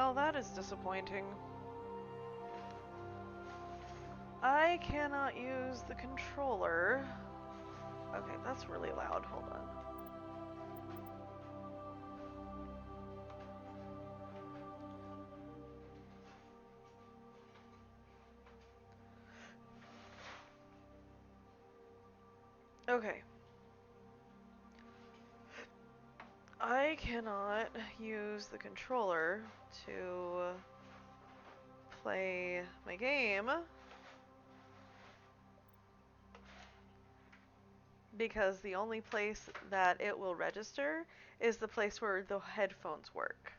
Well, that is disappointing. I cannot use the controller. Okay, that's really loud. Hold on. Okay. I cannot use the controller to play my game because the only place that it will register is the place where the headphones work.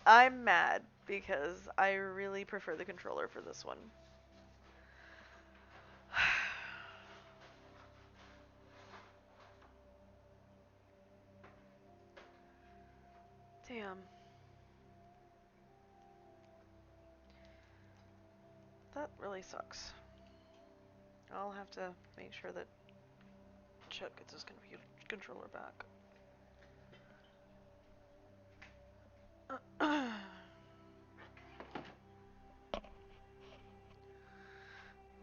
I'm mad because I really prefer the controller for this one. Damn. That really sucks. I'll have to make sure that Chuck gets his controller back.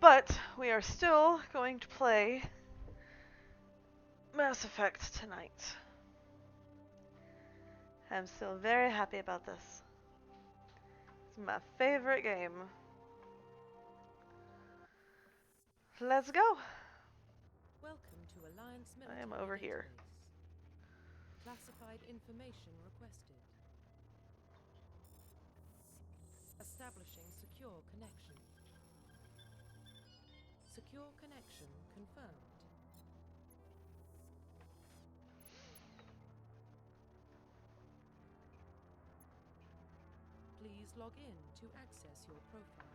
But we are still going to play Mass Effect tonight. I'm still very happy about this. It's my favorite game. Let's go. Welcome to Alliance I am Military over here. Database. Classified information requested. Establishing secure connection. Secure connection confirmed. Please log in to access your profile.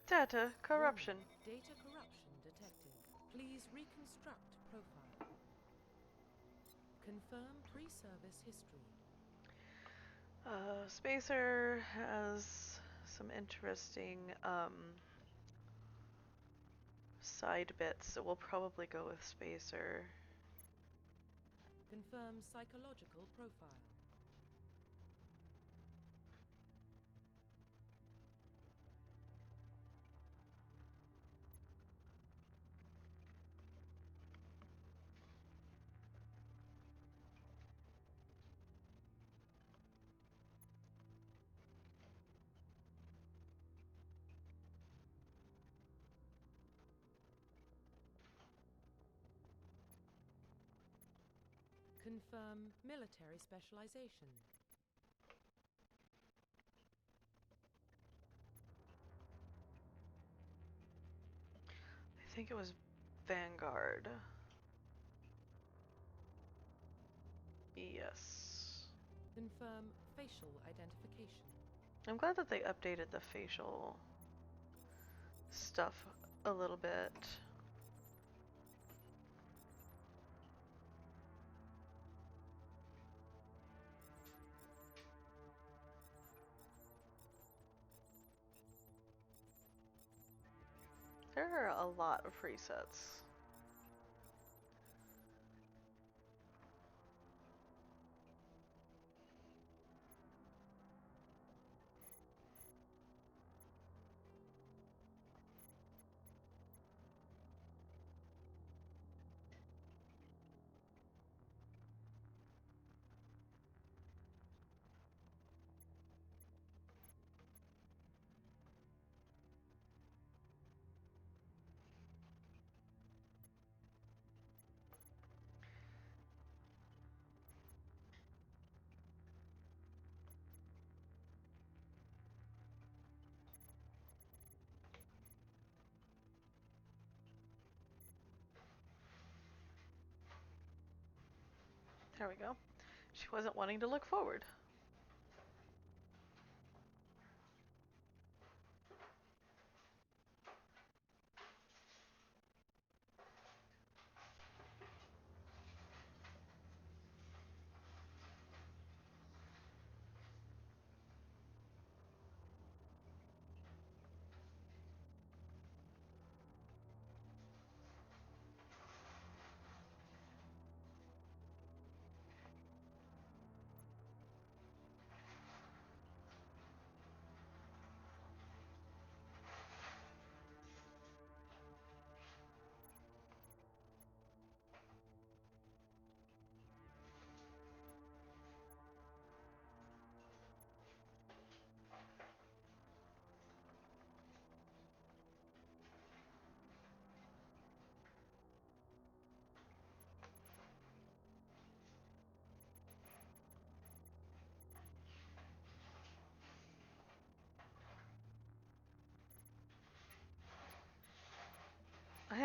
Data corruption. Warning, data corruption detected. Please reconstruct profile. Confirm pre-service history. Spacer has some interesting side bits, so we'll probably go with Spacer. Confirm psychological profile. Confirm military specialization. I think it was Vanguard. Yes. Confirm facial identification. I'm glad that they updated the facial stuff a little bit. There are a lot of presets. There we go. She wasn't wanting to look forward.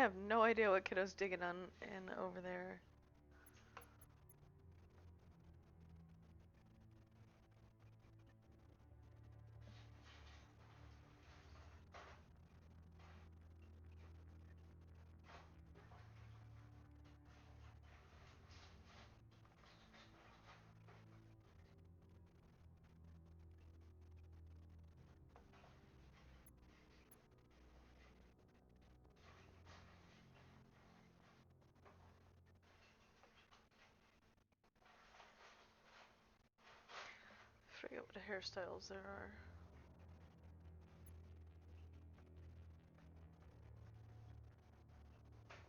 have no idea what kiddo's digging on in over there. Forget what hairstyles there are.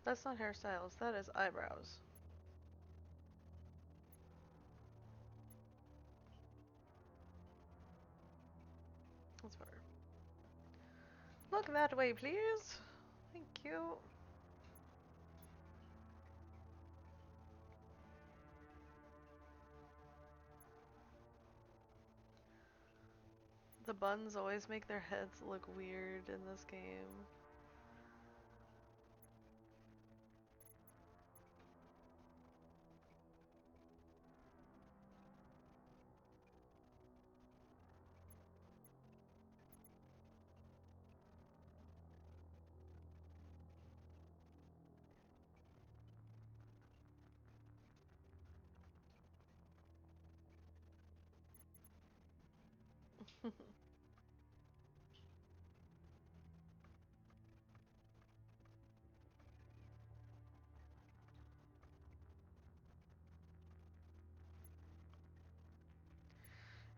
That's not hairstyles, that is eyebrows. That's better. Look that way, please. Thank you. The buns always make their heads look weird in this game.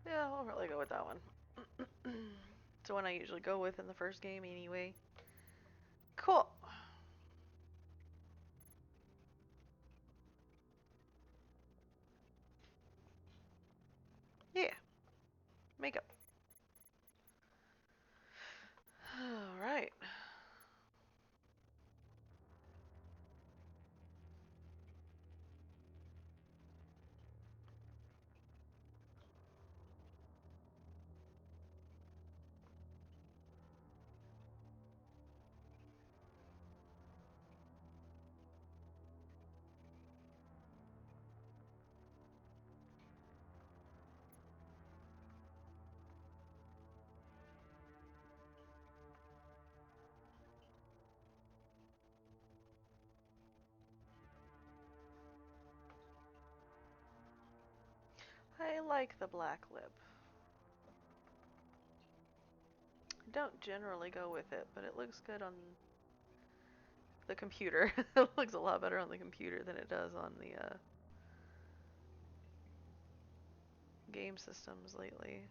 Yeah, I'll probably go with that one. It's the one I usually go with in the first game anyway. Cool. Yeah. Makeup. Alright. I like the black lip. I don't generally go with it, but it looks good on the computer. It looks a lot better on the computer than it does on the game systems lately.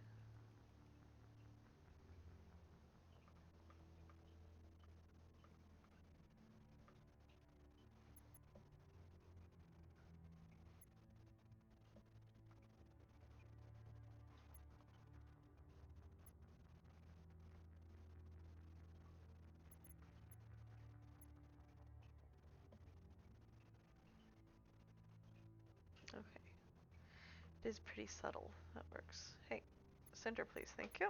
Okay. It is pretty subtle. That works. Hey, center please. Thank you.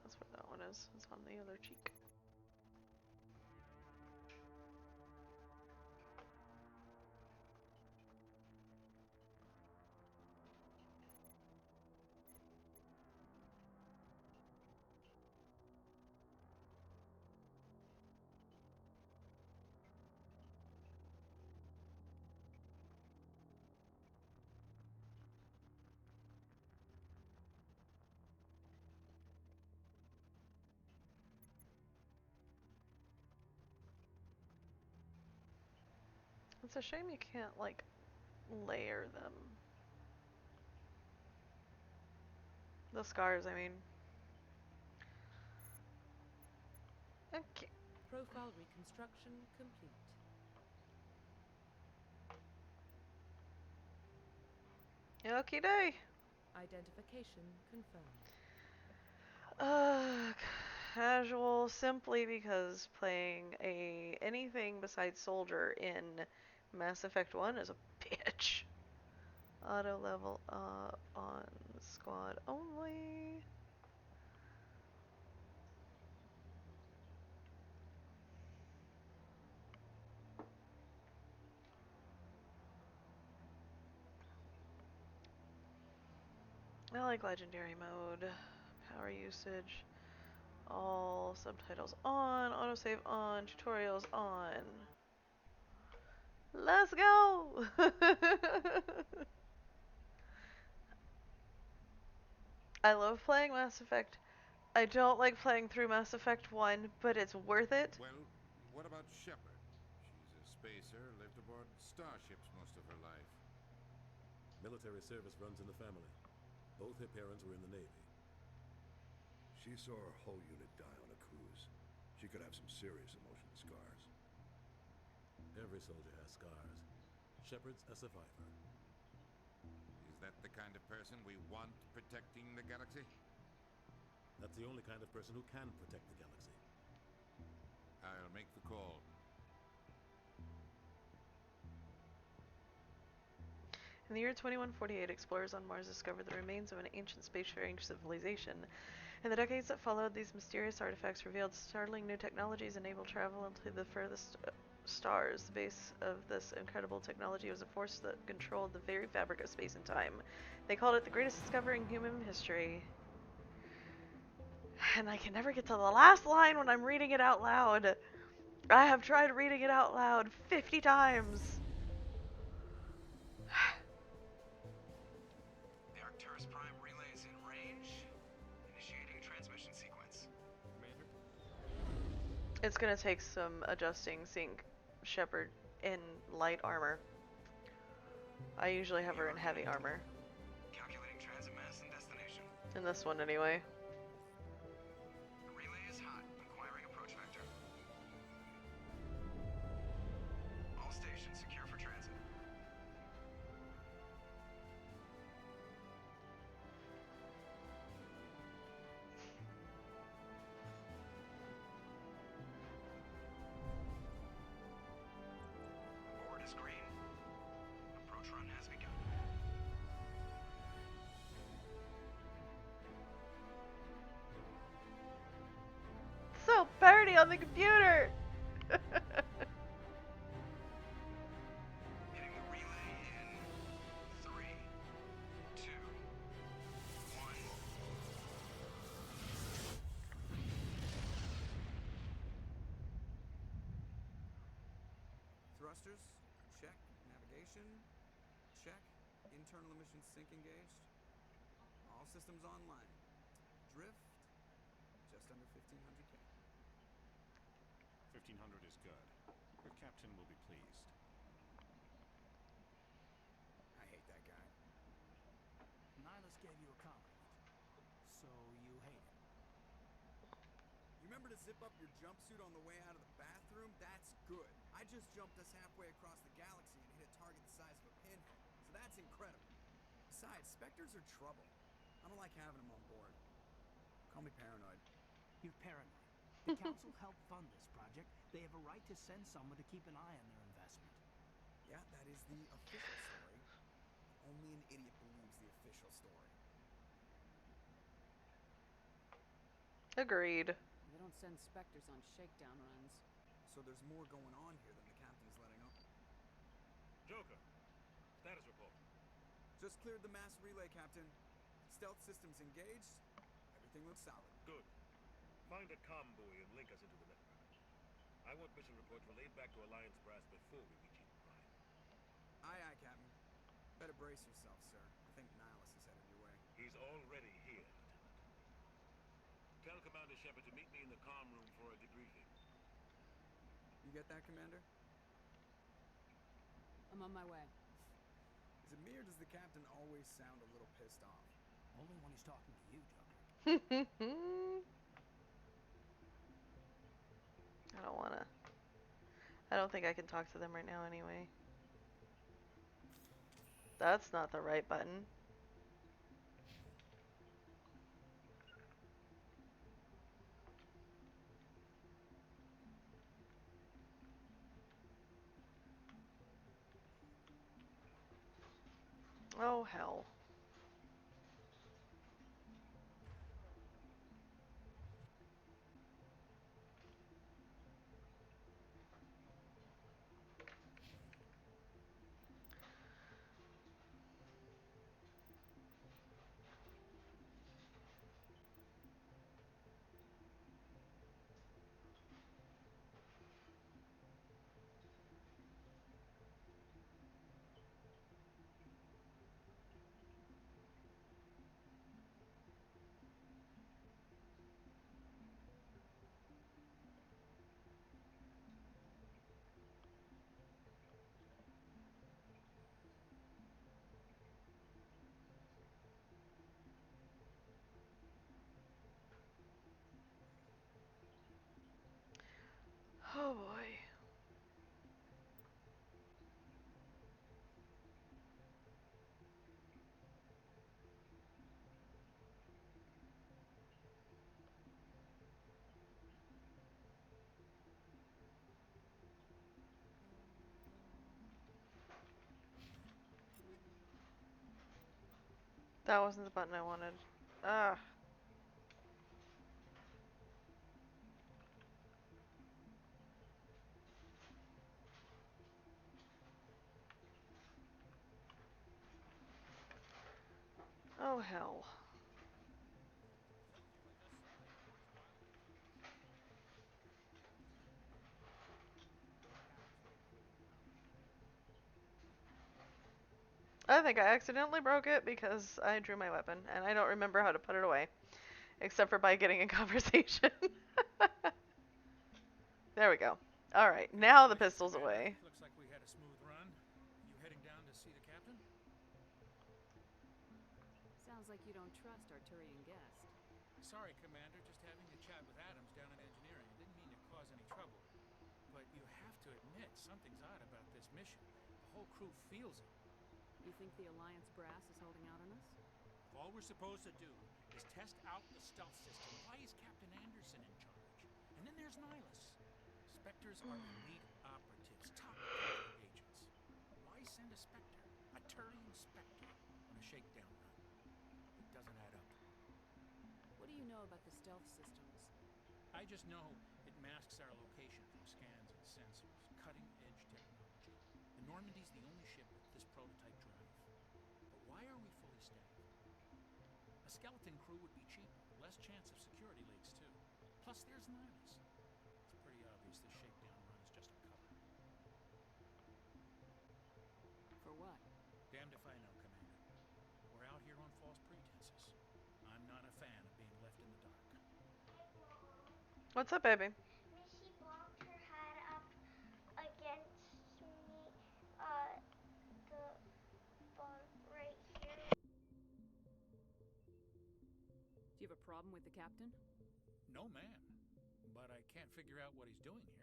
That's what that one is. It's on the other cheek. It's a shame you can't, like, layer them. The scars, I mean. Okay. Profile reconstruction complete. Okie day. Identification confirmed. Uh, Casual simply because playing anything besides soldier in Mass Effect 1 is a bitch. Auto level up on squad only. I like legendary mode. Power usage. All subtitles on. Autosave on. Tutorials on. Let's go! I love playing Mass Effect. I don't like playing through Mass Effect 1, but it's worth it. Well, what about Shepard? She's a spacer, lived aboard starships most of her life. Military service runs in the family. Both her parents were in the Navy. She saw her whole unit die on a cruise. She could have some serious emotional scars. Every soldier has scars. Shepard's a survivor. Is that the kind of person we want protecting the galaxy? That's the only kind of person who can protect the galaxy. I'll make the call. In the year 2148, explorers on Mars discovered the remains of an ancient spacefaring civilization. In the decades that followed, these mysterious artifacts revealed startling new technologies enabled travel into the furthest stars. The base of this incredible technology was a force that controlled the very fabric of space and time. They called it the greatest discovery in human history. And I can never get to the last line when I'm reading it out loud. I have tried reading it out loud 50 times. The Arcturus Prime relay is in range. Initiating transmission sequence. Commander? It's gonna take some adjusting seeing Shepard in light armor. I usually have her in heavy armor. Calculating transit mass and destination. In this one anyway. The relay is hot. Inquiring approach vector. All stations secure for transit. Board is green. Approach run has begun. So party on the computer! Hitting the relay in 3, 2, 1. Thrusters, check. Navigation, check. Internal emission sync engaged. All systems online. Drift, just under 1500K. 1500 is good. Your captain will be pleased. I hate that guy. Nihilus gave you a compliment, so you hate him. You remember to zip up your jumpsuit on the way out of the bathroom? That's good. I just jumped us halfway across the galaxy and hit a target the size of a pinhead, so that's incredible. Besides, Spectres are trouble. I don't like having them on board. Call me paranoid. You're paranoid. The Council helped fund this project. They have a right to send someone to keep an eye on their investment. Yeah, that is the official story. Only an idiot believes the official story. Agreed. They don't send Spectres on shakedown runs. So there's more going on here than the captain's letting on. Joker, status report. Just cleared the mass relay, Captain. Stealth systems engaged. Everything looks solid. Good. Find a comm buoy and link us into the network. I want mission reports relayed back to Alliance brass before we reach Eden Prime. Aye, aye, Captain. Better brace yourself, sir. I think Nihilus is headed your way. He's already here, Lieutenant. Tell Commander Shepard to meet me in the comm room for a debriefing. You get that, Commander? I'm on my way. Is it me or does the captain always sound a little pissed off? Only when he's talking to you, Joker. I don't wanna. I don't think I can talk to them right now anyway. That's not the right button. Oh, hell. Oh, boy. That wasn't the button I wanted. Ah. Oh, hell. I think I accidentally broke it because I drew my weapon, and I don't remember how to put it away. Except for by getting in conversation. There we go. Alright, now the pistol's away. Looks like we had a smooth run. You heading down to see the captain? Sounds like you don't trust Arturian guest. Sorry, Commander, just having a chat with Adams down in engineering. Didn't mean to cause any trouble. But you have to admit, something's odd about this mission. The whole crew feels it. You think the Alliance brass is holding out on us? If all we're supposed to do is test out the stealth system, why is Captain Anderson in charge? And then there's Nihilus. Spectres are elite operatives, top agents. Why send a Spectre, a Turian Spectre, on a shakedown run? It doesn't add up. What do you know about the stealth systems? I just know it masks our location from scans and sensors. Cutting-edge technology. The Normandy's the only ship with this prototype drive. But why are we fully staffed? A skeleton crew would be cheaper. Less chance of security leaks, too. Plus, there's Nihilus. It's pretty obvious this shakedown run is just a cover. For what? Damned if I know, Commander. We're out here on false pretenses. I'm not a fan of being left in the dark. What's up, baby? Missy bonked her head up against me, the bump right here. Do you have a problem with the captain? No, man. But I can't figure out what he's doing here.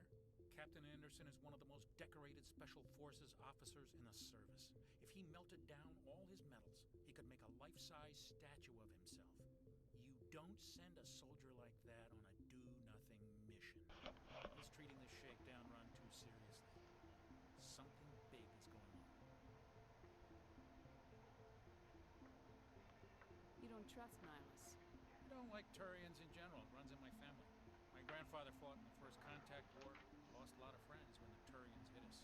Captain Anderson is one of the most decorated Special Forces officers in the service. If he melted down all his medals, he could make a life-size statue of himself. You don't send a soldier like that on a do-nothing mission. He's treating this shakedown run too seriously. Something big is going on. You don't trust Nihilus? I don't like Turians in general. It runs in my family. My grandfather fought in the First Contact War. Lost a lot of friends when the Turians hit us.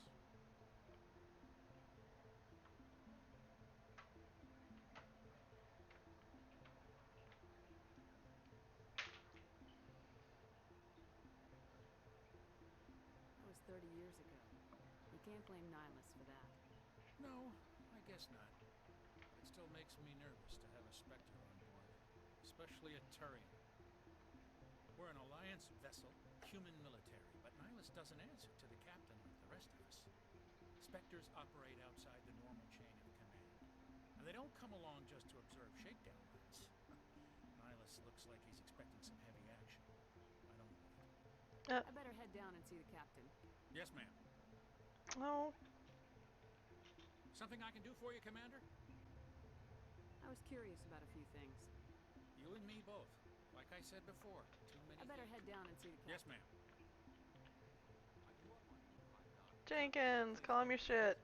That was 30 years ago. You can't blame Nihilus for that. No, I guess not. But it still makes me nervous to have a Spectre on board. Especially a Turian. We're an Alliance vessel, human military, but Nihilus doesn't answer to the captain like the rest of us. Spectres operate outside the normal chain of command. And they don't come along just to observe shakedown runs. This looks like he's expecting some heavy action. I don't want it. I better head down and see the captain. Yes, ma'am. Oh. Something I can do for you, Commander? I was curious about a few things. You and me both. Like I said before, too many I better things. head down and see the captain. Yes, ma'am. Jenkins, calm your shit.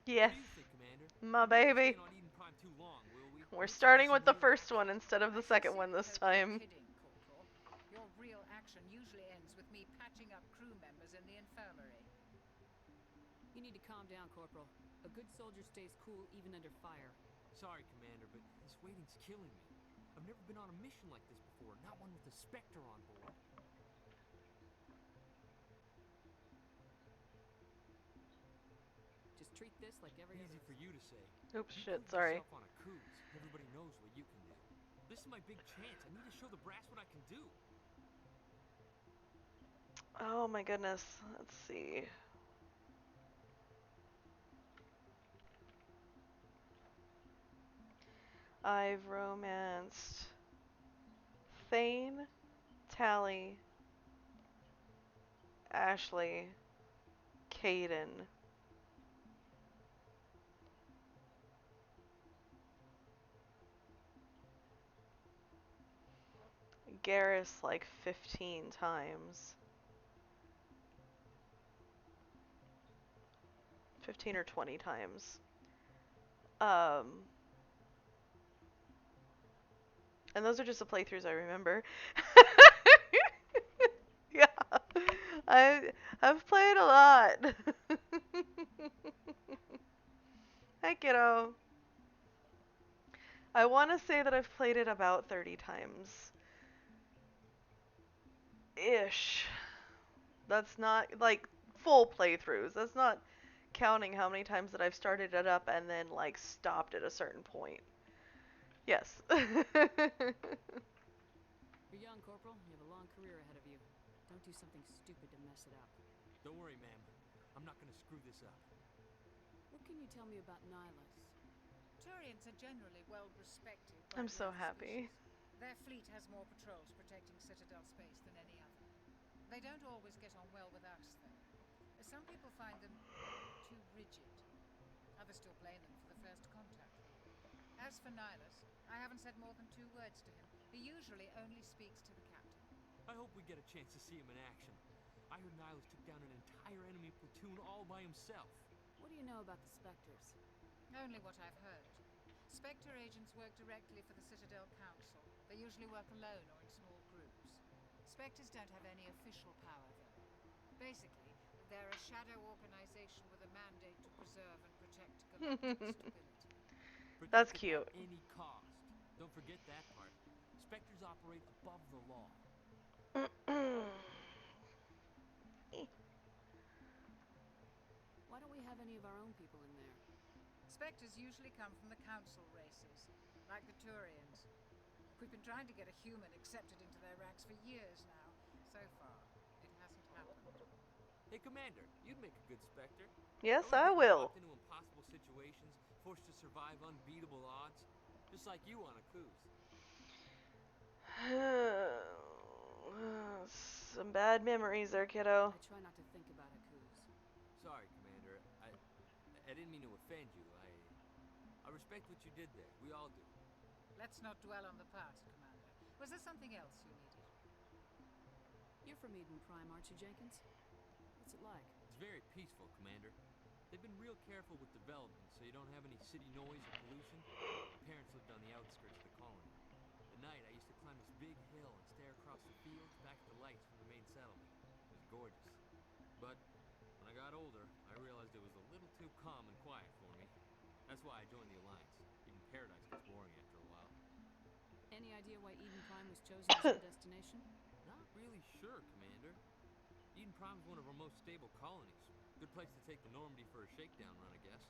Yes. What do you think, Commander? My We won't baby. stay on Eden Prime too long, will we? We're Let's starting do with some the real first one instead of the second one this time. Kidding, Corporal. Your real action usually ends with me patching up crew members in the infirmary. You need to calm down, Corporal. A good soldier stays cool even under fire. Sorry, Commander, but this waiting's killing me. I've never been on a mission like this before, not one with a Spectre on board. Just treat this like every Easy other. for you to say. Oops, You shit, proved sorry. yourself on a cruise. Everybody knows what you can do. This is my big chance. I need to show the brass what I can do. Oh my goodness. Let's see. I've romanced Thane, Tally, Ashley, Caden. Garrus like 15 times. 15 or 20 times. And those are just the playthroughs I remember. Yeah. I've played a lot. Hi, kiddo. I want to say that I've played it about 30 times. Ish. That's not, like, full playthroughs. That's not counting how many times that I've started it up and then, like, stopped at a certain point. Yes. You're young, Corporal. You have a long career ahead of you. Don't do something stupid to mess it up. Don't worry, ma'am. I'm not gonna screw this up. What can you tell me about Nihilus? Turians are generally well respected. I'm so happy. Their fleet has more patrols protecting Citadel space than any other. They don't always get on well with us, though. Some people find them too rigid. Others still blame them for the first contact rule. As for Nihilus, I haven't said more than 2 words to him. He usually only speaks to the captain. I hope we get a chance to see him in action. I heard Nihilus took down an entire enemy platoon all by himself. What do you know about the Spectres? Only what I've heard. Spectre agents work directly for the Citadel Council. They usually work alone or in small groups. Spectres don't have any official power, though. Basically, they're a shadow organization with a mandate to preserve and protect galactic stability. That's Protect cute. at any cost. Don't forget that part. Spectres operate above the law. Why don't we have any of our own people in there? Spectres usually come from the council races, like the Turians. We've been trying to get a human accepted into their ranks for years now. So far, it hasn't happened. Hey, Commander, you'd make a good Spectre. Yes, I I will. Into impossible situations, forced to survive unbeatable odds, just like you on a cruise. Some bad memories there, kiddo. I try not to think about a cruise. Sorry, Commander. I didn't mean to offend you. I respect what you did there. We all do. Let's not dwell on the past, Commander. Was there something else you needed? You're from Eden Prime, aren't you, Jenkins? What's it like? It's very peaceful, Commander. They've been real careful with development, so you don't have any city noise or pollution. My parents lived on the outskirts of the colony. At night, I used to climb this big hill and stare across the fields back at the lights from the main settlement. It was gorgeous. But when I got older, I realized it was a little too calm and quiet for me. That's why I joined the Alliance. Even Paradise gets boring after a while. Any idea why Eden Prime was chosen as a destination? Not really sure, Commander. Eden Prime's one of our most stable colonies. Good place to take the Normandy for a shakedown run, I guess.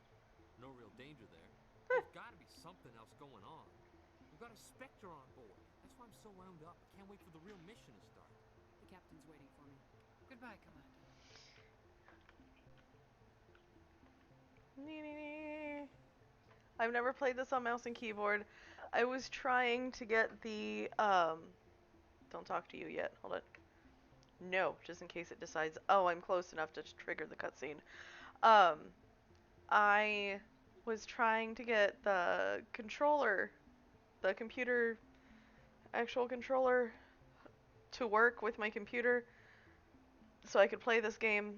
No real danger there. There's gotta be something else going on. We've got a Spectre on board. That's why I'm so wound up. I can't wait for the real mission to start. The captain's waiting for me. Goodbye, Commander. I've never played this on mouse and keyboard. I was trying to get the, don't talk to you yet, hold it. No, just in case it decides, oh, I'm close enough to trigger the cutscene. I was trying to get the controller, the computer, actual controller, to work with my computer so I could play this game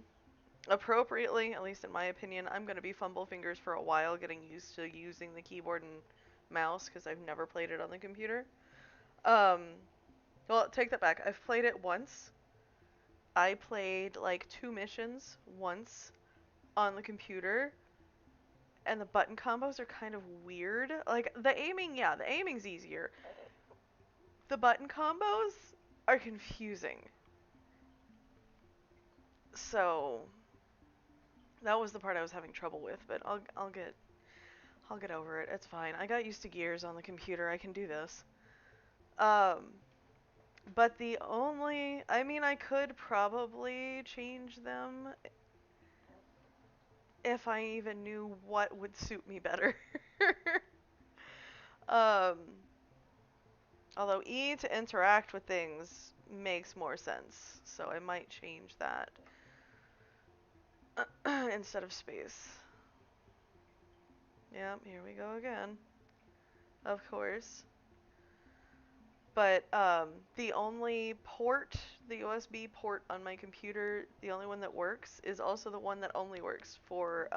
appropriately, at least in my opinion. I'm going to be fumble fingers for a while, getting used to using the keyboard and mouse, because I've never played it on the computer. Well, take that back. I've played it once. I played like 2 missions once on the computer, and the button combos are kind of weird. Like, the aiming, yeah, the aiming's easier. The button combos are confusing. So that was the part I was having trouble with, but I'll get over it. It's fine. I got used to Gears on the computer. I can do this. But the only, I mean, I could probably change them if I even knew what would suit me better. Although E to interact with things makes more sense, so I might change that instead of space. Yep, here we go again. Of course. But the only port, the USB port on my computer, the only one that works, is also the one that only works for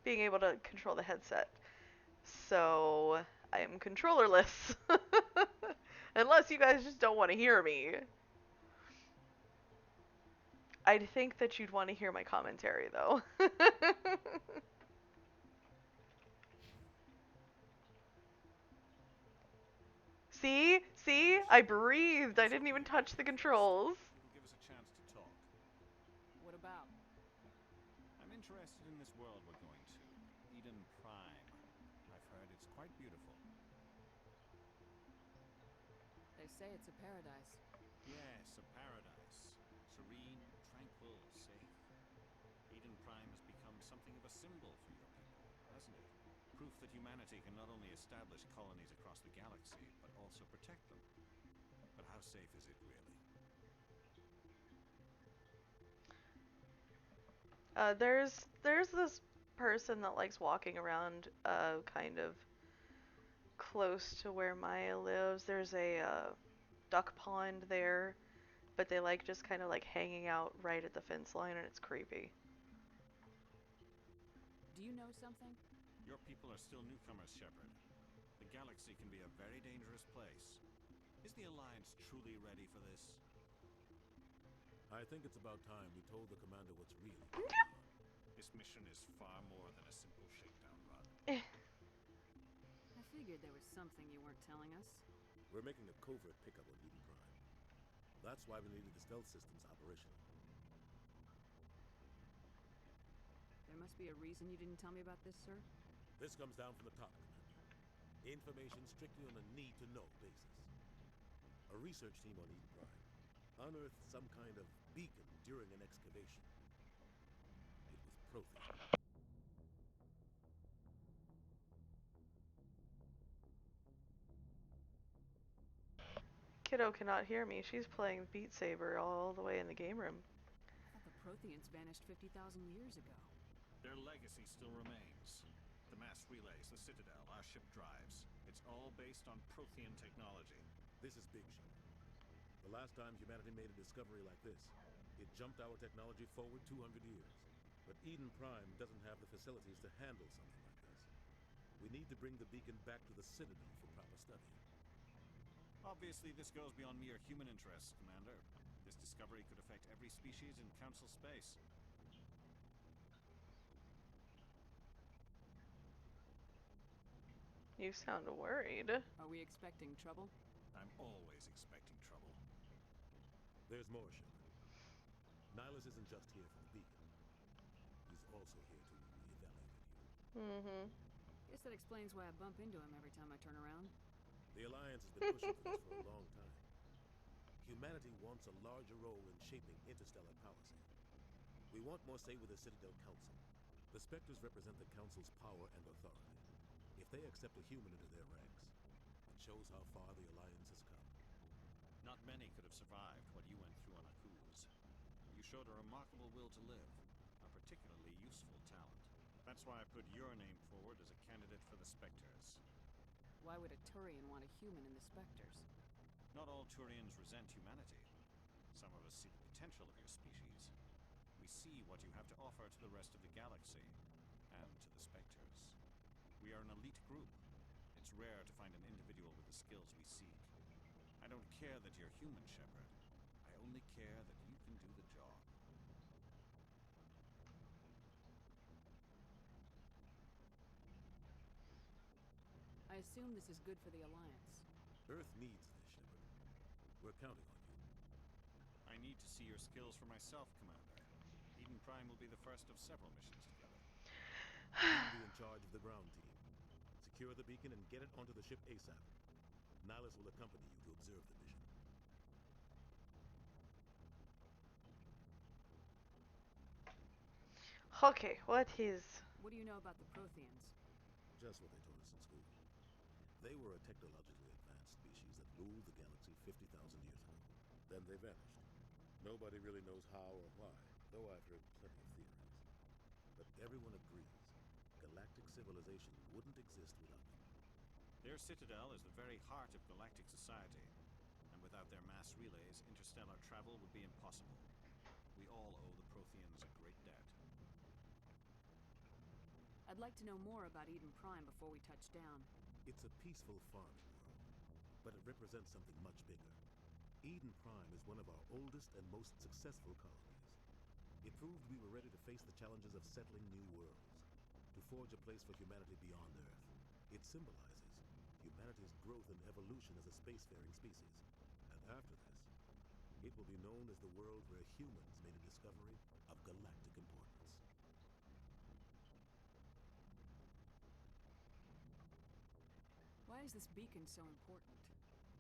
being able to control the headset. So I am controllerless. Unless you guys just don't want to hear me. I'd think that you'd want to hear my commentary, though. See? See? I breathed. I didn't even touch the controls. It'll give us a chance to talk. What about? I'm interested in this world we're going to. Eden Prime. I've heard it's quite beautiful. They say it's a paradise. Yes, a paradise. Serene, tranquil, safe. Eden Prime has become something of a symbol for your people, hasn't it? Proof that humanity can not only establish colonies across the galaxy, but also protect them. But how safe is it really? There's this person that likes walking around kind of close to where Maya lives. There's a duck pond there, but they like just kind of like hanging out right at the fence line, and it's creepy. Do you know something? Your people are still newcomers, Shepard. The galaxy can be a very dangerous place. Is the Alliance truly ready for this? I think it's about time we told the commander what's really going on. This mission is far more than a simple shakedown run. I figured there was something you weren't telling us. We're making a covert pickup on Eden Prime. That's why we needed the stealth systems operational. There must be a reason you didn't tell me about this, sir? This comes down from the top, Commander. Information strictly on a need-to-know basis. A research team on Eden Prime unearthed some kind of beacon during an excavation. It was Prothean. Kiddo cannot hear me. She's playing Beat Saber all the way in the game room. I thought the Protheans vanished 50,000 years ago. Their legacy still remains. The mass relays, the Citadel, our ship drives. It's all based on Prothean technology. This is big, Shepard. The last time humanity made a discovery like this, it jumped our technology forward 200 years. But Eden Prime doesn't have the facilities to handle something like this. We need to bring the beacon back to the Citadel for proper study. Obviously, this goes beyond mere human interests, Commander. This discovery could affect every species in Council space. You sound worried. Are we expecting trouble? I'm always expecting trouble. There's more, Shepard. Nihilus isn't just here for the beacon. He's also here to evaluate you. Mm-hmm. Guess that explains why I bump into him every time I turn around. The Alliance has been pushing for this for a long time. Humanity wants a larger role in shaping interstellar policy. We want more say with the Citadel Council. The Spectres represent the Council's power and authority. If they accept a human into their ranks, shows how far the Alliance has come. Not many could have survived what you went through on Akuz. You showed a remarkable will to live, a particularly useful talent. That's why I put your name forward as a candidate for the Spectres. Why would a Turian want a human in the Spectres? Not all Turians resent humanity. Some of us see the potential of your species. We see what you have to offer to the rest of the galaxy, and to the Spectres. We are an elite group. It's rare to find an individual with the skills we seek. I don't care that you're human, Shepard. I only care that you can do the job. I assume this is good for the Alliance. Earth needs this, Shepard. We're counting on you. I need to see your skills for myself, Commander. Eden Prime will be the first of several missions together. You'll be in charge of the ground team. Secure the beacon and get it onto the ship ASAP. Nihilus will accompany you to observe the mission. Okay, what is? What do you know about the Protheans? Just what they told us in school. They were a technologically advanced species that ruled the galaxy 50,000 years ago. Then they vanished. Nobody really knows how or why, though I've heard plenty of theories. But everyone agrees galactic civilization wouldn't exist without them. Their citadel is the very heart of galactic society, and without their mass relays, interstellar travel would be impossible. We all owe the Protheans a great debt. I'd like to know more about Eden Prime before we touch down. It's a peaceful farming world, but it represents something much bigger. Eden Prime is one of our oldest and most successful colonies. It proved we were ready to face the challenges of settling new worlds, to forge a place for humanity beyond Earth. It symbolizes humanity's growth and evolution as a spacefaring species. And after this, it will be known as the world where humans made a discovery of galactic importance. Why is this beacon so important?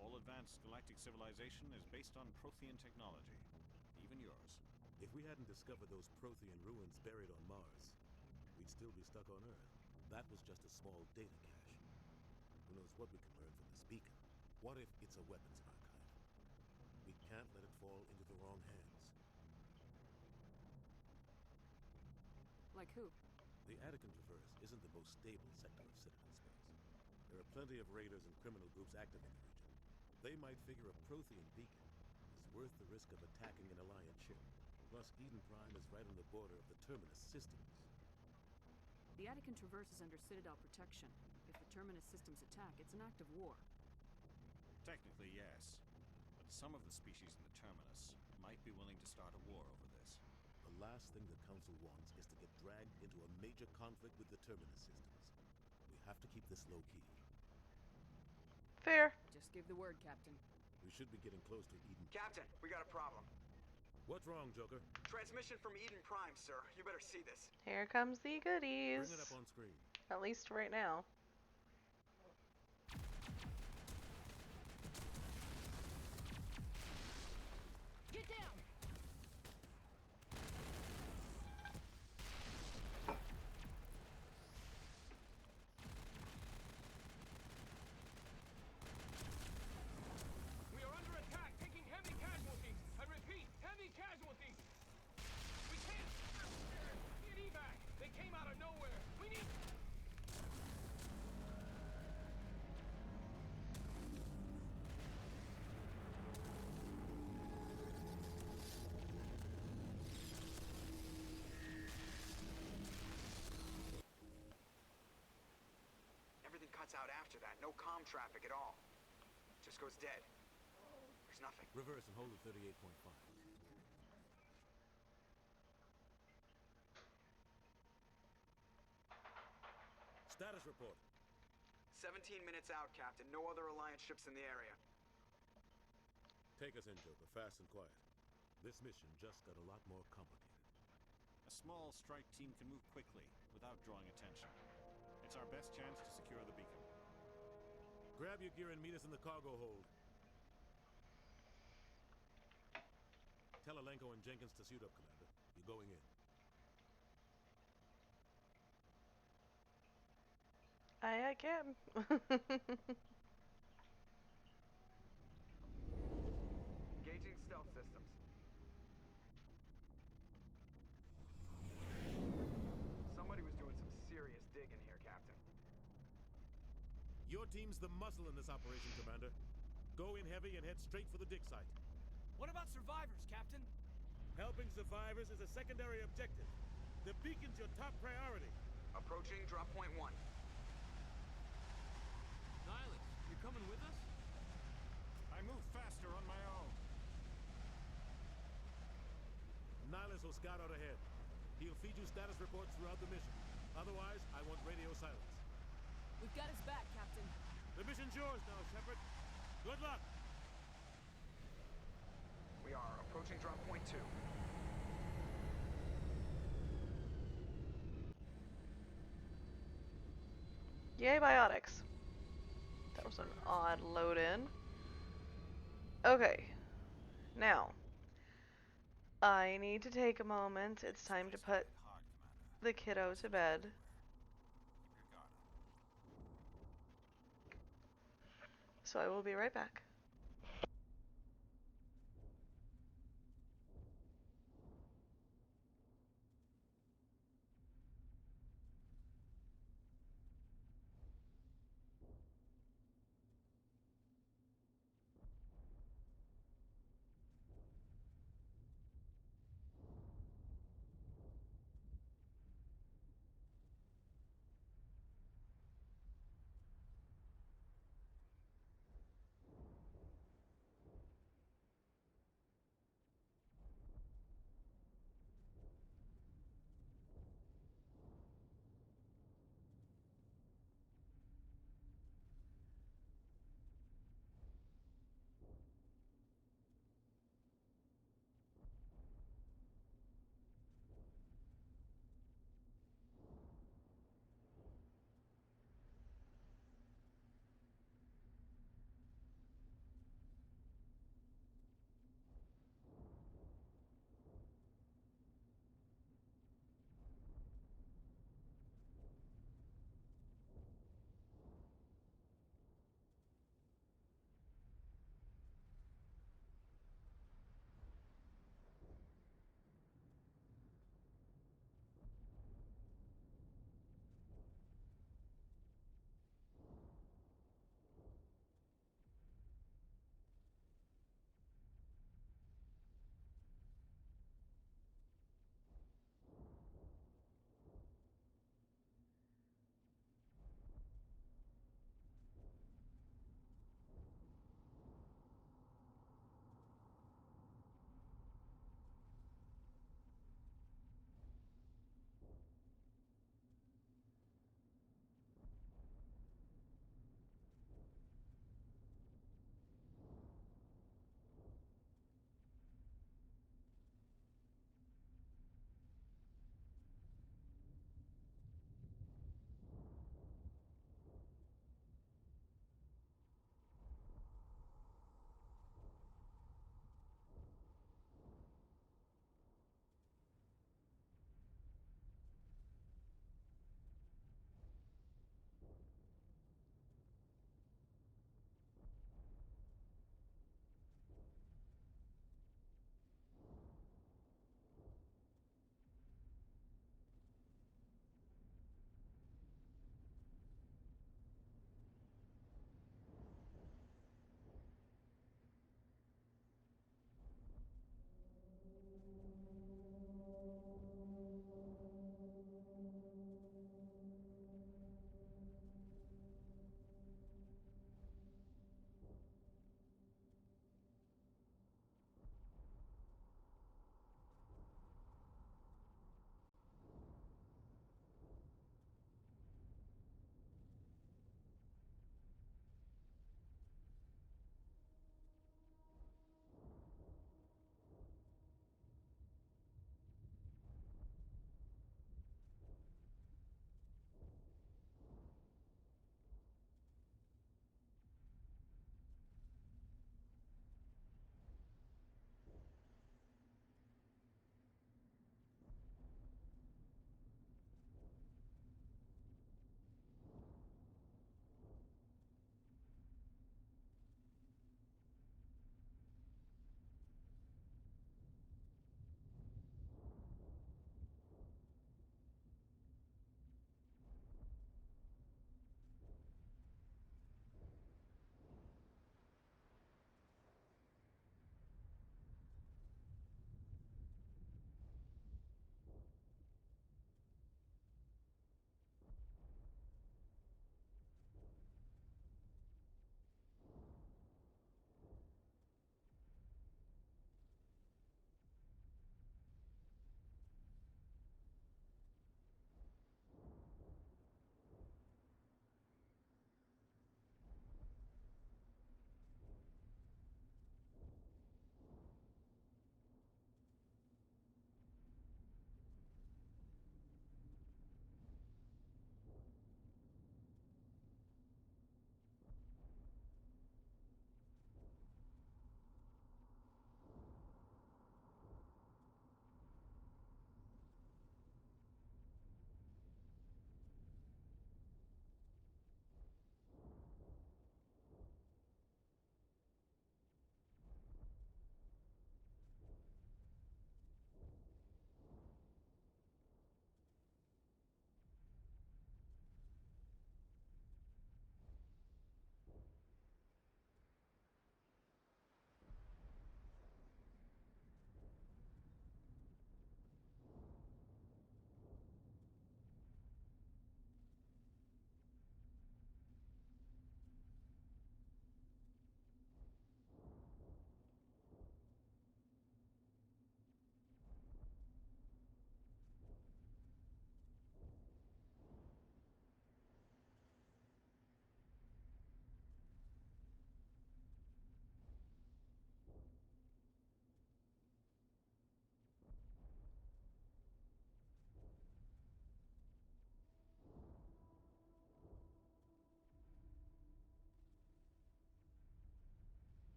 All advanced galactic civilization is based on Prothean technology, even yours. If we hadn't discovered those Prothean ruins buried on Mars, we'd still be stuck on Earth. That was just a small data cache. Who knows what we can learn from this beacon? What if it's a weapons archive? We can't let it fall into the wrong hands. Like who? The Attican Traverse isn't the most stable sector of Citadel space. There are plenty of raiders and criminal groups active in the region. They might figure a Prothean beacon is worth the risk of attacking an Alliance ship. Plus, Eden Prime is right on the border of the Terminus systems. The Attican Traverse is under Citadel protection. If the Terminus systems attack, it's an act of war. Technically, yes. But some of the species in the Terminus might be willing to start a war over this. The last thing the Council wants is to get dragged into a major conflict with the Terminus systems. We have to keep this low-key. Fair. Just give the word, Captain. We should be getting close to Eden. Captain, we got a problem. What's wrong, Joker? Transmission from Eden Prime, sir. You better see this. Here comes the goodies. Bring it up on screen. At least right now. Get down! We are under attack, taking heavy casualties. I repeat, heavy casualties. We can't get evac. They came out of nowhere. We need. Everything cuts out after that. No comm traffic at all. Just goes dead. There's nothing. Reverse and hold at 38.5. Status report. 17 minutes out, Captain. No other Alliance ships in the area. Take us in, Joker, fast and quiet. This mission just got a lot more complicated. A small strike team can move quickly, without drawing attention. It's our best chance to secure the beacon. Grab your gear and meet us in the cargo hold. Tell Alenko and Jenkins to suit up, Commander. You're going in. I can. Your team's the muscle in this operation, Commander. Go in heavy and head straight for the dig site. What about survivors, Captain? Helping survivors is a secondary objective. The beacon's your top priority. Approaching drop point 1. Nihilus, you're coming with us? I move faster on my own. Nihilus will scout out ahead. He'll feed you status reports throughout the mission. Otherwise, I want radio silence. We've got his back, Captain. The mission's yours now, Shepard. Good luck. We are approaching drop point 2. Yay, biotics. That was an odd load in. Okay. Now, I need to take a moment. It's time to put the kiddo to bed. So I will be right back.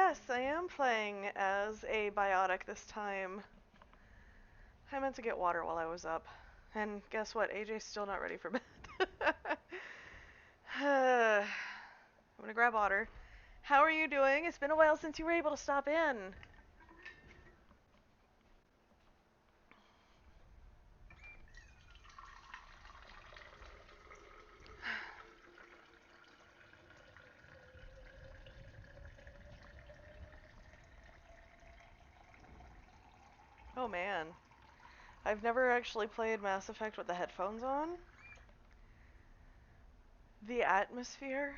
Yes, I am playing as a biotic this time. I meant to get water while I was up. And guess what? AJ's still not ready for bed. I'm gonna grab water. How are you doing? It's been a while since you were able to stop in. Oh man. I've never actually played Mass Effect with the headphones on. The atmosphere.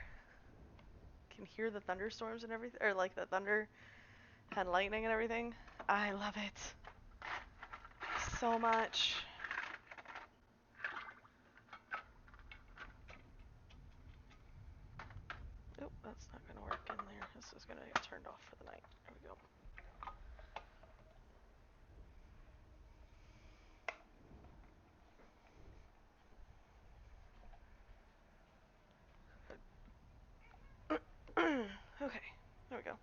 Can hear the thunderstorms and everything, or like the thunder and lightning and everything. I love it so much. Oh, that's not gonna work in there. This is gonna get turned off for the night. There we go. Okay, there we go.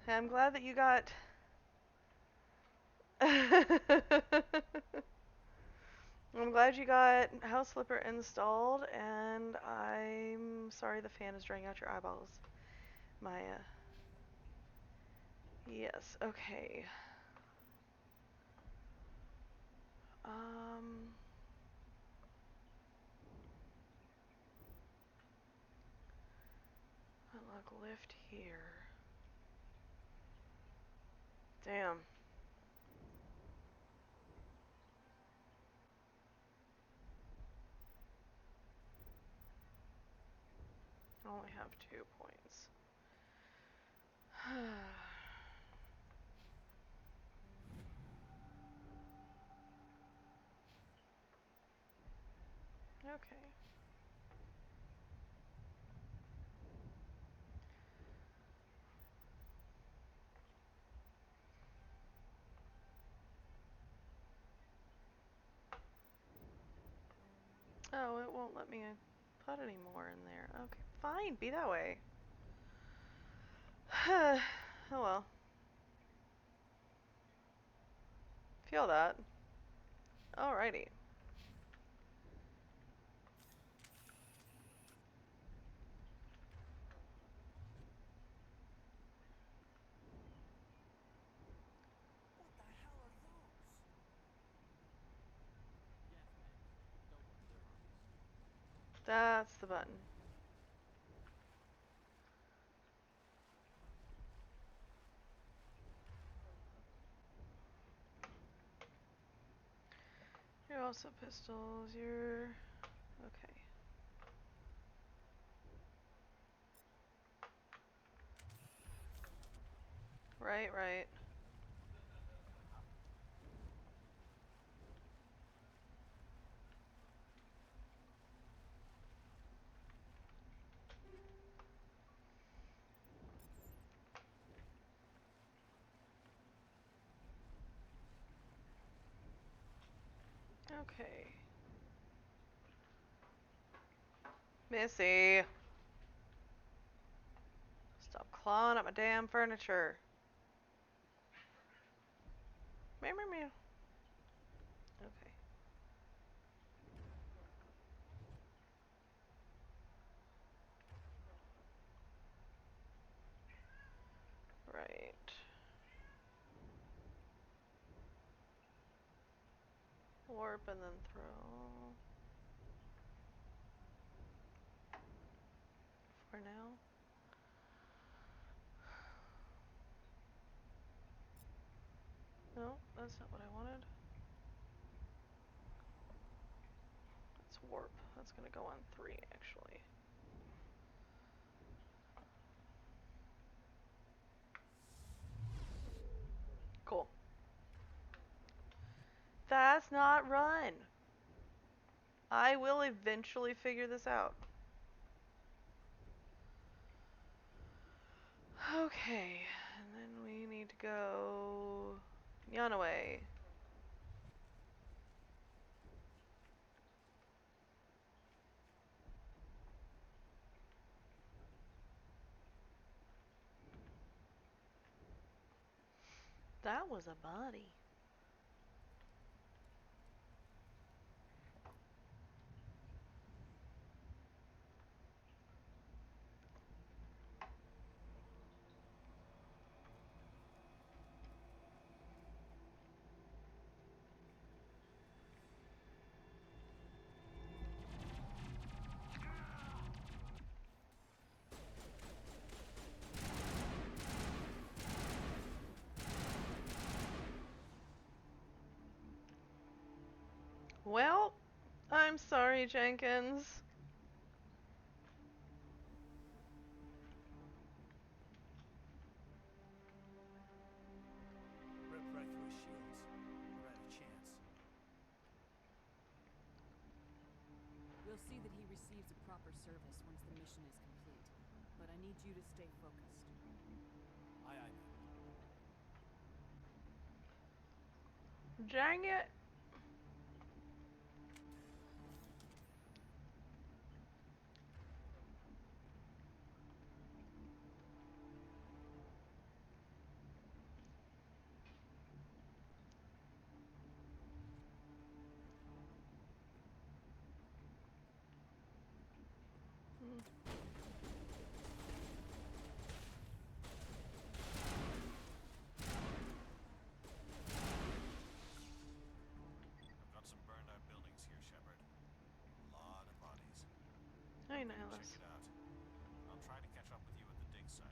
I'm glad that you got... I'm glad you got House Flipper installed, and I'm sorry the fan is drying out your eyeballs. Maya. Yes, okay. Unlock lift here. Damn. I only have 2 points. Okay. Oh, it won't let me put any more in there. Okay, fine, be that way. Oh well. Feel that. Alrighty. That's the button. You're also pistols, you're... Okay. Right, right. Okay. Missy. Stop clawing at my damn furniture. Meow, meow, meow. Okay. Right. Warp and then throw. For now. No, that's not what I wanted. That's warp. That's gonna go on 3, actually. Cool. That's not run. I will eventually figure this out. Okay, and then we need to go Yanaway. That was a body. Well, I'm sorry, Jenkins. Rip right through his shields. We're at a chance. We'll see that he receives a proper service once the mission is complete. But I need you to stay focused. Aye, aye, ma'am. Dang it. I've got some burned out buildings here, Shepard. A lot of bodies. I know. Check it out. I'll try to catch up with you at the dig site.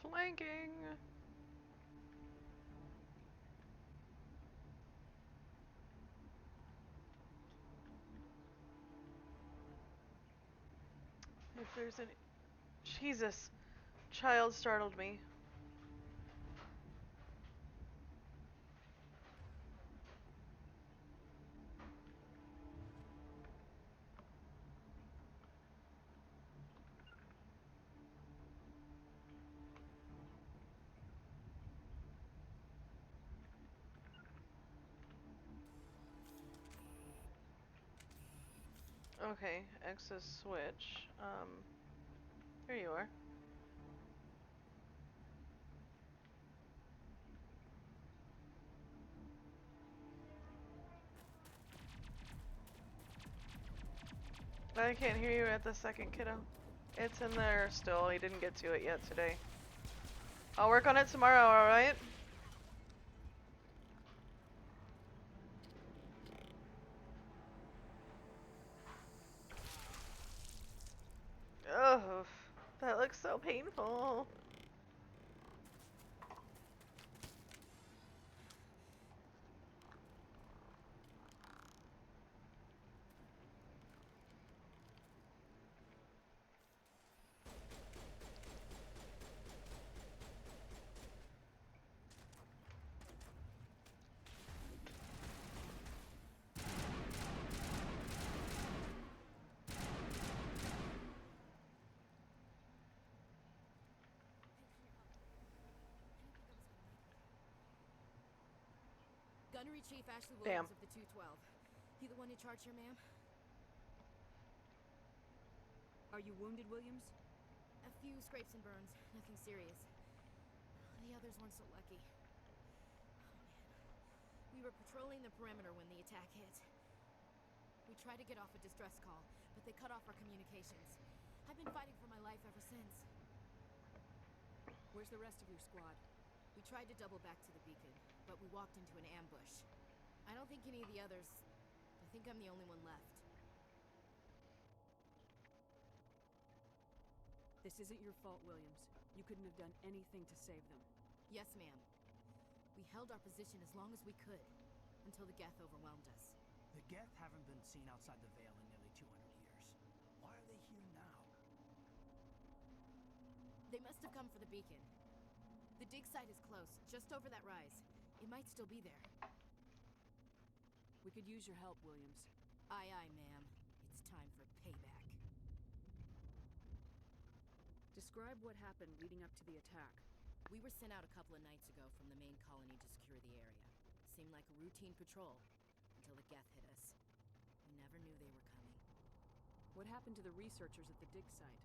Flanking. If there's any... Jesus. Child startled me. Okay, access switch. Here you are. I can't hear you at the second, kiddo. It's in there still. He didn't get to it yet today. I'll work on it tomorrow, alright? Ugh, that looks so painful. Gunnery Chief Ashley Damn. Williams of the 212. You the one in charge here, ma'am? Are you wounded, Williams? A few scrapes and burns, nothing serious. The others weren't so lucky. Oh, man. We were patrolling the perimeter when the attack hit. We tried to get off a distress call, but they cut off our communications. I've been fighting for my life ever since. Where's the rest of your squad? We tried to double back to the beacon, but we walked into an ambush. I don't think any of the others... I think I'm the only one left. This isn't your fault, Williams. You couldn't have done anything to save them. Yes, ma'am. We held our position as long as we could, until the Geth overwhelmed us. The Geth haven't been seen outside the Vale in nearly 200 years. Why are they here now? They must have come for the beacon. The dig site is close, just over that rise. It might still be there. We could use your help, Williams. Aye, aye, ma'am. It's time for payback. Describe what happened leading up to the attack. We were sent out a couple of nights ago from the main colony to secure the area. Seemed like a routine patrol, until the Geth hit us. We never knew they were coming. What happened to the researchers at the dig site?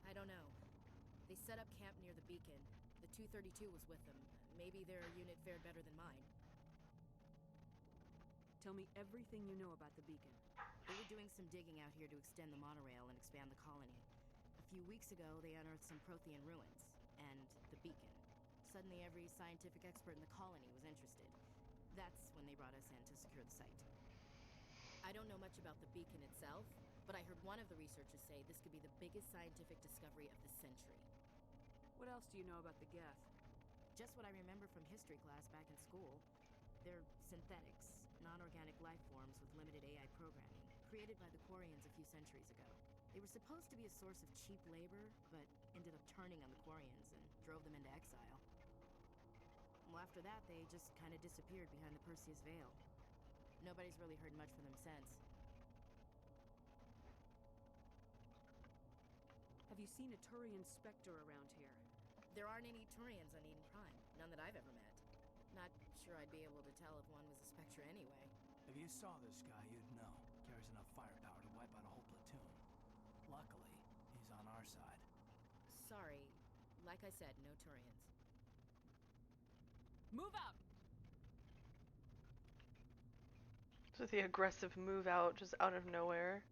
I don't know. They set up camp near the beacon. The 232 was with them. Maybe their unit fared better than mine. Tell me everything you know about the beacon. They were doing some digging out here to extend the monorail and expand the colony. A few weeks ago, they unearthed some Prothean ruins, and the beacon. Suddenly, every scientific expert in the colony was interested. That's when they brought us in to secure the site. I don't know much about the beacon itself, but I heard one of the researchers say this could be the biggest scientific discovery of the century. What else do you know about the Geth? Just what I remember from history class back in school. They're synthetics, non-organic life forms with limited AI programming, created by the Quarians a few centuries ago. They were supposed to be a source of cheap labor, but ended up turning on the Quarians and drove them into exile. Well, after that, they just kind of disappeared behind the Perseus Veil. Nobody's really heard much from them since. Have you seen a Turian Spectre around here? There aren't any Turians on Eden Prime. None that I've ever met. Not sure I'd be able to tell if one was a Spectre anyway. If you saw this guy, you'd know. Carries enough firepower to wipe out a whole platoon. Luckily, he's on our side. Sorry. Like I said, no Turians. Move out! So the aggressive move out just out of nowhere.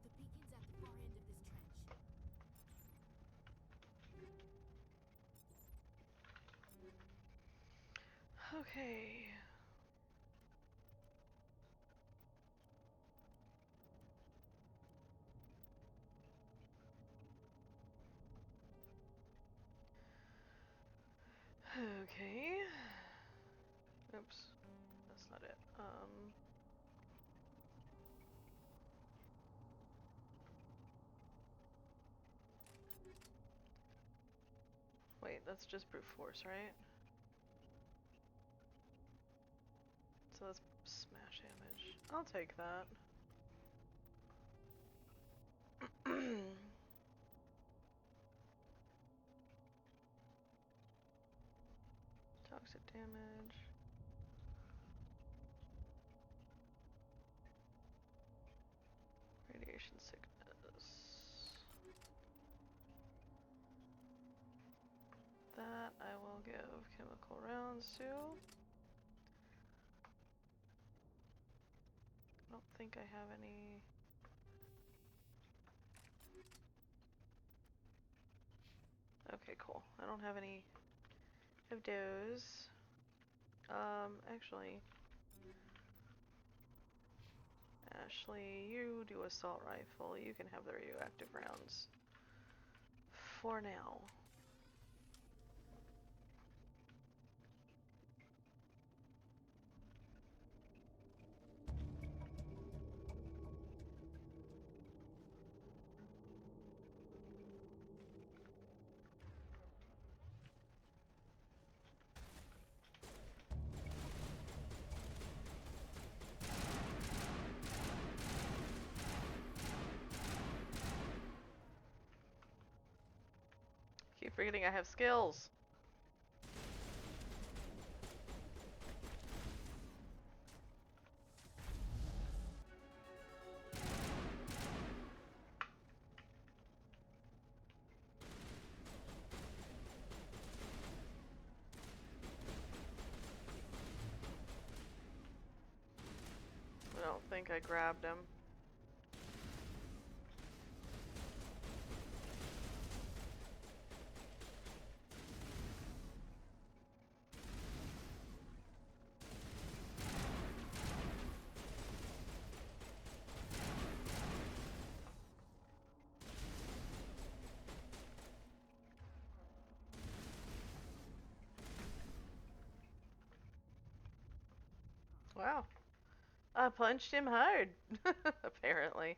The beacon's at the far end of this trench. Okay. Okay. Oops. That's not it. Wait, that's just brute force, right? So that's smash damage. I'll take that. Toxic damage. Radiation sickness. That I will give chemical rounds to. I don't think I have any. Okay, cool. I don't have any of those. Actually, Ashley, you do assault rifle. You can have the radioactive rounds for now. Keep forgetting I have skills. I don't think I grabbed him. Wow. I punched him hard, apparently.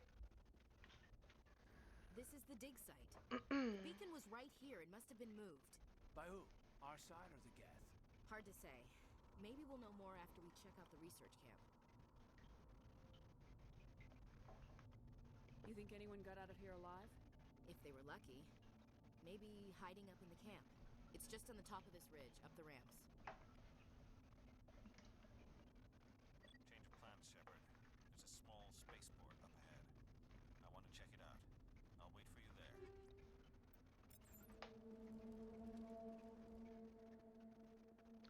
This is the dig site. The beacon was right here. It must have been moved. By who? Our side or the Geth? Hard to say. Maybe we'll know more after we check out the research camp. You think anyone got out of here alive? If they were lucky. Maybe hiding up in the camp. It's just on the top of this ridge, up the ramps. Change of plans, Shepard. There's a small spaceport up ahead. I want to check it out. I'll wait for you there.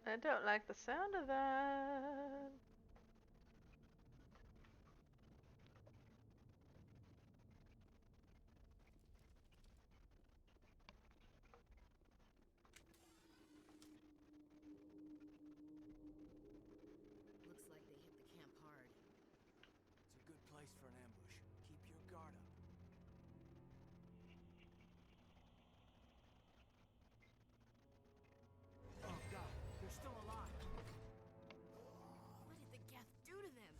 I don't like the sound of that. Looks like they hit the camp hard. It's a good place for an ambush. Keep your guard up. Oh god, they're still alive. What did the Geth do to them?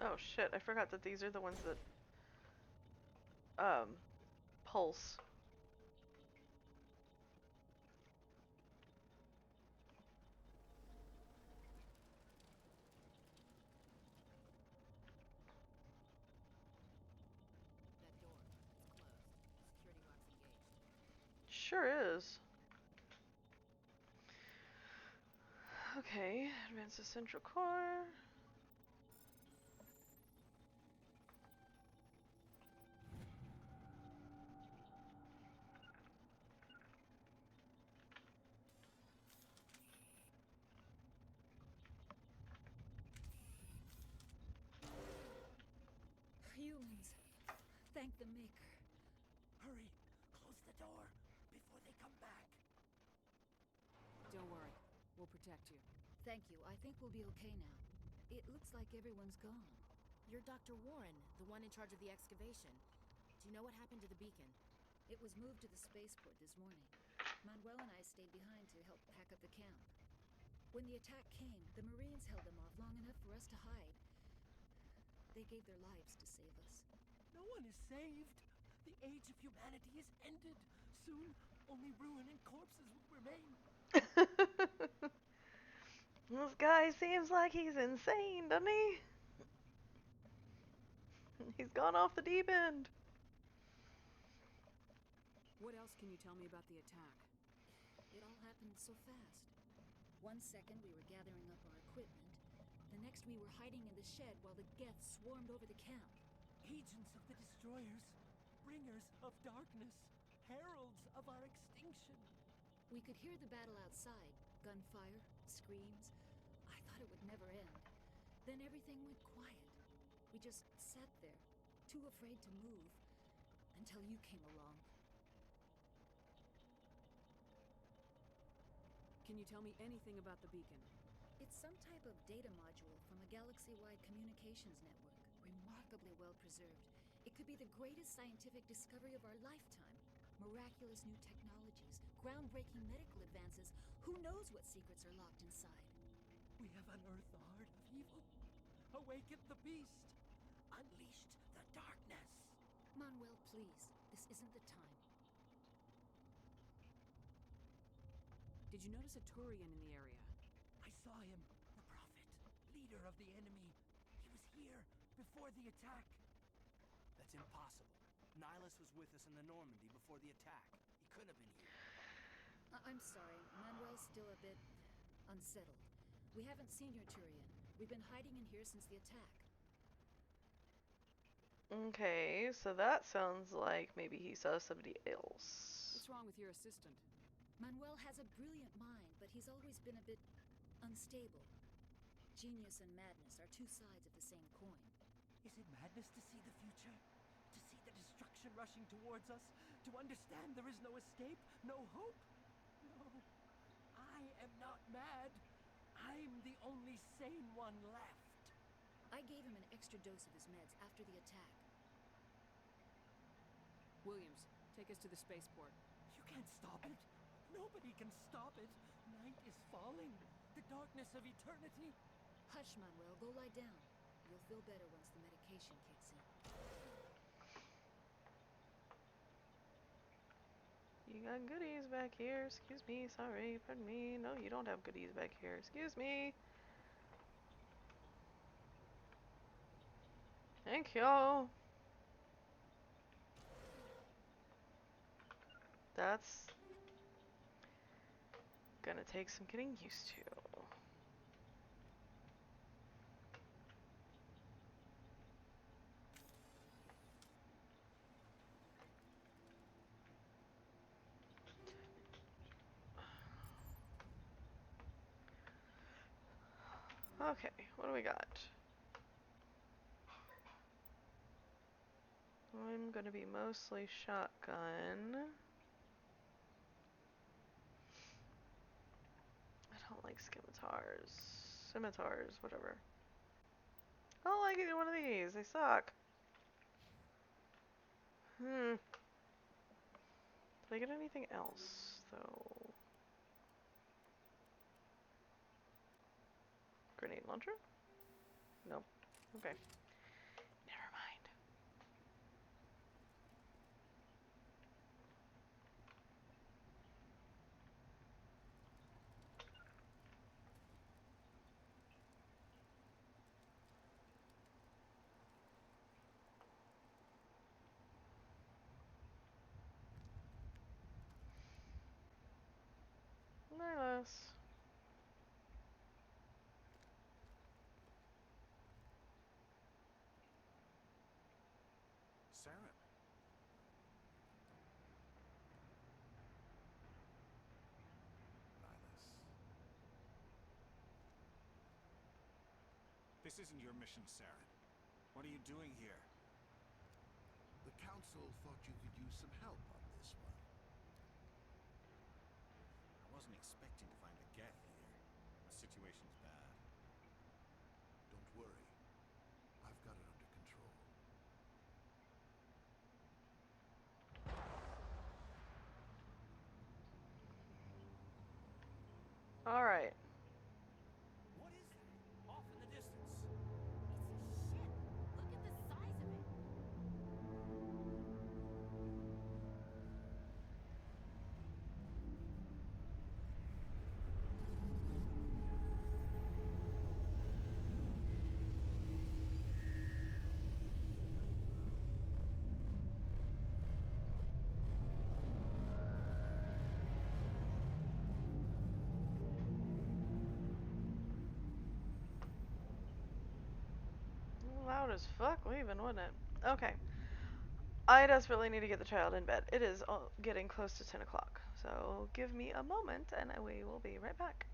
Oh shit, I forgot that these are the ones that pulse. That door. It's closed. Security lock's engaged. Sure is. Okay, advance to central core. Humans. Thank the Maker. Hurry, close the door before they come back. Don't worry. We'll protect you. Thank you. I think we'll be okay now. It looks like everyone's gone. You're Dr. Warren, the one in charge of the excavation. Do you know what happened to the beacon? It was moved to the spaceport this morning. Manuel and I stayed behind to help pack up the camp. When the attack came, the Marines held them off long enough for us to hide. They gave their lives to save us. No one is saved. The age of humanity is ended. Soon, only ruin and corpses will remain. This guy seems like he's insane, doesn't he? He's gone off the deep end. What else can you tell me about the attack? It all happened so fast. 1 second we were gathering up our equipment. The next we were hiding in the shed while the Geth swarmed over the camp. Agents of the Destroyers, bringers of darkness, heralds of our extinction. We could hear the battle outside. Gunfire, screams. I thought it would never end. Then everything went quiet. We just sat there, too afraid to move, until you came along. Can you tell me anything about the beacon? It's some type of data module from a galaxy-wide communications network, remarkably well preserved. It could be the greatest scientific discovery of our lifetime. Miraculous new technologies, groundbreaking medical advances. Who knows what secrets are locked inside? We have unearthed the heart of evil, awakened the beast, unleashed the darkness. Manuel, please, this isn't the time. Did you notice a Turian in the area? I saw him, the Prophet, leader of the enemy. He was here before the attack. That's impossible. Nihilus was with us in the Normandy before the attack. He couldn't have been here. I'm sorry, Manuel's still a bit unsettled. We haven't seen your Turian. We've been hiding in here since the attack. Okay, so that sounds like maybe he saw somebody else. What's wrong with your assistant? Manuel has a brilliant mind, but he's always been a bit unstable. Genius and madness are two sides of the same coin. Is it madness to see the future? To see the destruction rushing towards us, to understand there is no escape, no hope? No, I am not mad. I'm the only sane one left. I gave him an extra dose of his meds after the attack. Williams, take us to the spaceport. You can't stop it. Nobody can stop it. Night is falling. The darkness of eternity. Hush, Manuel. Go lie down. You'll feel better once the medication kicks in. You got goodies back here. Excuse me. Sorry. Pardon me. No, you don't have goodies back here. Excuse me. Thank you. That's gonna take some getting used to. Okay, what do we got? I'm gonna be mostly shotgun. I don't like scimitars. Scimitars, whatever. I don't like either one of these. They suck. Did I get anything else, though? Grenade launcher? Nope. Okay. Never mind. Nice. Saren. Nihilus. This isn't your mission, Saren. What are you doing here? The Council thought you could use some help on this one. I wasn't expecting to find a Geth here. The situation's bad. Don't worry. I've got it under control. All right. What is that? Off in the distance. It's a ship. Look at the size of it. Loud as fuck leaving, wasn't it? Okay. I desperately need to get the child in bed. It is getting close to 10 o'clock. So give me a moment and we will be right back.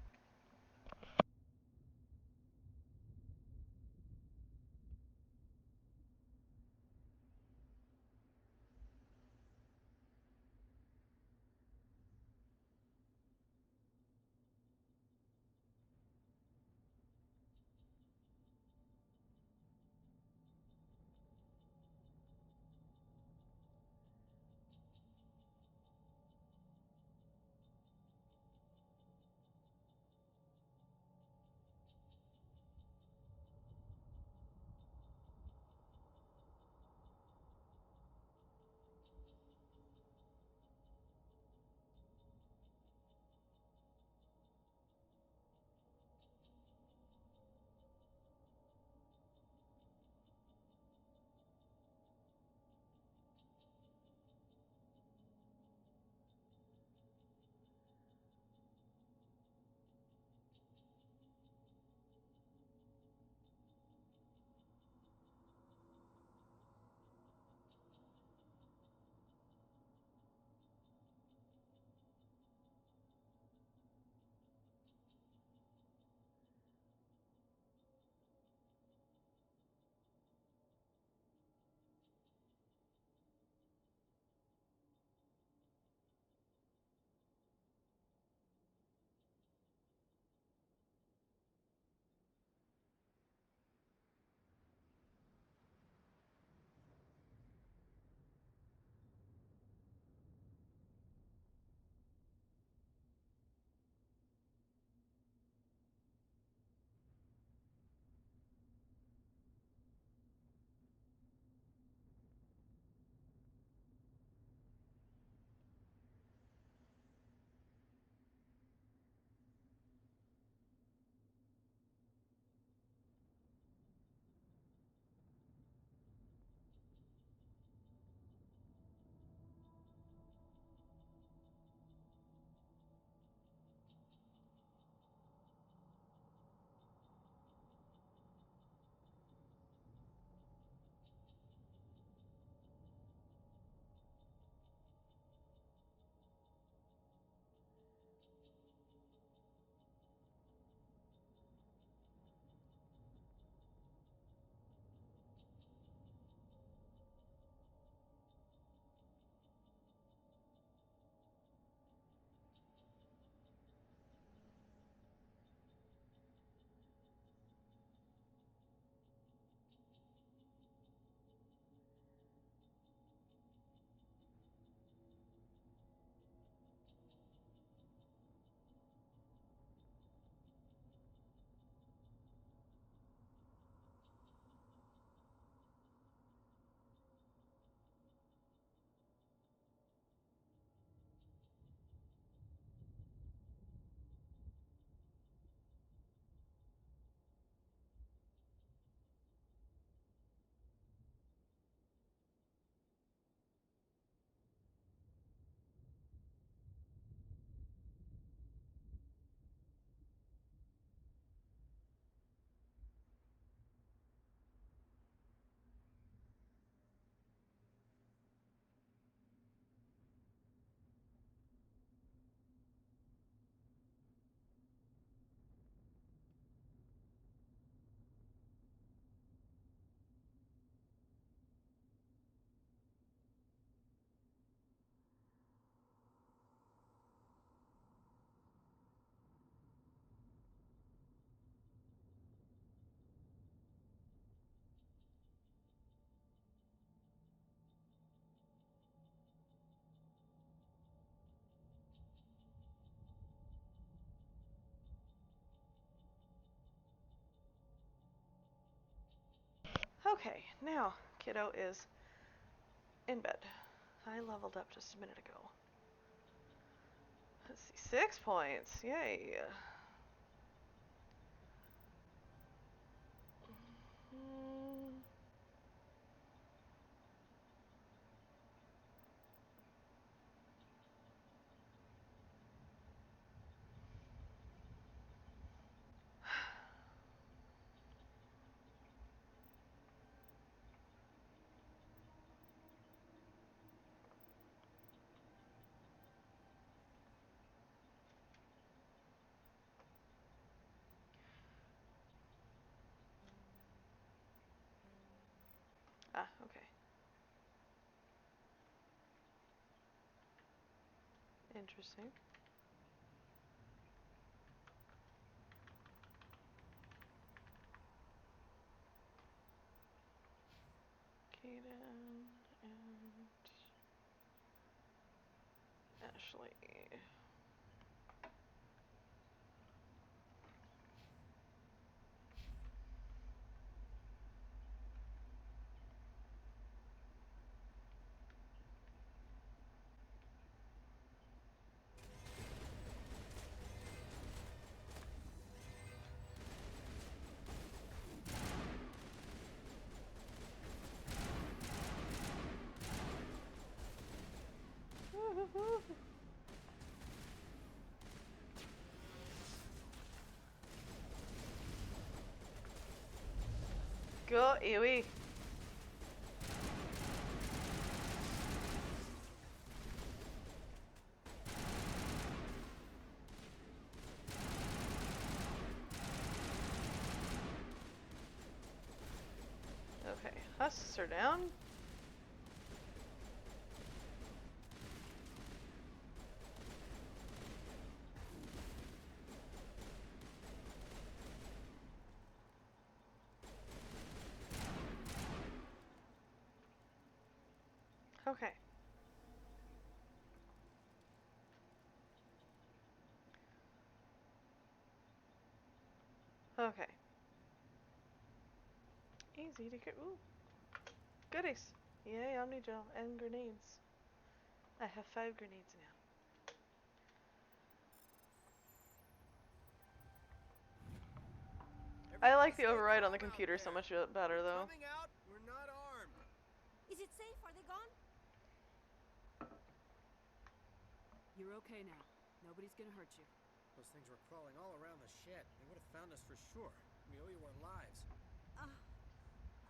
Okay, now kiddo is in bed. I leveled up just a minute ago. Let's see, 6 points. Yay. Mm. Ah, okay. Interesting. Kaden and Ashley. Go, Ewy. Okay, husks are down. Okay. Okay. Easy to get. Ooh. Goodies. Yay, Omnigel and grenades. I have 5 grenades now. I like the override on the computer so much better though. Coming out, we're not armed. Is it safe? Are they gone? You're okay now. Nobody's gonna hurt you. Those things were crawling all around the shed. They would have found us for sure. We owe you our lives.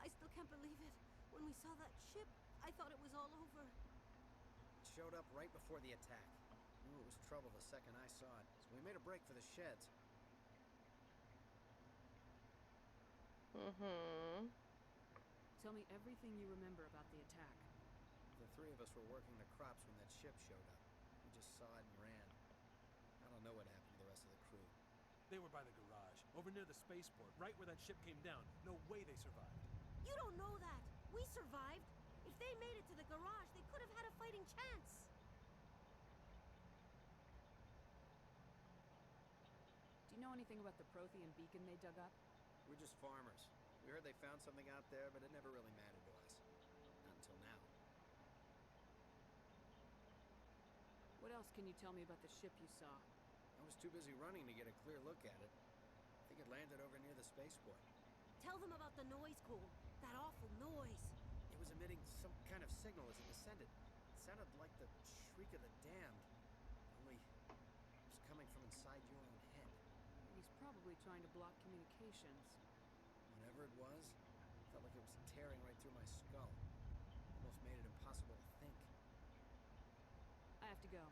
I still can't believe it. When we saw that ship, I thought it was all over. It showed up right before the attack. Knew it was trouble the second I saw it, so we made a break for the sheds. Mm-hmm. Tell me everything you remember about the attack. The 3 of us were working the crops when that ship showed up. We just saw it and ran. I don't know what happened to the rest of the crew. They were by the garage, over near the spaceport, right where that ship came down. No way they survived. You don't know that. We survived. If they made it to the garage, they could have had a fighting chance. Do you know anything about the Prothean beacon they dug up? We're just farmers. We heard they found something out there, but it never really mattered to us. Not until now. What else can you tell me about the ship you saw? I was too busy running to get a clear look at it. I think it landed over near the spaceport. Tell them about the noise, Cole. That awful noise. It was emitting some kind of signal as it descended. It sounded like the shriek of the damned. Only it was coming from inside your own head. He's probably trying to block communications. Whatever it was, it felt like it was tearing right through my skull. Almost made it impossible to think. I have to go.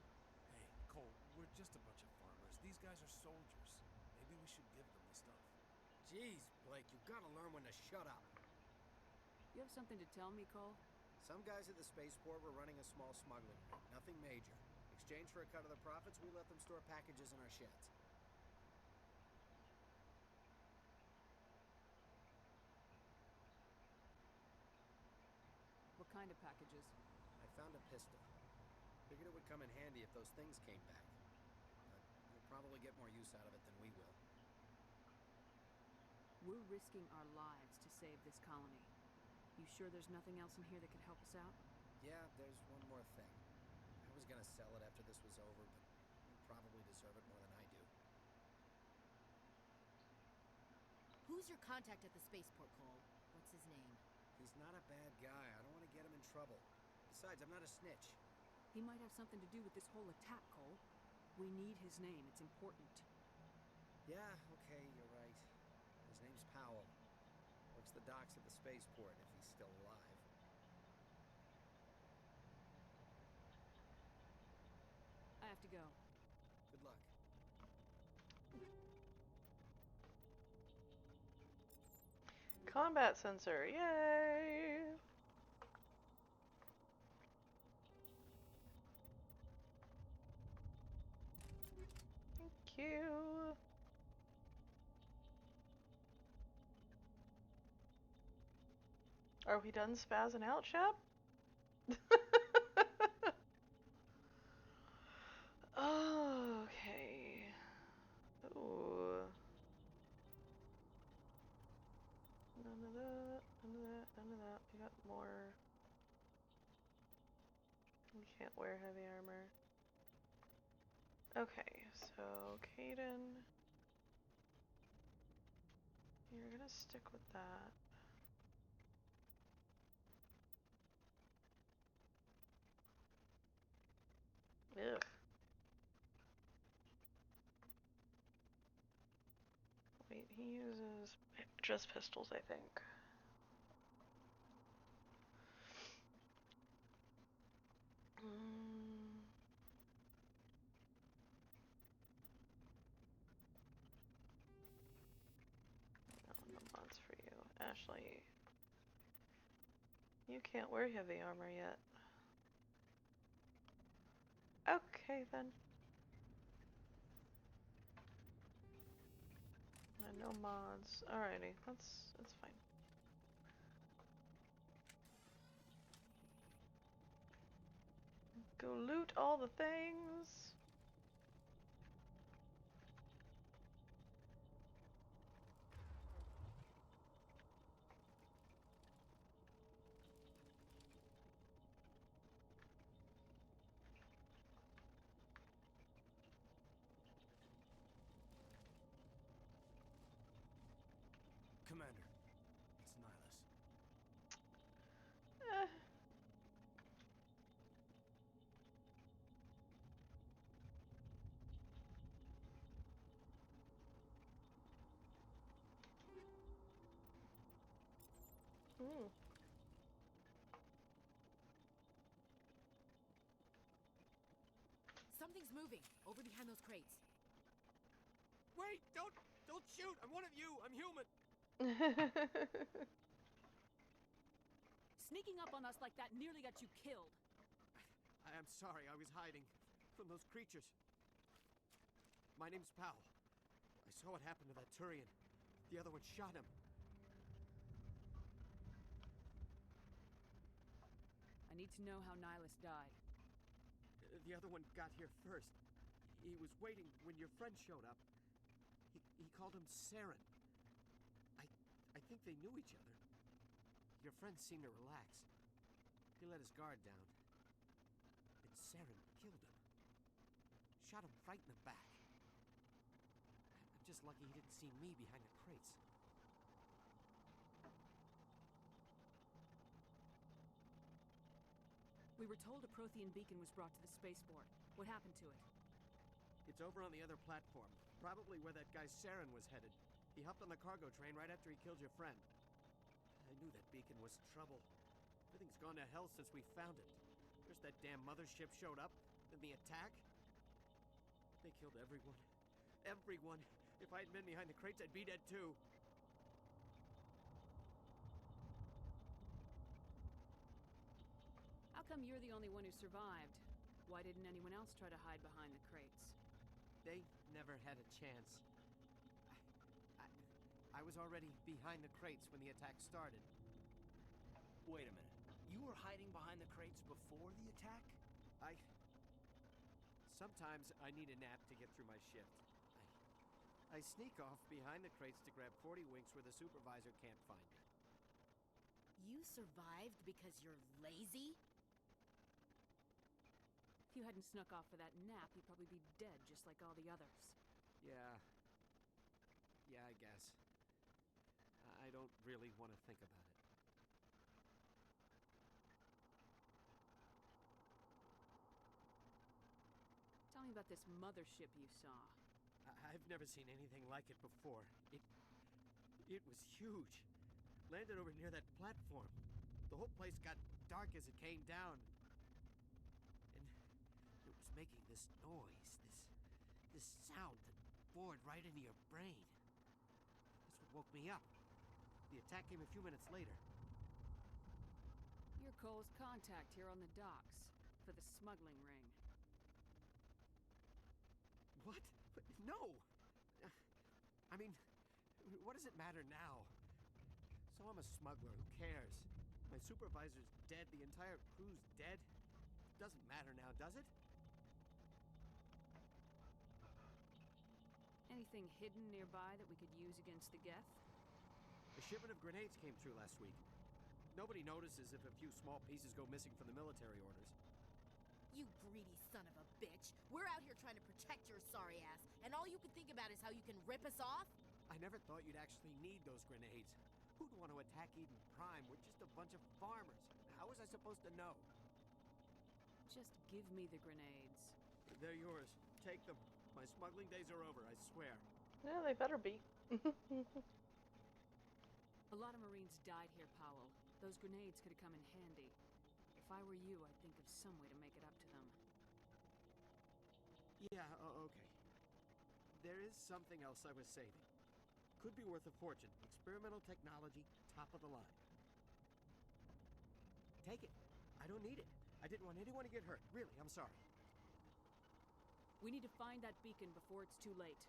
Hey, Cole, we're just a bunch of farmers. These guys are soldiers. Maybe we should give them the stuff. Jeez, Blake, you've got to learn when to shut up. You have something to tell me, Cole? Some guys at the spaceport were running a small smuggling ring. Nothing major. In exchange for a cut of the profits, we let them store packages in our sheds. What kind of packages? I found a pistol. Figured it would come in handy if those things came back. But we'll probably get more use out of it than we will. We're risking our lives to save this colony. You sure there's nothing else in here that could help us out? Yeah, there's one more thing. I was gonna sell it after this was over, but you probably deserve it more than I do. Who's your contact at the spaceport, Cole? What's his name? He's not a bad guy. I don't want to get him in trouble. Besides, I'm not a snitch. He might have something to do with this whole attack, Cole. We need his name. It's important. Yeah, okay, you're right. His name's Powell. Works the docks at the spaceport, if he's still alive. I have to go. Good luck. Combat sensor, yay! Thank you. Are we done spazzing out, Shep? Okay. Ooh. None of that, none of that, none of that. We got more. We can't wear heavy armor. Okay, so Caden. You're gonna stick with that. Ugh. Wait, he uses just pistols, I think. No mods for you. Ashley. You can't wear heavy armor yet. Okay then. No mods. Alrighty, that's fine. Go loot all the things. Commander, it's Nihilus. Something's moving over behind those crates. Wait! Don't shoot! I'm one of you! I'm human! Sneaking up on us like that nearly got you killed. I am sorry, I was hiding from those creatures. My name's Powell. I saw what happened to that Turian. The other one shot him. I need to know how Nihilus died. The other one got here first. He was waiting when your friend showed up. He called him Saren. I think they knew each other. Your friend seemed to relax. He let his guard down. And Saren killed him. Shot him right in the back. I'm just lucky he didn't see me behind the crates. We were told a Prothean beacon was brought to the spaceport. What happened to it? It's over on the other platform. Probably where that guy Saren was headed. He hopped on the cargo train right after he killed your friend. I knew that beacon was trouble. Everything's gone to hell since we found it. First that damn mothership showed up, then the attack. They killed everyone. Everyone. If I hadn't been behind the crates, I'd be dead too. How come you're the only one who survived? Why didn't anyone else try to hide behind the crates? They never had a chance. I was already behind the crates when the attack started. Wait a minute. You were hiding behind the crates before the attack? Sometimes I need a nap to get through my shift. I sneak off behind the crates to grab 40 winks where the supervisor can't find me. You survived because you're lazy? If you hadn't snuck off for that nap, you'd probably be dead just like all the others. Yeah. Yeah, I guess. I don't really want to think about it. Tell me about this mothership you saw. I've never seen anything like it before. It was huge. Landed over near that platform. The whole place got dark as it came down. And it was making this noise, this sound that bored right into your brain. That's what woke me up. The attack came a few minutes later. You're Cole's contact here on the docks for the smuggling ring. What? No! I mean, what does it matter now? So I'm a smuggler, who cares? My supervisor's dead, the entire crew's dead. Doesn't matter now, does it? Anything hidden nearby that we could use against the Geth? A shipment of grenades came through last week. Nobody notices if a few small pieces go missing from the military orders. You greedy son of a bitch. We're out here trying to protect your sorry ass, and all you can think about is how you can rip us off? I never thought you'd actually need those grenades. Who'd want to attack Eden Prime? We're just a bunch of farmers. How was I supposed to know? Just give me the grenades. They're yours. Take them. My smuggling days are over, I swear. Yeah, they better be. A lot of Marines died here, Powell. Those grenades could have come in handy. If I were you, I'd think of some way to make it up to them. Yeah, okay. There is something else I was saving. Could be worth a fortune. Experimental technology, top of the line. Take it. I don't need it. I didn't want anyone to get hurt. Really, I'm sorry. We need to find that beacon before it's too late.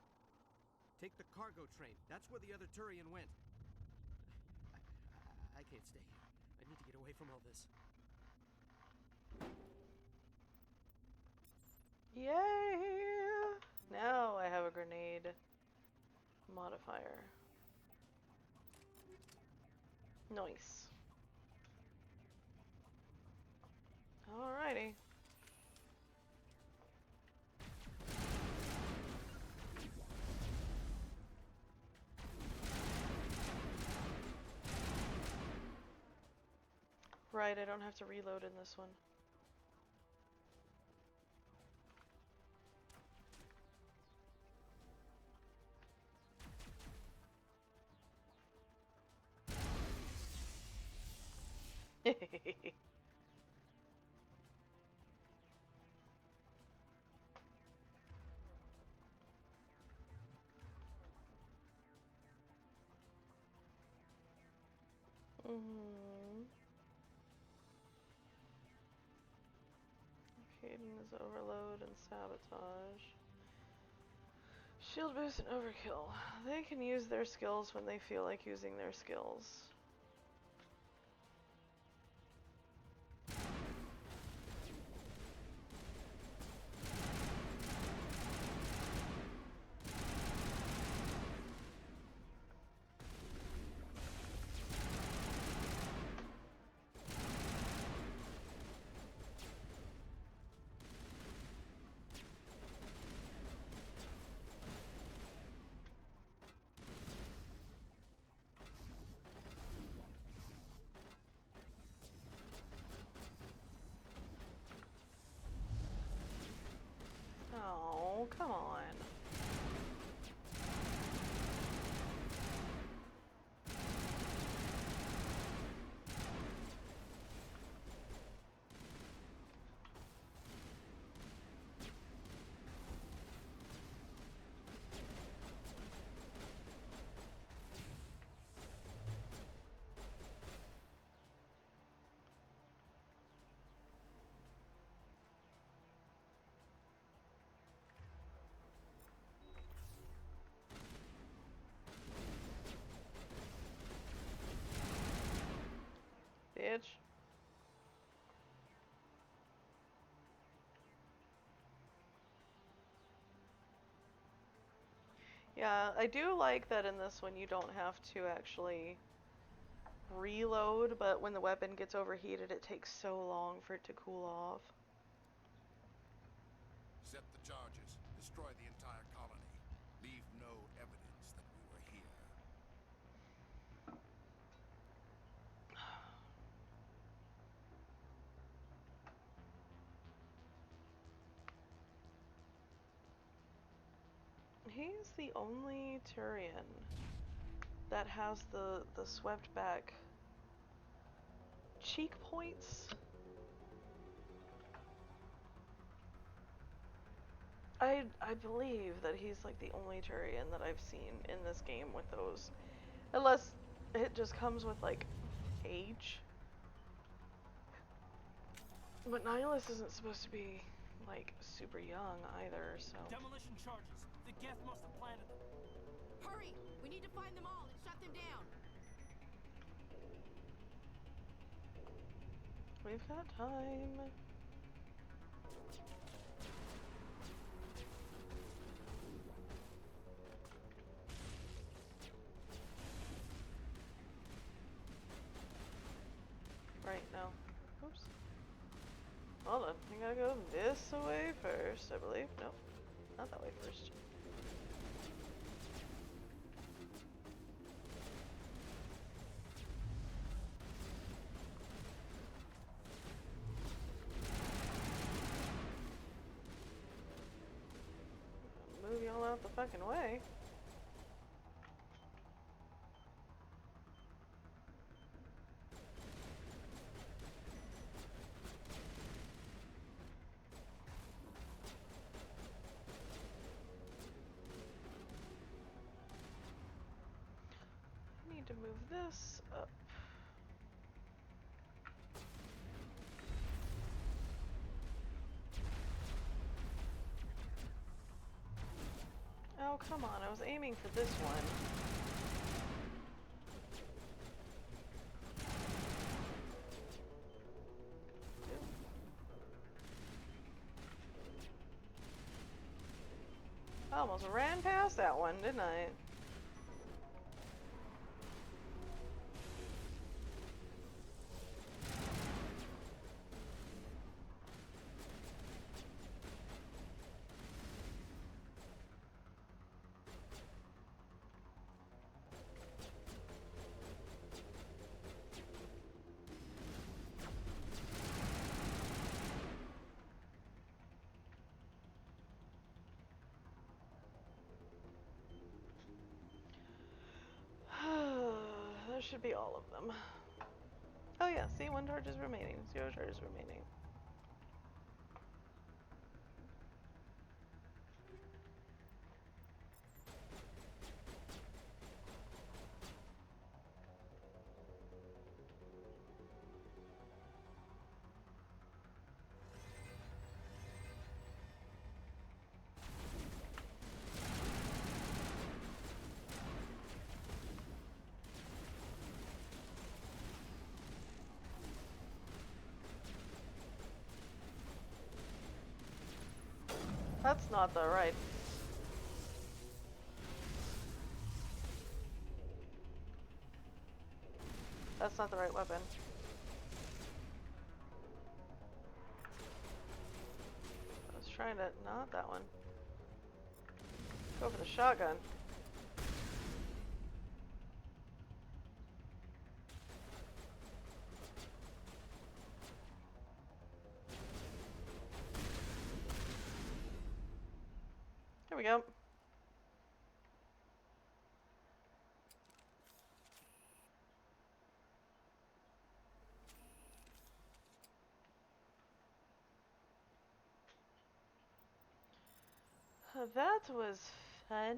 Take the cargo train. That's where the other Turian went. I can't stay here. I need to get away from all this. Yay! Now I have a grenade modifier. Nice. Alrighty. Right, I don't have to reload in this one. Cadence, overload, and sabotage. Shield boost and overkill. They can use their skills when they feel like using their skills. Oh, come on. Bitch. Yeah, I do like that in this one you don't have to actually reload, but when the weapon gets overheated, it takes so long for it to cool off. Set the charges. Destroy the entire colony. Leave no evidence that we were here. He's the only Turian that has the swept back cheek points. I believe that he's like the only Turian that I've seen in this game with those. Unless it just comes with like age. But Nihilus isn't supposed to be like super young either, so. Demolition charges. The Geth must have planted them. Hurry! We need to find them all and shut them down. We've got time. Right, no. Oops. Hold on. You gotta go this way first, I believe. Nope. Not that way first. Move y'all out the fucking way. I need to move this up. Oh, come on. I was aiming for this one. I almost ran past that one, didn't I? There should be all of them. Oh yeah, see, 1 charge is remaining. 0 charges remaining. That's not the right. That's not the right weapon. I was trying to, not that one. Go for the shotgun. There we go. That was fun.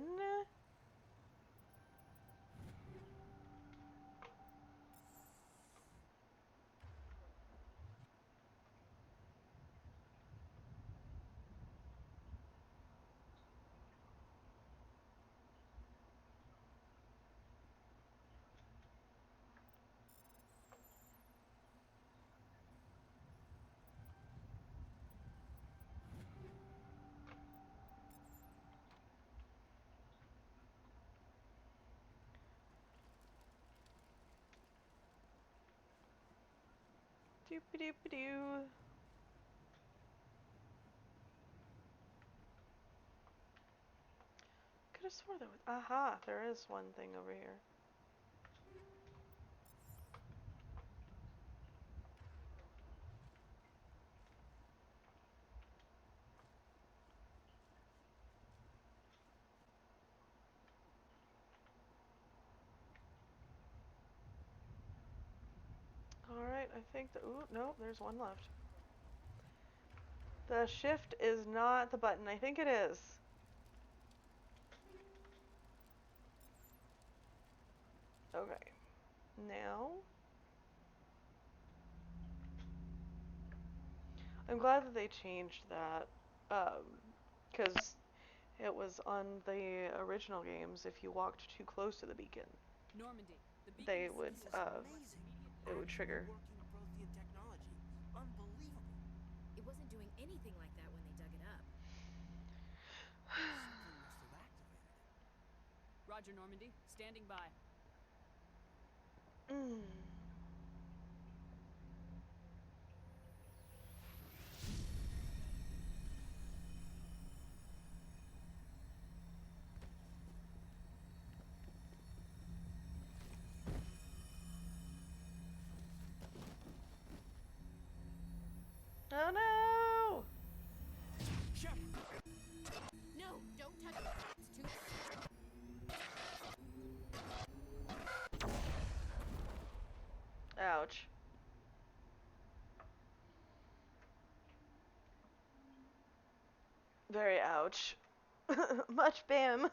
Doop-a-doop-a-doo. Could have swore there was. Aha! There is one thing over here. Alright, I think that. Ooh, nope, there's one left. The shift is not the button. I think it is. Okay. Now. I'm glad that they changed that. Because it was on the original games, if you walked too close to the beacon, Normandy, the beacon they is would, Amazing. it would trigger. Working Prothean technology. Unbelievable. It wasn't doing anything like that when they dug it up. Something must have activated it. Roger, Normandy. Standing by. Oh no! No, don't touch it. It's too. Ouch. Very ouch. Much bam.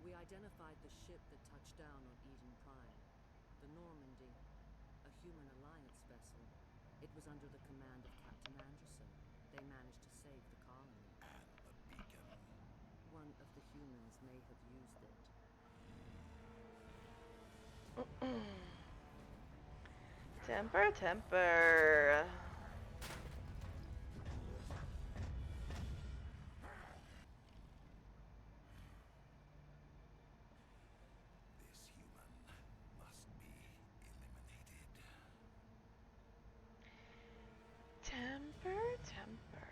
We identified the ship that touched down on Eden Prime. The Normandy. A human alliance vessel. It was under the command of Captain Anderson. They managed to save the colony. And the beacon. One of the humans may have used it. Temper, temper. This human must be eliminated. Temper, temper.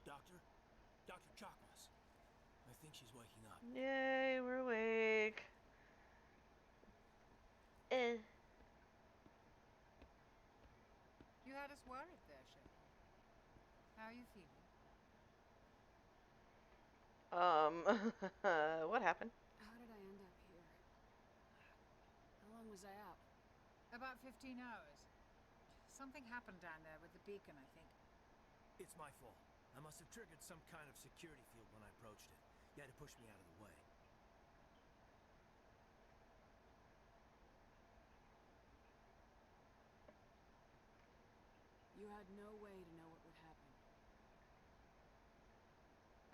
Doctor? Dr. Chakras. I think she's waking up. Yay, we're awake. You had us worried there, Shepard. How are you feeling? What happened? How did I end up here? How long was I out? About 15 hours. Something happened down there with the beacon, I think. It's my fault. I must have triggered some kind of security field when I approached it. You had to push me out of the way. You had no way to know what would happen.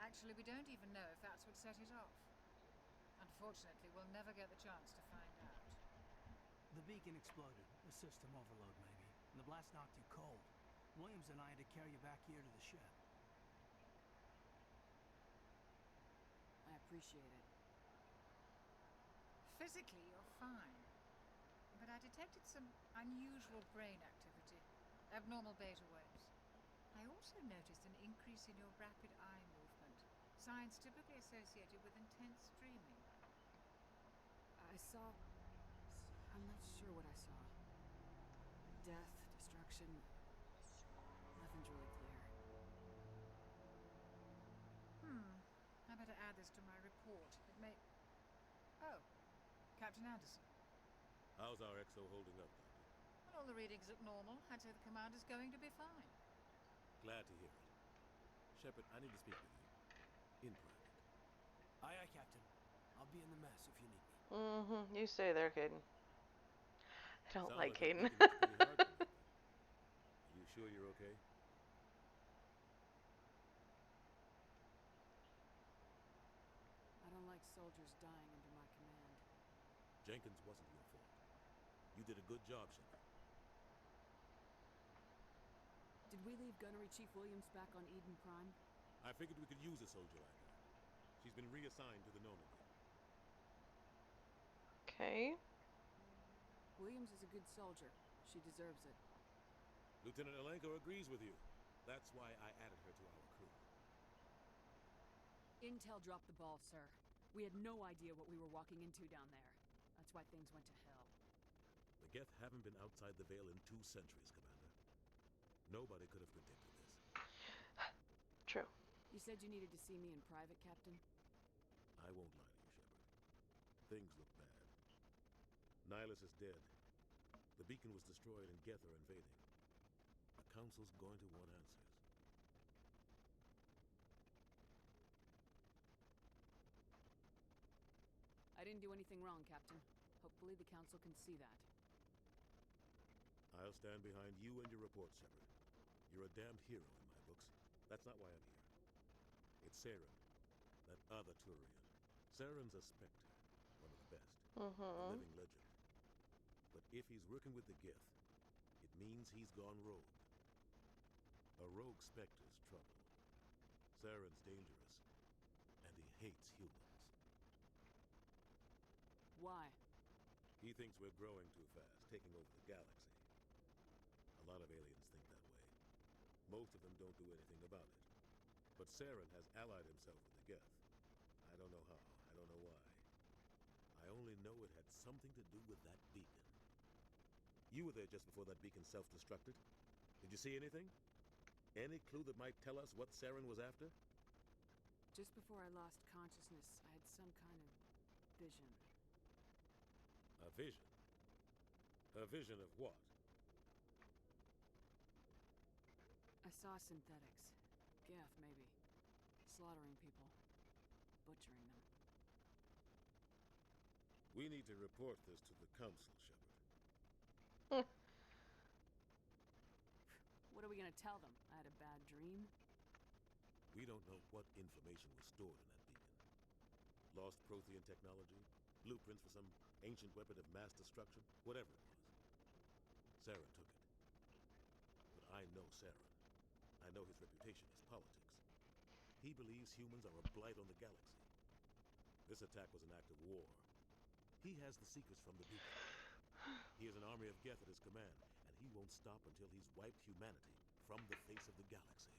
Actually, we don't even know if that's what set it off. Unfortunately, we'll never get the chance to find out. The beacon exploded. A system overload, maybe. And the blast knocked you cold. Williams and I had to carry you back here to the ship. I appreciate it. Physically, you're fine. But I detected some unusual brain activity. Abnormal beta waves. I also noticed an increase in your rapid eye movement. Signs typically associated with intense dreaming. I saw... I'm not sure what I saw. Death, destruction... Nothing's really clear. I better add this to my report. It may... Oh, Captain Anderson. How's our EXO holding up, Doctor? Well, all the readings look normal. I'd say the commander's going to be fine. Glad to hear it. Shepard, I need to speak with you. In private. Aye, aye, Captain. I'll be in the mess if you need me. You stay there, Caden. I don't Sounds like that Caden. beacon is pretty hard to make. sure you're okay? I don't like soldiers dying under my command. Jenkins wasn't your fault. You did a good job, Shepard. Did we leave Gunnery Chief Williams back on Eden Prime? I figured we could use a soldier like that. She's been reassigned to the Normandy. Okay. Williams is a good soldier. She deserves it. Lieutenant Alenko agrees with you. That's why I added her to our crew. Intel dropped the ball, sir. We had no idea what we were walking into down there. That's why things went to hell. The Geth haven't been outside the Veil in 2 centuries, Commander. Nobody could have predicted this. True. You said you needed to see me in private, Captain? I won't lie to you, Shepard. Things look bad. Nihilus is dead. The beacon was destroyed and Geth are invading. The Council's going to want answers. I didn't do anything wrong, Captain. Hopefully the Council can see that. I'll stand behind you and your report, Shepard. You're a damned hero in my books. That's not why I'm here. It's Saren, that other Turian. Saren's a Spectre, one of the best. A living legend. But if he's working with the Geth, it means he's gone rogue. A rogue Spectre's trouble. Saren's dangerous, and he hates humans. Why? He thinks we're growing too fast, taking over the galaxy. A lot of aliens think that way. Most of them don't do anything about it. But Saren has allied himself with the Geth. I don't know how, I don't know why. I only know it had something to do with that beacon. You were there just before that beacon self-destructed. Did you see anything? Any clue that might tell us what Saren was after? Just before I lost consciousness, I had some kind of vision. A vision? A vision of what? I saw synthetics. Geth, maybe. Slaughtering people. Butchering them. We need to report this to the Council, Shepard. What are we gonna tell them? I had a bad dream? We don't know what information was stored in that beacon. Lost Prothean technology? Blueprints for some ancient weapon of mass destruction? Whatever it was. Saren took it. But I know Saren. I know his reputation as politics. He believes humans are a blight on the galaxy. This attack was an act of war. He has the secrets from the beacon. He has an army of Geth at his command, and he won't stop until he's wiped humanity from the face of the galaxy.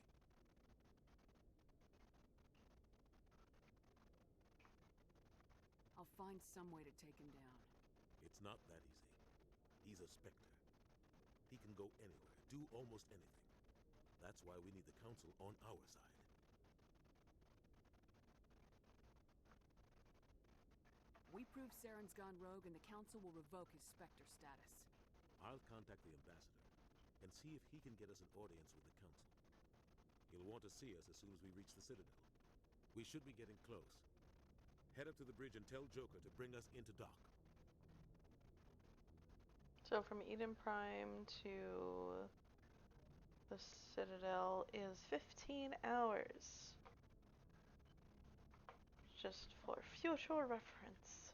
I'll find some way to take him down. It's not that easy. He's a Spectre. He can go anywhere, do almost anything. That's why we need the Council on our side. We prove Saren's gone rogue and the Council will revoke his Spectre status. I'll contact the Ambassador and see if he can get us an audience with the Council. He'll want to see us as soon as we reach the Citadel. We should be getting close. Head up to the bridge and tell Joker to bring us into dock. So from Eden Prime to the Citadel is 15 hours. Just for future reference.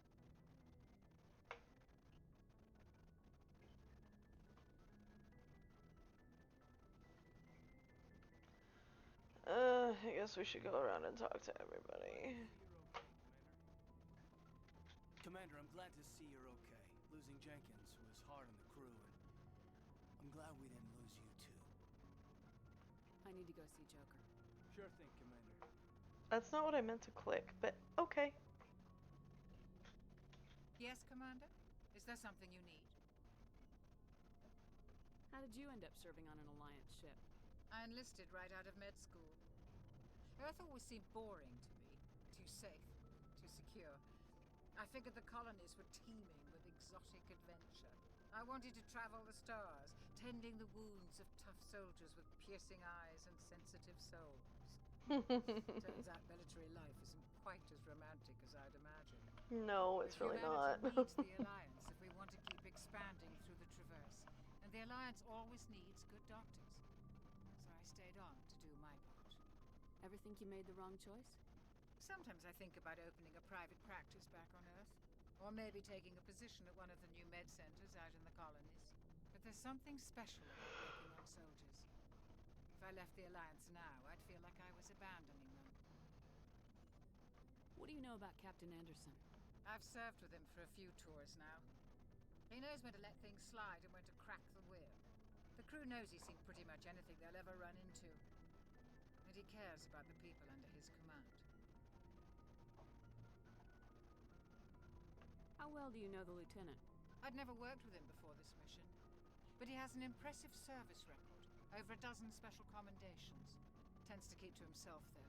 I guess we should go around and talk to everybody. Commander, I'm glad to see you're okay. Losing Jenkins was hard on the crew, and I'm glad we didn't lose you too. I need to go see Joker. Sure thing, Commander. That's not what I meant to click, but okay. Yes, Commander? Is there something you need? How did you end up serving on an Alliance ship? I enlisted right out of med school. Earth always seemed boring to me. Too safe, too secure. I figured the colonies were teeming with exotic adventure. I wanted to travel the stars, tending the wounds of tough soldiers with piercing eyes and sensitive souls. Turns out military life isn't quite as romantic as I'd imagined. No, it's really not. Humanity needs the Alliance if we want to keep expanding through the Traverse. And the Alliance always needs good doctors. stayed on to do my part. Ever think you made the wrong choice? Sometimes I think about opening a private practice back on Earth. Or maybe taking a position at one of the new med centers out in the colonies. But there's something special about working on soldiers. If I left the Alliance now, I'd feel like I was abandoning them. What do you know about Captain Anderson? I've served with him for a few tours now. He knows when to let things slide and when to crack the whip. The crew knows he's seen pretty much anything they'll ever run into. And he cares about the people under his command. How well do you know the lieutenant? I'd never worked with him before this mission. But he has an impressive service record. Over a dozen special commendations. Tends to keep to himself, though.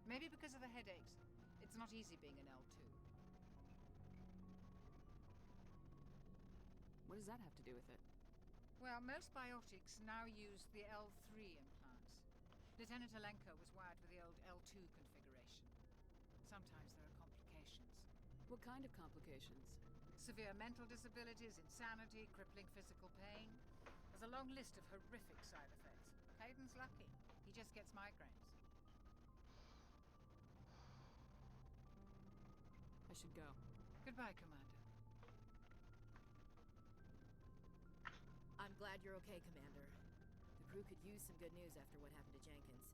Maybe because of the headaches. It's not easy being an L2. What does that have to do with it? Well, most biotics now use the L3 implants. Lieutenant Alenko was wired with the old L2 configuration. Sometimes there are complications. What kind of complications? Severe mental disabilities, insanity, crippling physical pain. There's a long list of horrific side effects. Hayden's lucky. He just gets migraines. I should go. Goodbye, Commander. I'm glad you're okay, Commander. The crew could use some good news after what happened to Jenkins.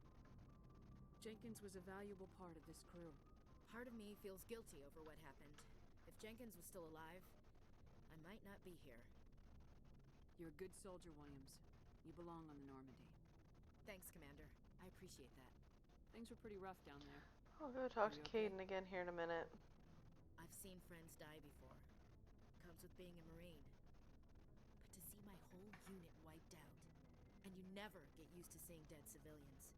Jenkins was a valuable part of this crew. Part of me feels guilty over what happened. If Jenkins was still alive, I might not be here. You're a good soldier, Williams. You belong on the Normandy. Thanks, Commander. I appreciate that. Things were pretty rough down there. I'll go talk to Kaidan again here in a minute. I've seen friends die before. Comes with being a Marine. But to see my whole unit wiped out, and you never get used to seeing dead civilians.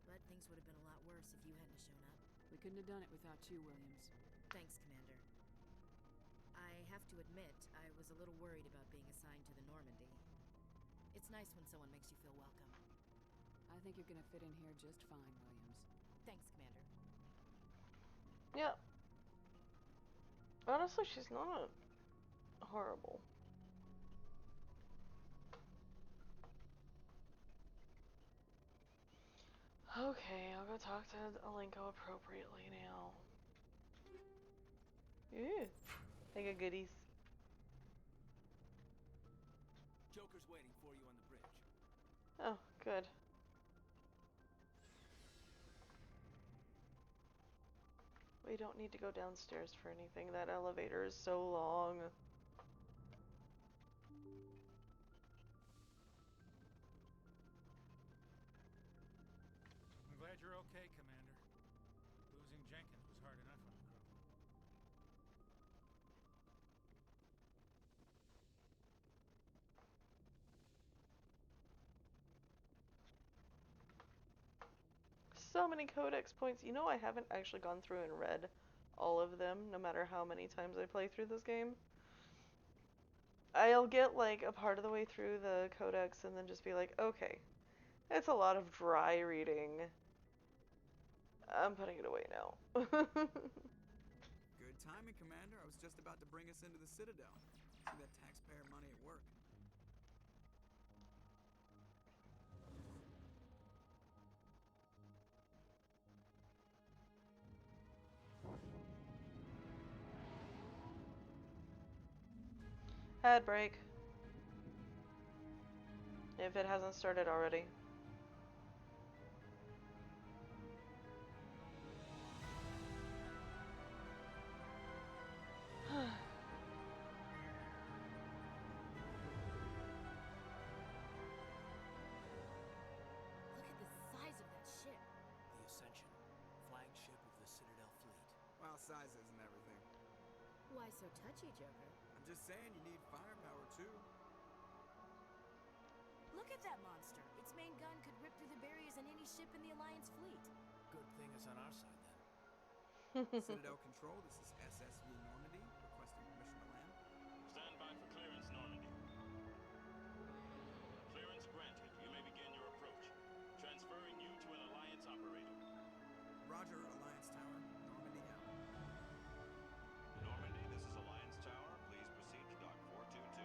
But things would have been a lot worse if you hadn't shown up. We couldn't have done it without you, Williams. Thanks, Commander. I have to admit, I was a little worried about being assigned to the Normandy. It's nice when someone makes you feel welcome. I think you're gonna fit in here just fine, Williams. Thanks, Commander. Yeah. Honestly, she's not horrible. Okay, I'll go talk to Alenko appropriately now. Ew. They got goodies. Joker's waiting for you on the bridge. Oh, good. We don't need to go downstairs for anything. That elevator is so long. I'm glad you're okay, Commander. Losing Jenkins was hard enough on the crew. So many codex points. You know, I haven't actually gone through and read all of them, no matter how many times I play through this game. I'll get like a part of the way through the codex and then just be like, okay, it's a lot of dry reading. I'm putting it away now. Good timing, Commander. I was just about to bring us into the Citadel. See that taxpayer money at work. Ad break. If it hasn't started already. Look at the size of that ship. The Ascension, flagship of the Citadel fleet. Well, size isn't everything. Why so touchy, Joker? I'm just saying you need firepower, too. Look at that monster. Its main gun could rip through the barriers in any ship in the Alliance fleet. Good thing it's on our side, then. Citadel Control, this is SSV Normandy, requesting permission to land. Stand by for clearance, Normandy. Clearance granted. You may begin your approach. Transferring you to an Alliance operator. Roger, Alliance Tower. Normandy out. Normandy, this is Alliance Tower. Please proceed to Dock 422.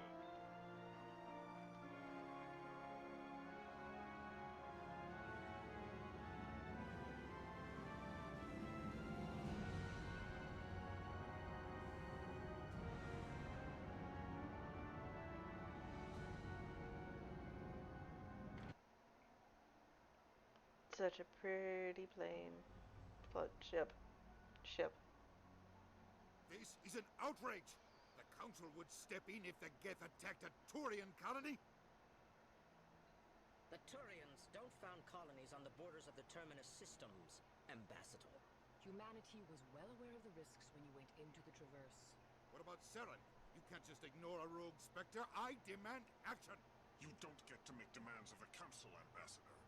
such a pretty plane. Ship. This is an outrage! The Council would step in if the Geth attacked a Turian colony? The Turians don't found colonies on the borders of the Terminus systems, Ambassador. Humanity was well aware of the risks when you went into the Traverse. What about Seren? You can't just ignore a rogue Spectre. I demand action! You don't get to make demands of the Council, Ambassador.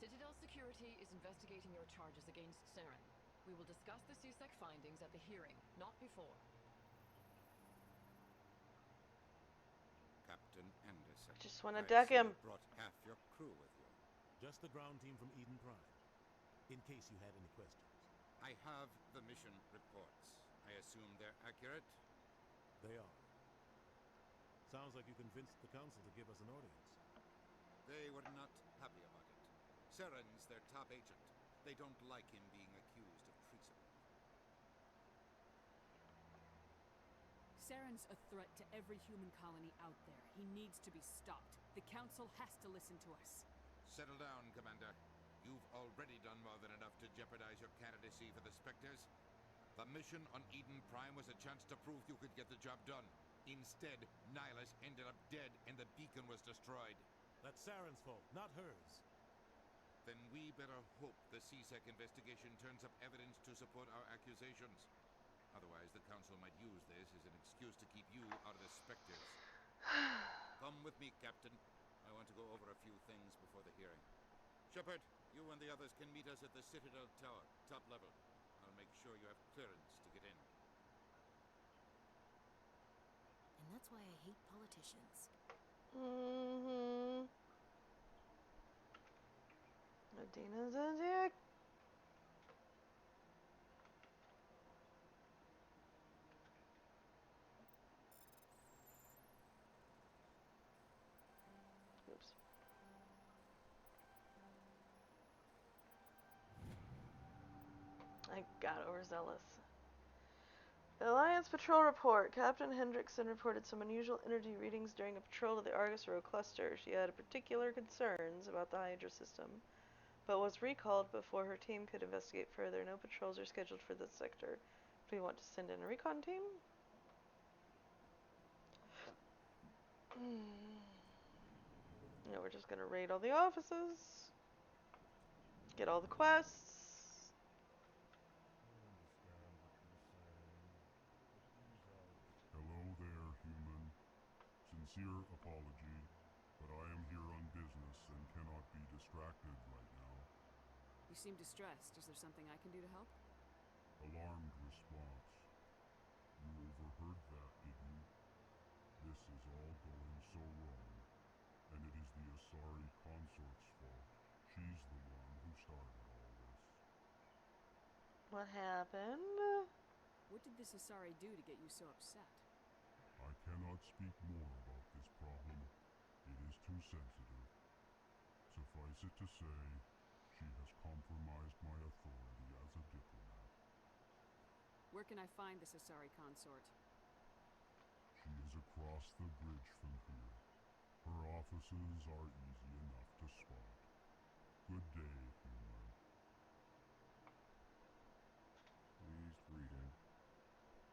Citadel Security is investigating your charges against Seren. We will discuss the CSEC findings at the hearing, not before. Captain Anderson. Just want to duck him. Brought half your crew with you. Just the ground team from Eden Prime, in case you had any questions. I have the mission reports. I assume they're accurate? They are. Sounds like you convinced the Council to give us an audience. They were not happy about it. Seren's their top agent. They don't like him being accused of treason. Seren's a threat to every human colony out there. He needs to be stopped. The Council has to listen to us. Settle down, Commander. You've already done more than enough to jeopardize your candidacy for the Spectres. The mission on Eden Prime was a chance to prove you could get the job done. Instead, Nihilus ended up dead and the beacon was destroyed. That's Seren's fault, not hers. Then we better hope the CSEC investigation turns up evidence to support our accusations. Otherwise, the Council might use this as an excuse to keep you out of the Spectres. Come with me, Captain. I want to go over a few things before the hearing. Shepard, you and the others can meet us at the Citadel Tower, top level. I'll make sure you have clearance to get in. And that's why I hate politicians. Mm-hmm. Adina's a dick. Oops. I got overzealous. The Alliance Patrol Report. Captain Hendrickson reported some unusual energy readings during a patrol of the Argus Row cluster. She had particular concerns about the Hydra system, but was recalled before her team could investigate further. No patrols are scheduled for this sector. Do we want to send in a recon team? No, we're just gonna raid all the offices. Get all the quests. Hello there, human. Sincere apology, but I am here on business and cannot be distracted right now. You seem distressed. Is there something I can do to help? Alarmed response. You overheard that, did you? This is all going so wrong, and it is the Asari consort's fault. She's the one who started all this. What happened? What did this Asari do to get you so upset? I cannot speak more about this problem. It is too sensitive. Suffice it to say, she has compromised my authority as a diplomat. Where can I find this Asari consort? She is across the bridge from here. Her offices are easy enough to spot. Good day, human. Pleased reading.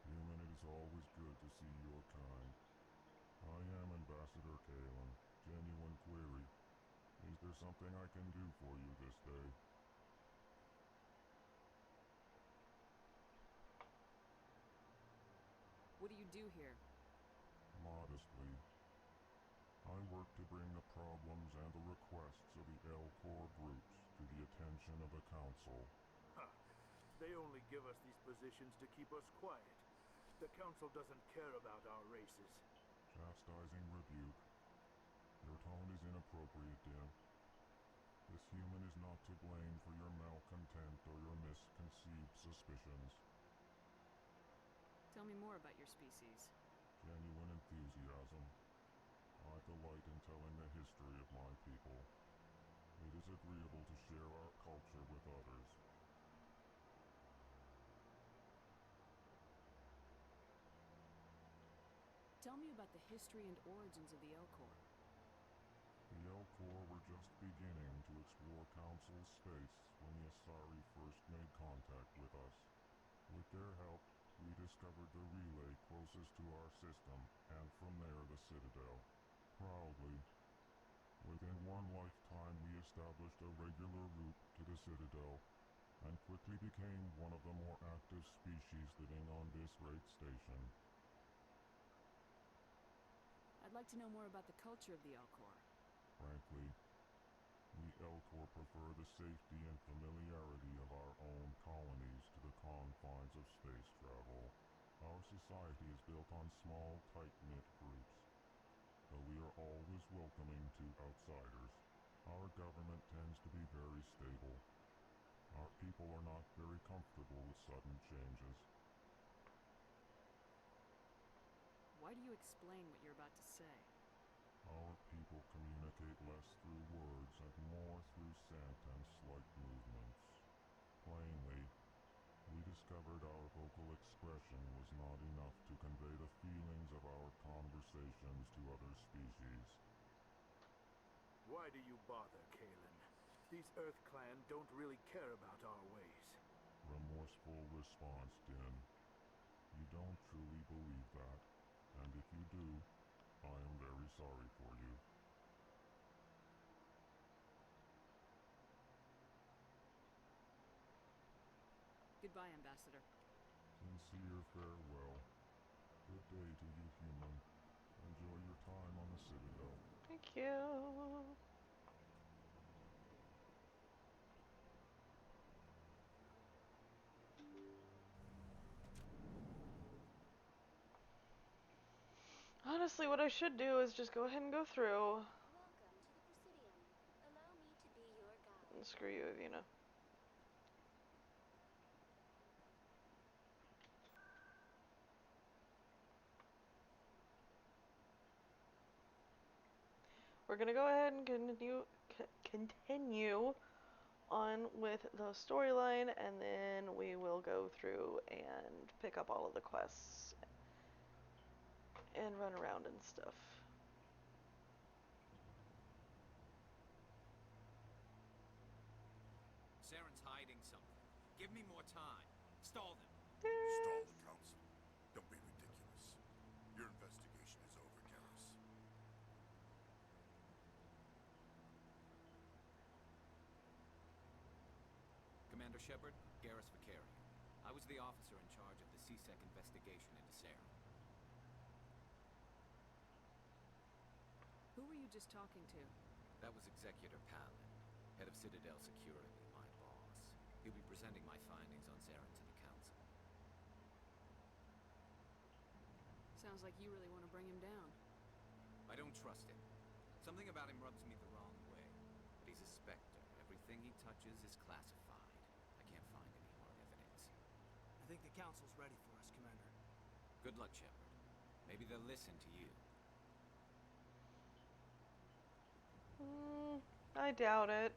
Human, it is always good to see your kind. I am Ambassador Kalen. Genuine query. Is there something I can do for you this day? What do you do here? Modestly. I work to bring the problems and the requests of the Elcor groups to the attention of the Council. They only give us these positions to keep us quiet. The Council doesn't care about our races. Chastising rebuke. Your tone is inappropriate, Dim. This human is not to blame for your malcontent or your misconceived suspicions. Tell me more about your species. Genuine enthusiasm. I delight in telling the history of my people. It is agreeable to share our culture with others. Tell me about the history and origins of the Elcor. The Elcor Elcor were just beginning to explore Council space when the Asari first made contact with us. With their help, we discovered the relay closest to our system, and from there the Citadel. Proudly, within one lifetime we established a regular route to the Citadel, and quickly became one of the more active species living on this great station. I'd like to know more about the culture of the Elcor. Frankly, we Elcor prefer the safety and familiarity of our own colonies to the confines of space travel. Our society is built on small, tight-knit groups. Though we are always welcoming to outsiders, our government tends to be very stable. Our people are not very comfortable with sudden changes. Why do you explain what you're about to say? Our people communicate less through words and more through scent and slight movements. Plainly, we discovered our vocal expression was not enough to convey the feelings of our conversations to other species. Why do you bother, Kalen? These Earth Clan don't really care about our ways. Remorseful response, Din. You don't truly believe that, and if you do, I am very sorry for you. Goodbye, Ambassador. Sincere farewell. Good day to you, human. Enjoy your time on the Citadel. Thank you. Honestly, what I should do is just go ahead and go through. Welcome to the Presidium. Allow me to be your guide. And screw you, Avina. We're gonna go ahead and continue on with the storyline, and then we will go through and pick up all of the quests and run around and stuff. Saren's hiding something. Give me more time. Stall them. Stall the council. Don't be ridiculous. Your investigation is over, Garrus. Commander Shepard, Garrus Vakarian. I was the officer in charge of the C-Sec investigation into Saren. Who were you just talking to? That was Executor Palin, head of Citadel Security, my boss. He'll be presenting my findings on Saren to the Council. Sounds like you really want to bring him down. I don't trust him. Something about him rubs me the wrong way. But he's a Spectre. Everything he touches is classified. I can't find any hard evidence. I think the Council's ready for us, Commander. Good luck, Shepard. Maybe they'll listen to you. I doubt it.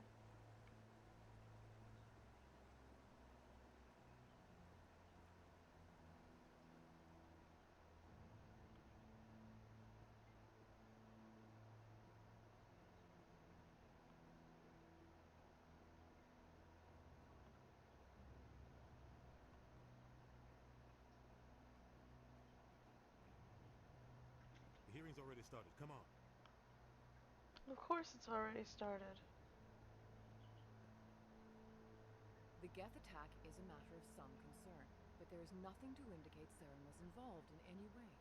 The hearing's already started. Come on. Of course it's already started. The Geth attack is a matter of some concern, but there is nothing to indicate Saren was involved in any way.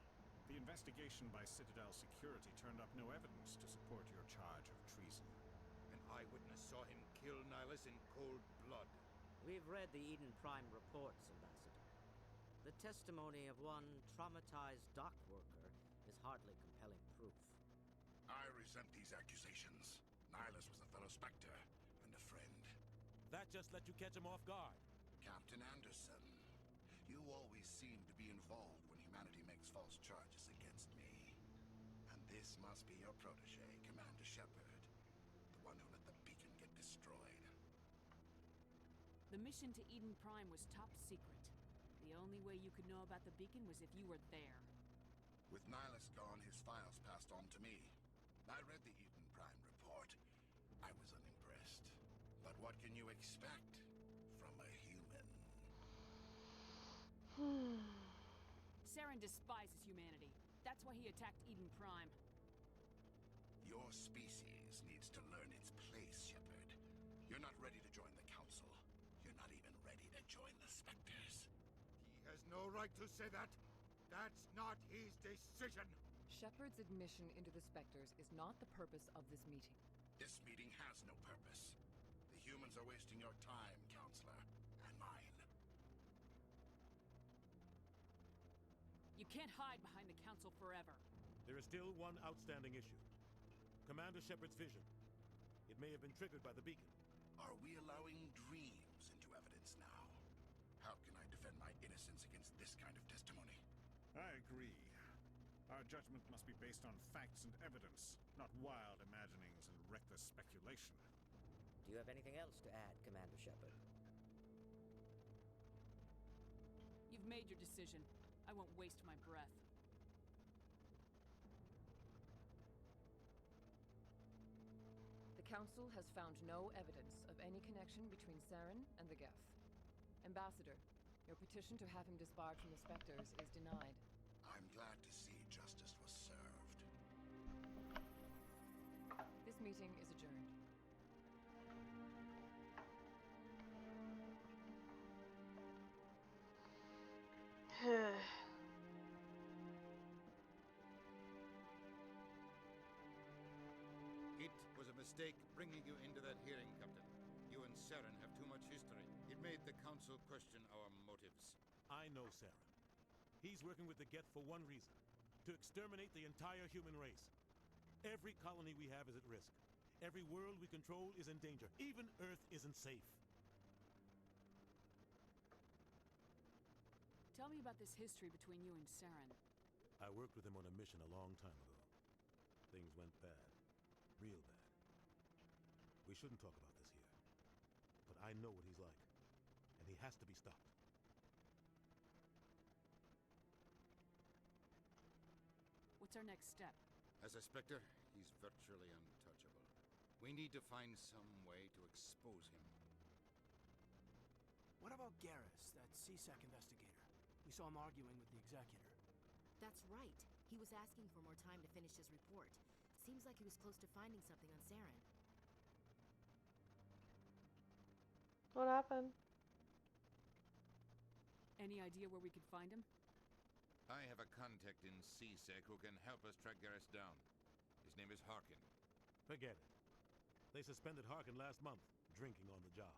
The investigation by Citadel Security turned up no evidence to support your charge of treason. An eyewitness saw him kill Nihilus in cold blood. We've read the Eden Prime reports, Ambassador. The testimony of one traumatized dock worker is hardly compelling proof. I resent these accusations. Nihilus was a fellow Spectre and a friend. That just let you catch him off guard. Captain Anderson, you always seem to be involved when humanity makes false charges against me. And this must be your protege, Commander Shepard, the one who let the beacon get destroyed. The mission to Eden Prime was top secret. The only way you could know about the beacon was if you were there. With Nihilus gone, his files passed on to me. I read the Eden Prime report, I was unimpressed. But what can you expect from a human? Saren despises humanity. That's why he attacked Eden Prime. Your species needs to learn its place, Shepard. You're not ready to join the Council. You're not even ready to join the Spectres. He has no right to say that. That's not his decision. Shepard's admission into the Spectres is not the purpose of this meeting. This meeting has no purpose. The humans are wasting your time, Counselor, and mine. You can't hide behind the Council forever. There is still one outstanding issue. Commander Shepard's vision. It may have been triggered by the beacon. Are we allowing dreams into evidence now? How can I defend my innocence against this kind of testimony? I agree. Our judgment must be based on facts and evidence, not wild imaginings and reckless speculation. Do you have anything else to add, Commander Shepard? You've made your decision. I won't waste my breath. The Council has found no evidence of any connection between Saren and the Geth. Ambassador, your petition to have him disbarred from the Spectres is denied. I'm glad to see justice was served. This meeting is adjourned. It was a mistake bringing you into that hearing, Captain. You and Saren have too much history. It made the Council question our motives. I know Saren. He's working with the Geth for one reason. To exterminate the entire human race. Every colony we have is at risk. Every world we control is in danger. Even Earth isn't safe. Tell me about this history between you and Saren. I worked with him on a mission a long time ago. Things went bad. Real bad. We shouldn't talk about this here. But I know what he's like. And he has to be stopped. What's our next step? As a Spectre, he's virtually untouchable. We need to find some way to expose him. What about Garrus, that CSEC investigator? We saw him arguing with the Executor. That's right. He was asking for more time to finish his report. Seems like he was close to finding something on Saren. What happened? Any idea where we could find him? I have a contact in CSEC who can help us track Garrus down. His name is Harkin. Forget it. They suspended Harkin last month, drinking on the job.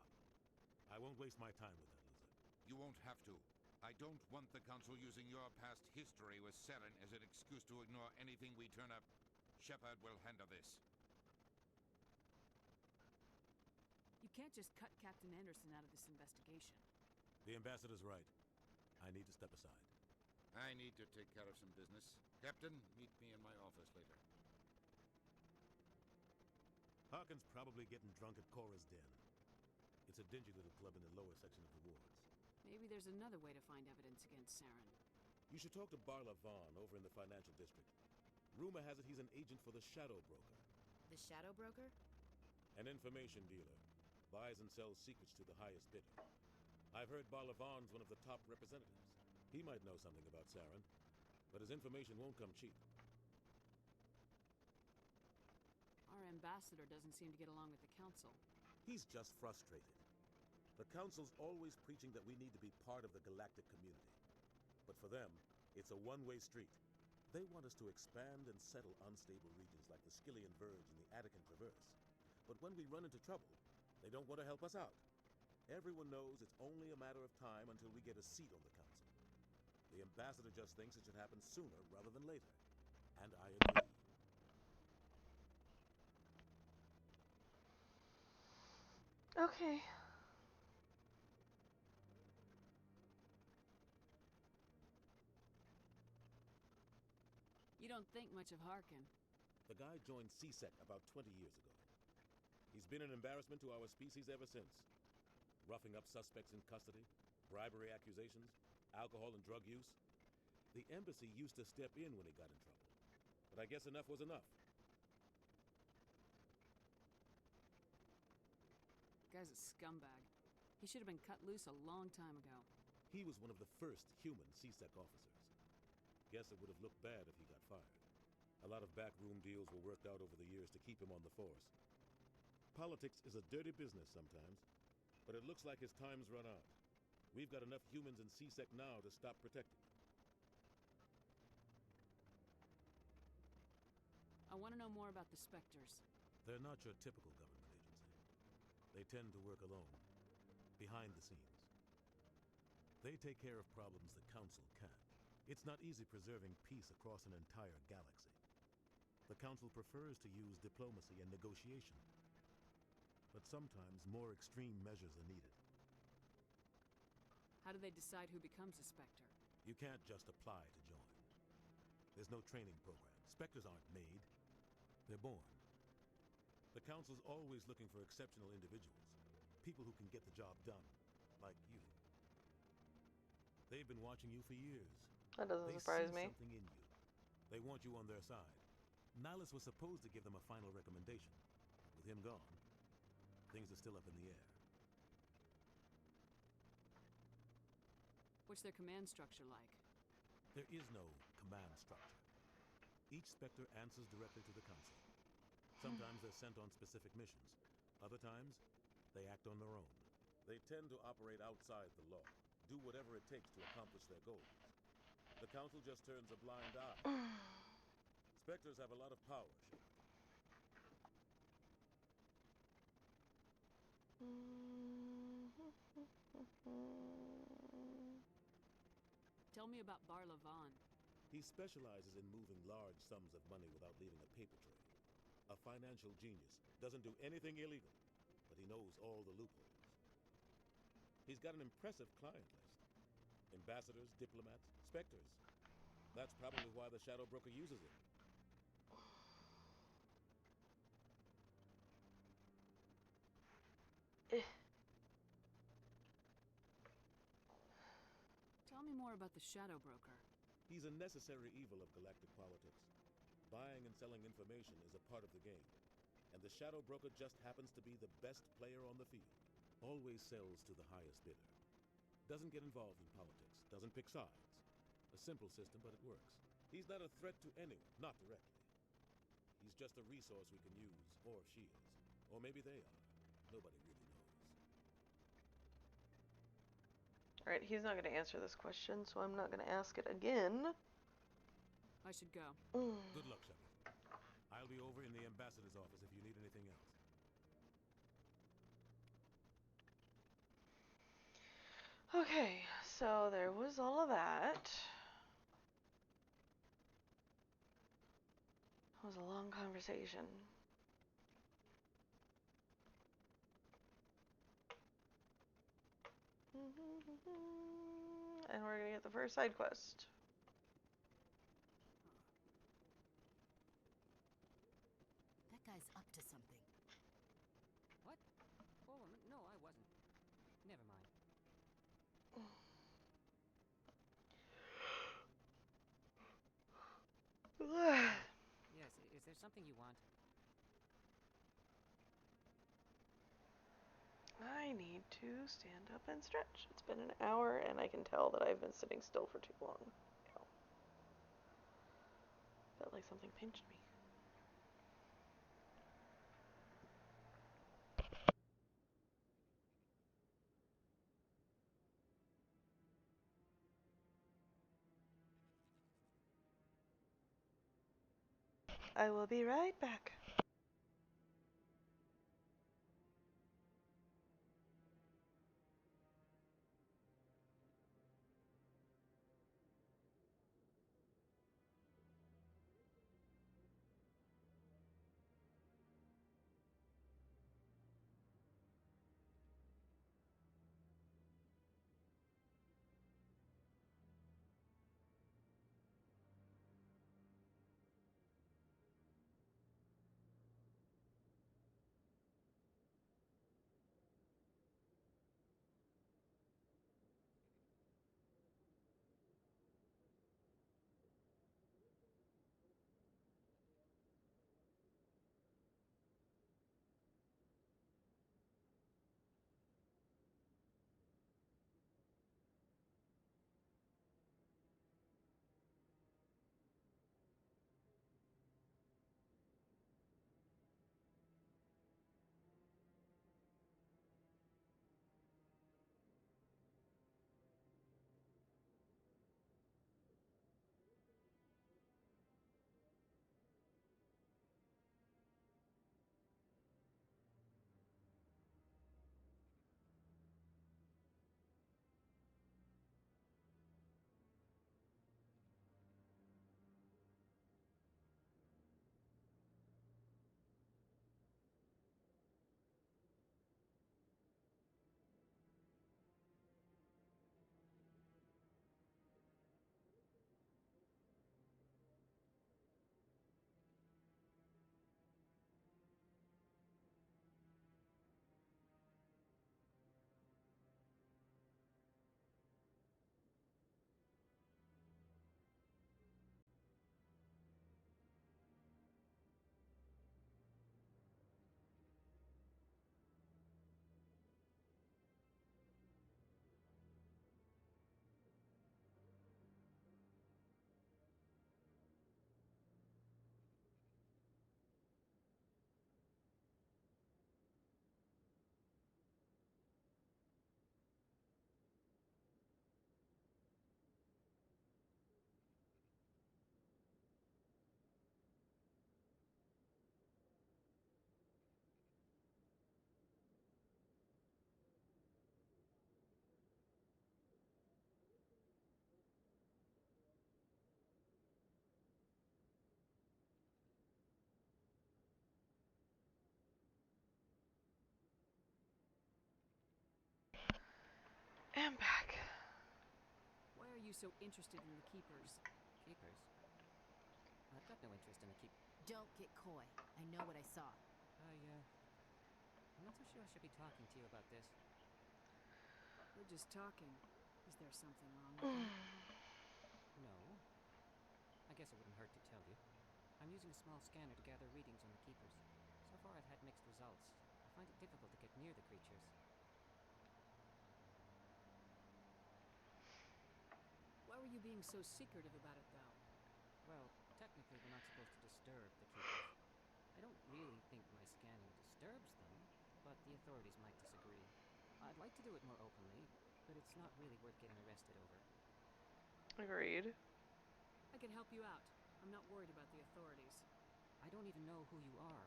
I won't waste my time with that loser. You won't have to. I don't want the Council using your past history with Saren as an excuse to ignore anything we turn up. Shepard will handle this. You can't just cut Captain Anderson out of this investigation. The ambassador's right. I need to step aside. I need to take care of some business. Captain, meet me in my office later. Harkin's probably getting drunk at Cora's Den. It's a dingy little club in the lower section of the wards. Maybe there's another way to find evidence against Saren. You should talk to Barla Vaughn over in the financial district. Rumor has it he's an agent for the Shadow Broker. The Shadow Broker? An information dealer. Buys and sells secrets to the highest bidder. I've heard Barla Vaughn's one of the top representatives. He might know something about Saren, but his information won't come cheap. Our ambassador doesn't seem to get along with the Council. He's just frustrated. The Council's always preaching that we need to be part of the galactic community. But for them, it's a one-way street. They want us to expand and settle unstable regions like the Skillian Verge and the Attican Traverse. But when we run into trouble, they don't want to help us out. Everyone knows it's only a matter of time until we get a seat on the Council. The ambassador just thinks it should happen sooner rather than later. And I agree. Okay. You don't think much of Harkin. The guy joined CSEC about 20 years ago. He's been an embarrassment to our species ever since. Roughing up suspects in custody, bribery accusations, alcohol and drug use. The embassy used to step in when he got in trouble. But I guess enough was enough. guy's a scumbag. He should have been cut loose a long time ago. He was one of the first human C-Sec officers. Guess it would have looked bad if he got fired. A lot of backroom deals were worked out over the years to keep him on the force. Politics is a dirty business sometimes, but it looks like his time's run out. We've got enough humans in C-Sec now to stop protecting him. I want to know more about the Spectres. They're not your typical government agency. They tend to work alone, behind the scenes. They take care of problems the Council can't. It's not easy preserving peace across an entire galaxy. The Council prefers to use diplomacy and negotiation. But sometimes more extreme measures are needed. How do they decide who becomes a Spectre? You can't just apply to join. There's no training program. Spectres aren't made. They're born. The Council's always looking for exceptional individuals. People who can get the job done. Like you. They've been watching you for years. That doesn't surprise me. They see something in you. They want you on their side. Nihilus was supposed to give them a final recommendation. With him gone, things are still up in the air. What's their command structure like? There is no command structure. Each Spectre answers directly to the Council. Sometimes they're sent on specific missions. Other times, they act on their own. They tend to operate outside the law, do whatever it takes to accomplish their goals. The Council just turns a blind eye. Spectres have a lot of power, Shepard. Tell me about Barla Von. He specializes in moving large sums of money without leaving a paper trail. A financial genius. Doesn't do anything illegal, but he knows all the loopholes. He's got an impressive client list. Ambassadors, diplomats, Spectres. That's probably why the Shadow Broker uses him. Tell me more about the Shadow Broker. He's a necessary evil of galactic politics. Buying and selling information is a part of the game. And the Shadow Broker just happens to be the best player on the field. Always sells to the highest bidder. Doesn't get involved in politics. Doesn't pick sides. A simple system, but it works. He's not a threat to anyone, not directly. He's just a resource we can use, or she is. Or maybe they are. Nobody really knows. Alright, he's not going to answer this question, so I'm not going to ask it again. I should go. Good luck, Shepard. I'll be over in the ambassador's office if you need anything else. Okay, so there was all of that. It was a long conversation. And we're gonna get the first side quest. That guy's up to something. What? Oh, no, I wasn't. Never mind. Yes, is there something you want? I need to stand up and stretch. It's been an hour and I can tell that I've been sitting still for too long. Ow. Felt like something pinched me. I will be right back. I'm back. Why are you so interested in the Keepers? Keepers? I've got no interest in the keep. Don't get coy. I know what I saw. I'm not so sure I should be talking to you about this. We're just talking. Is there something wrong with you? No. I guess it wouldn't hurt to tell you. I'm using a small scanner to gather readings on the Keepers. So far I've had mixed results. I find it difficult to get near the creatures. Why were you being so secretive about it, though? Well, technically we're not supposed to disturb the Keepers. I don't really think my scanning disturbs them, but the authorities might disagree. I'd like to do it more openly, but it's not really worth getting arrested over. Agreed. I can help you out. I'm not worried about the authorities. I don't even know who you are.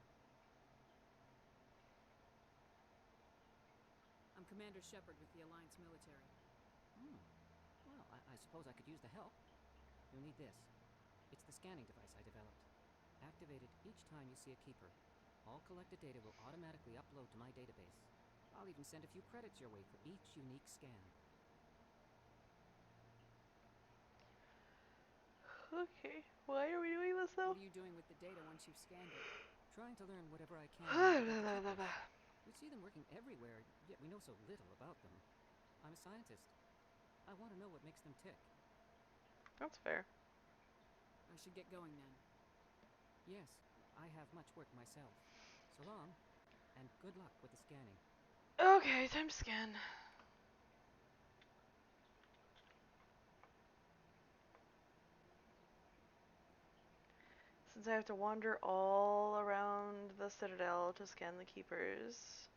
I'm Commander Shepard with the Alliance military. Well, I suppose I could use the help. You'll need this. It's the scanning device I developed. Activate it each time you see a Keeper. All collected data will automatically upload to my database. I'll even send a few credits your way for each unique scan. Okay, why are we doing this though? What are you doing with the data once you've scanned it? Trying to learn whatever I can about the Keepers. We see them working everywhere, yet we know so little about them. I'm a scientist. I want to know what makes them tick. That's fair. I should get going then. Yes, I have much work myself. So long, and good luck with the scanning. Okay, time to scan. Since I have to wander all around the Citadel to scan the Keepers,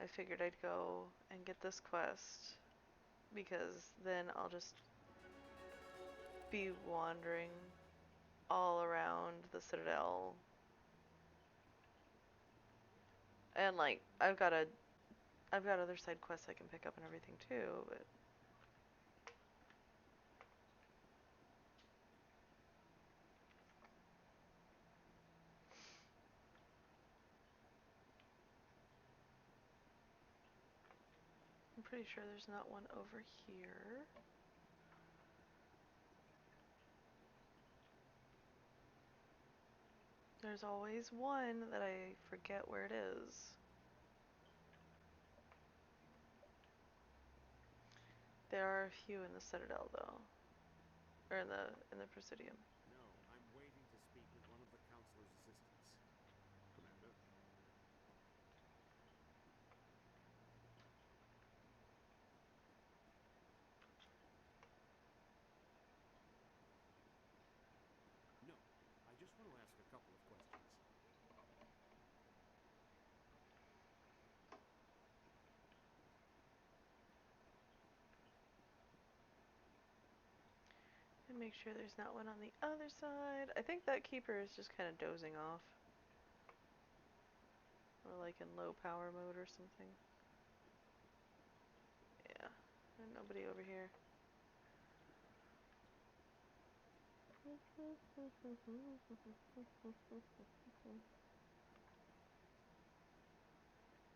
I figured I'd go and get this quest, because then I'll just be wandering all around the Citadel. And like, I've got other side quests I can pick up and everything too, but I'm pretty sure there's not one over here. There's always one that I forget where it is. There are a few in the Citadel though. Or in the Presidium. No, I'm waiting to speak with one of the Councilor's assistants. Commander? No, I just want to ask a couple of questions. And make sure there's not one on the other side. I think that Keeper is just kind of dozing off. Or like in low power mode or something. Yeah, and nobody over here.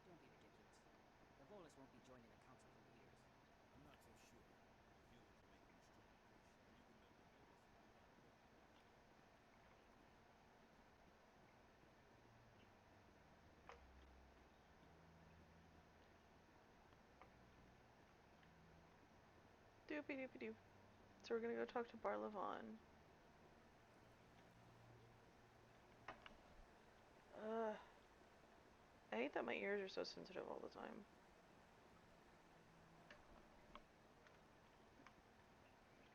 Don't be ridiculous. The Volus won't be joining the Council for years. I'm not so sure. If humans are making a strong push, then you can let the Volus move out of their way. Doopy doopy doop. So we're gonna go talk to Barlavon. I hate that my ears are so sensitive all the time.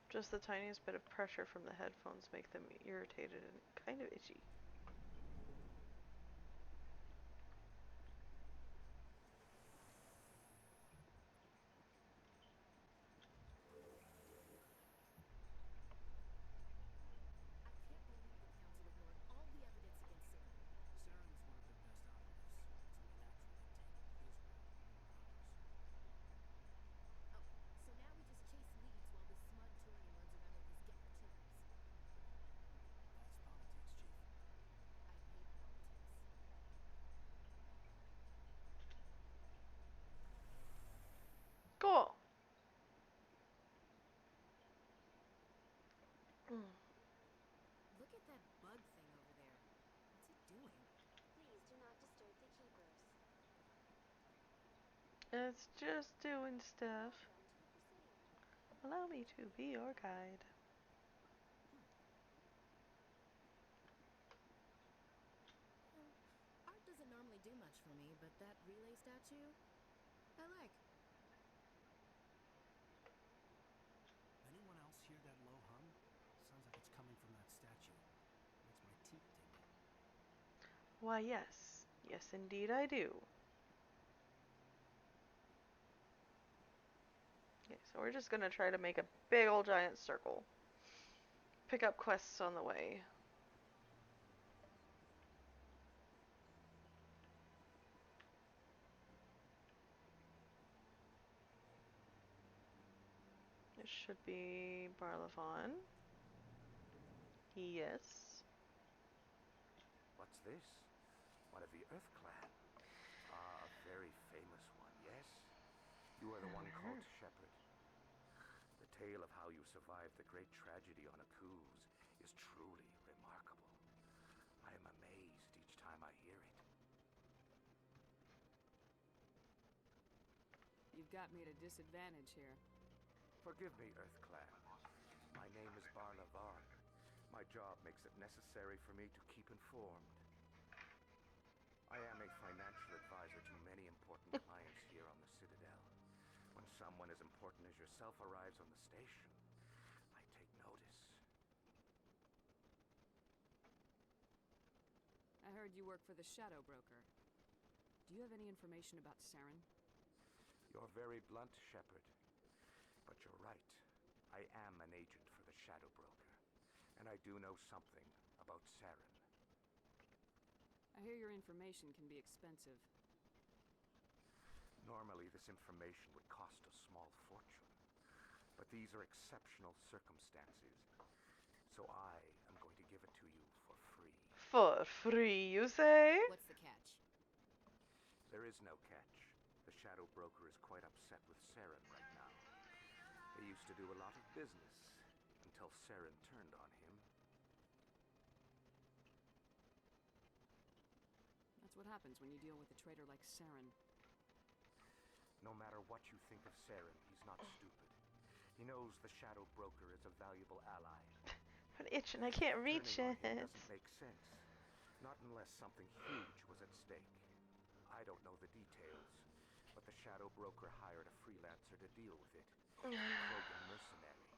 Just the tiniest bit of pressure from the headphones make them irritated and kind of itchy. It's just doing stuff. Allow me to be your guide. Art doesn't normally do much for me, but that relay statue, I like. Anyone else hear that low hum? Sounds like it's coming from that statue. Makes my teeth tingle. Why, yes. Yes, indeed I do. Okay, so we're just gonna try to make a big old giant circle. Pick up quests on the way. It should be Barlavon. Yes. What's this? One of the Earth Clan. Ah, a very famous one, yes? You are the one called Shepard. The tale of how you survived the great tragedy on Akuz is truly remarkable. I am amazed each time I hear it. You've got me at a disadvantage here. Forgive me, Earth Clan. My name is Barlavon. My job makes it necessary for me to keep informed. I am a financial advisor to many important clients here on the Citadel. When someone as important as yourself arrives on the station, I take notice. I heard you work for the Shadow Broker. Do you have any information about Saren? You're very blunt, Shepard. But you're right. I am an agent for the Shadow Broker. And I do know something about Saren. I hear your information can be expensive. Normally, this information would cost a small fortune. But these are exceptional circumstances. So I am going to give it to you for free. For free, you say? What's the catch? There is no catch. The Shadow Broker is quite upset with Saren right now. They used to do a lot of business until Saren turned on him. That's what happens when you deal with a traitor like Saren. No matter what you think of Saren, he's not stupid. He knows the Shadow Broker is a valuable ally. I'm itching, I can't reach Turning it. on him doesn't make sense. Not unless something huge was at stake. I don't know the details, but the Shadow Broker hired a freelancer to deal with it. A Krogan mercenary.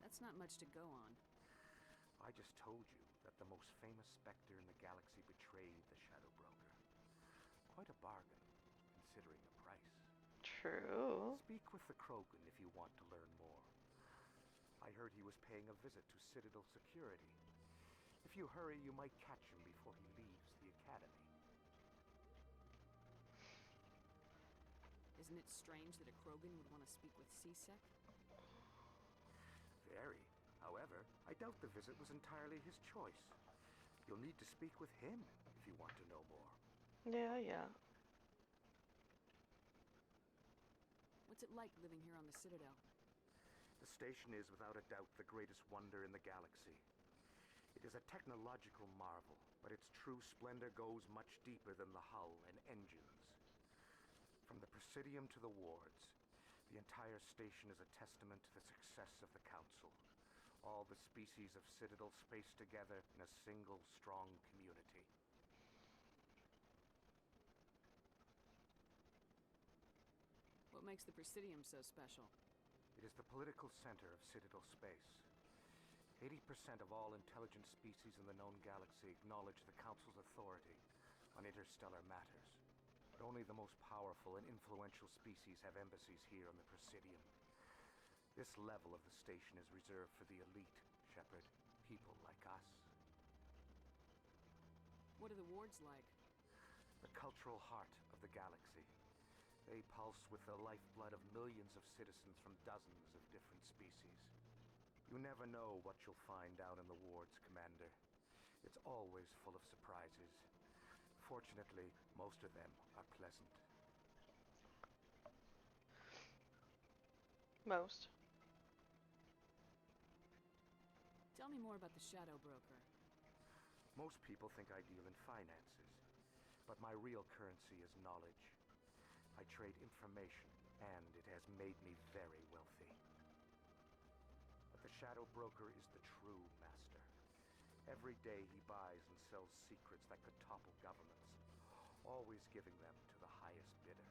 That's not much to go on. I just told you that the most famous Spectre in the galaxy betrayed the Shadow Broker. Quite a bargain, considering the price. True. Speak with the Krogan if you want to learn more. I heard he was paying a visit to Citadel security. If you hurry, you might catch him before he leaves the Academy. Isn't it strange that a Krogan would want to speak with C-Sec? Very. However, I doubt the visit was entirely his choice. You'll need to speak with him if you want to know more. Yeah. What's it like living here on the Citadel? The station is without a doubt the greatest wonder in the galaxy. It is a technological marvel, but its true splendor goes much deeper than the hull and engines. From the Presidium to the wards, the entire station is a testament to the success of the Council. All the species of Citadel spaced together in a single, strong community. What makes the Presidium so special? It is the political center of Citadel space. 80% of all intelligent species in the known galaxy acknowledge the Council's authority on interstellar matters. But only the most powerful and influential species have embassies here on the Presidium. This level of the station is reserved for the elite, Shepard. People like us. What are the wards like? The cultural heart of the galaxy. They pulse with the lifeblood of millions of citizens from dozens of different species. You never know what you'll find down in the wards, Commander. It's always full of surprises. Fortunately, most of them are pleasant. Most. Tell me more about the Shadow Broker. Most people think I deal in finances. But my real currency is knowledge. I trade information, and it has made me very wealthy. But the Shadow Broker is the true master. Every day he buys and sells secrets that could topple governments, always giving them to the highest bidder.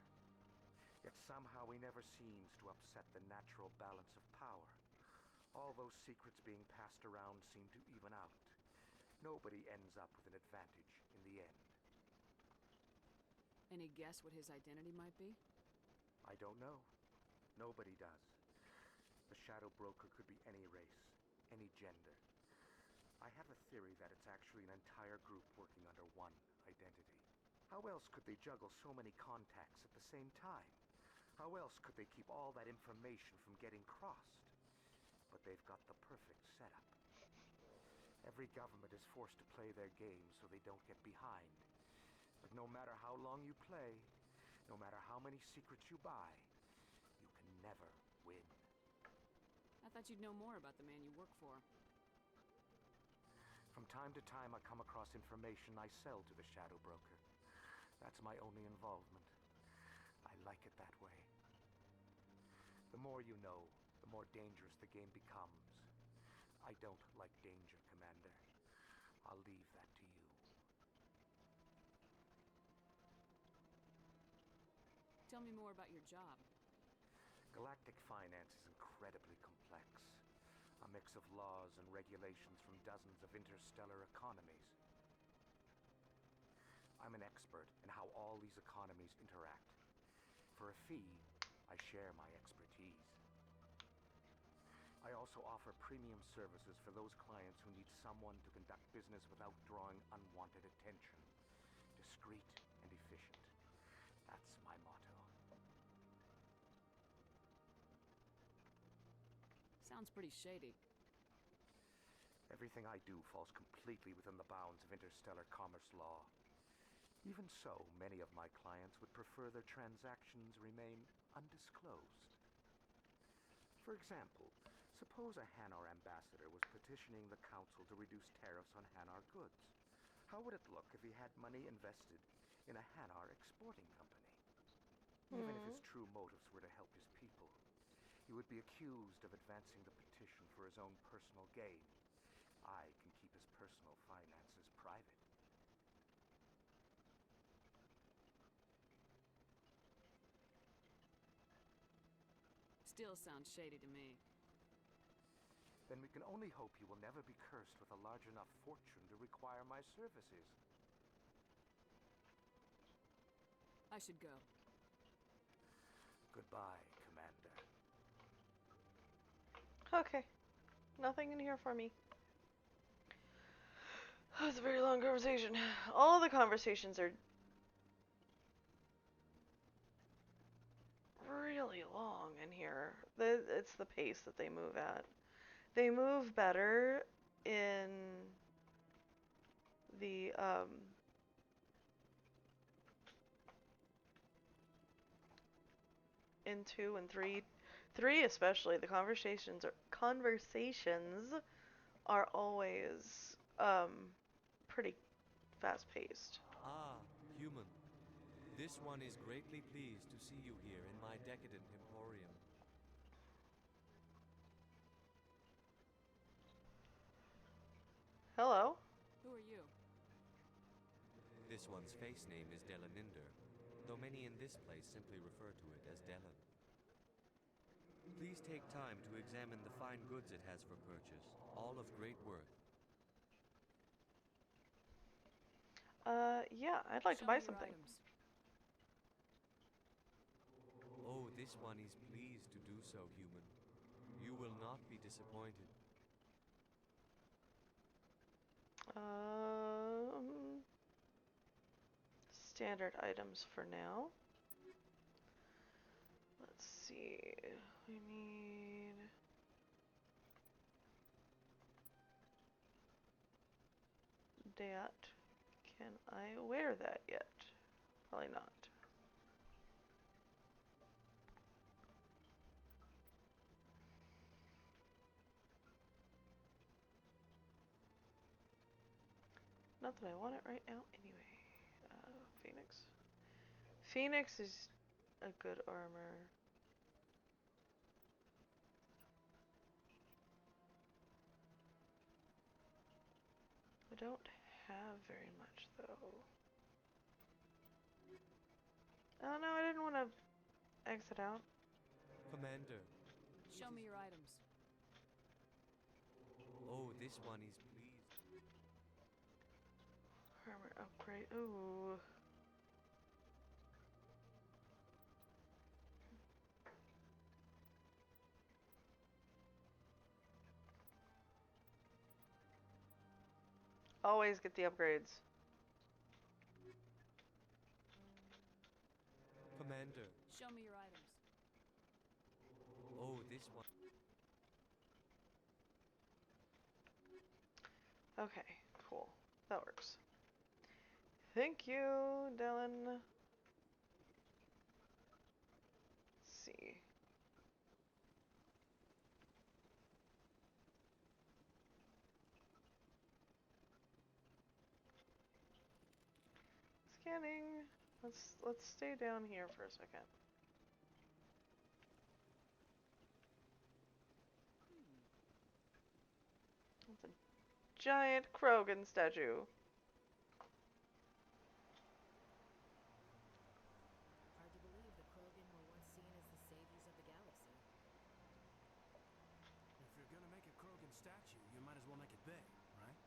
Yet somehow he never seems to upset the natural balance of power. All those secrets being passed around seem to even out. Nobody ends up with an advantage in the end. Any guess what his identity might be? I don't know. Nobody does. The Shadow Broker could be any race, any gender. I have a theory that it's actually an entire group working under one identity. How else could they juggle so many contacts at the same time? How else could they keep all that information from getting crossed? But they've got the perfect setup. Every government is forced to play their game so they don't get behind. But no matter how long you play, no matter how many secrets you buy, you can never win. I thought you'd know more about the man you work for. From time to time, I come across information I sell to the Shadow Broker. That's my only involvement. I like it that way. The more you know, the more dangerous the game becomes. I don't like danger, Commander. I'll leave that to you. Tell me more about your job. Galactic finance is incredibly complex. A mix of laws and regulations from dozens of interstellar economies. I'm an expert in how all these economies interact. For a fee, I share my expertise. I also offer premium services for those clients who need someone to conduct business without drawing unwanted attention. Discreet and efficient. That's my motto. Sounds pretty shady. Everything I do falls completely within the bounds of interstellar commerce law. Even so, many of my clients would prefer their transactions remain undisclosed. For example, suppose a Hanar ambassador was petitioning the council to reduce tariffs on Hanar goods. How would it look if he had money invested in a Hanar exporting company? Even if his true motives were to help his people, he would be accused of advancing the petition for his own personal gain. I can keep his personal finances private. Still sounds shady to me. Then we can only hope you will never be cursed with a large enough fortune to require my services. I should go. Goodbye, Commander. Okay. Nothing in here for me. That was a very long conversation. All the conversations are really long in here. It's the pace that they move at. They move better in the in 2 and 3. 3 especially, the conversations are always pretty fast paced. Ah, human. This one is greatly pleased to see you here in my decadent emporium. Hello. Who are you? This one's face name is Delaninder, though many in this place simply refer to it as Delan. Please take time to examine the fine goods it has for purchase, all of great worth. Yeah, I'd like to buy something. Oh, this one is pleased to do so, human. You will not be disappointed. Standard items for now. Let's see. We need that. Can I wear that yet? Probably not. Not that I want it right now anyway. Phoenix. Phoenix is a good armor. I don't have very much though. Oh no, I didn't want to exit out. Commander. Show me your items. Oh, this one is pleased. Armor upgrade. Ooh. Always get the upgrades. Commander. Show me your items. Oh, this one. Okay, cool. That works. Thank you, Dylan. Let's see. Scanning. Let's stay down here for a second. That's a giant Krogan statue. Hard to believe the Krogan were once seen as the saviors of the galaxy. If you're gonna make a Krogan statue, you might as well make it big, right?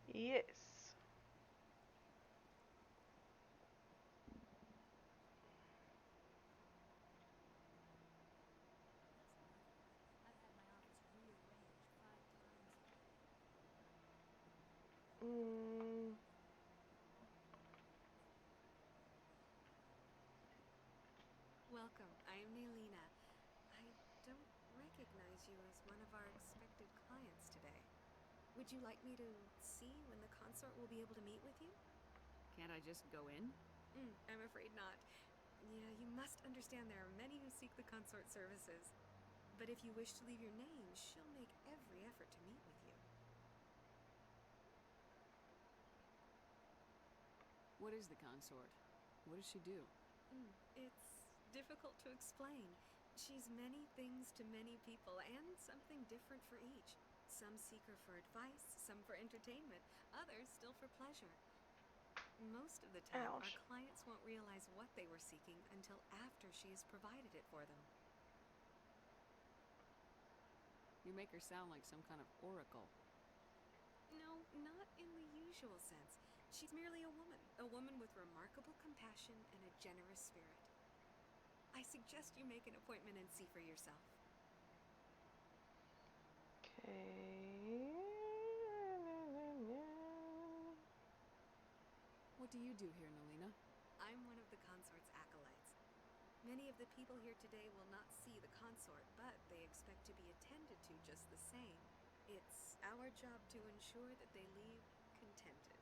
Yes. Mm. Welcome. I am Nelina. I don't recognize you as one of our expected clients today. Would you like me to see when the consort will be able to meet with you? Can't I just go in? I'm afraid not. Yeah, you must understand there are many who seek the consort services. But if you wish to leave your name, she'll make every effort to meet with you. What is the consort? What does she do? It's difficult to explain. She's many things to many people, and something different for each. Some seek her for advice, some for entertainment, others still for pleasure. Most of the time, our clients won't realize what they were seeking until after she has provided it for them. You make her sound like some kind of oracle. No, not in the usual sense. She's merely a woman with remarkable compassion and a generous spirit. I suggest you make an appointment and see for yourself. Okay. What do you do here, Nelina? I'm one of the consort's acolytes. Many of the people here today will not see the consort, but they expect to be attended to just the same. It's our job to ensure that they leave contented.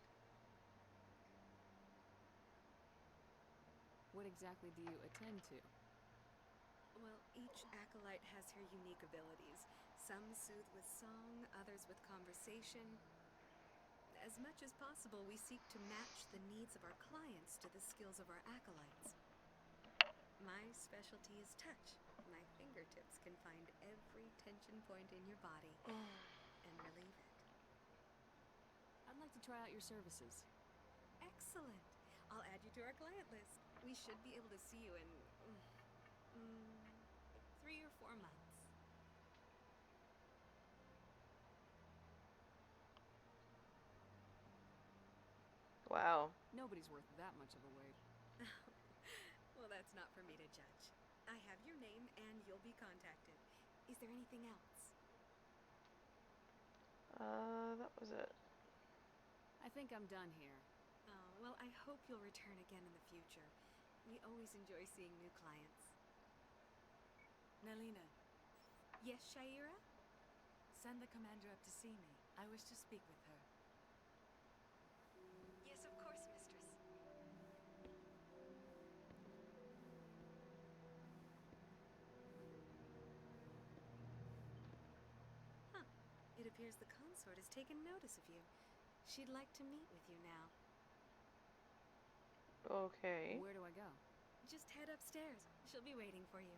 What exactly do you attend to? Well, each acolyte has her unique abilities. Some soothe with song, others with conversation. As much as possible, we seek to match the needs of our clients to the skills of our acolytes. My specialty is touch. My fingertips can find every tension point in your body and relieve it. I'd like to try out your services. Excellent. I'll add you to our client list. We should be able to see you in 3 or 4 months. Wow. Nobody's worth that much of a wait. Well, that's not for me to judge. I have your name and you'll be contacted. Is there anything else? That was it. I think I'm done here. Oh, well, I hope you'll return again in the future. We always enjoy seeing new clients. Nelina, Yes, Shaira? send the commander up to see me. I wish to speak with her. Yes, of course, mistress. It appears the consort has taken notice of you. She'd like to meet with you now. Okay. Where do I go? Just head upstairs. She'll be waiting for you.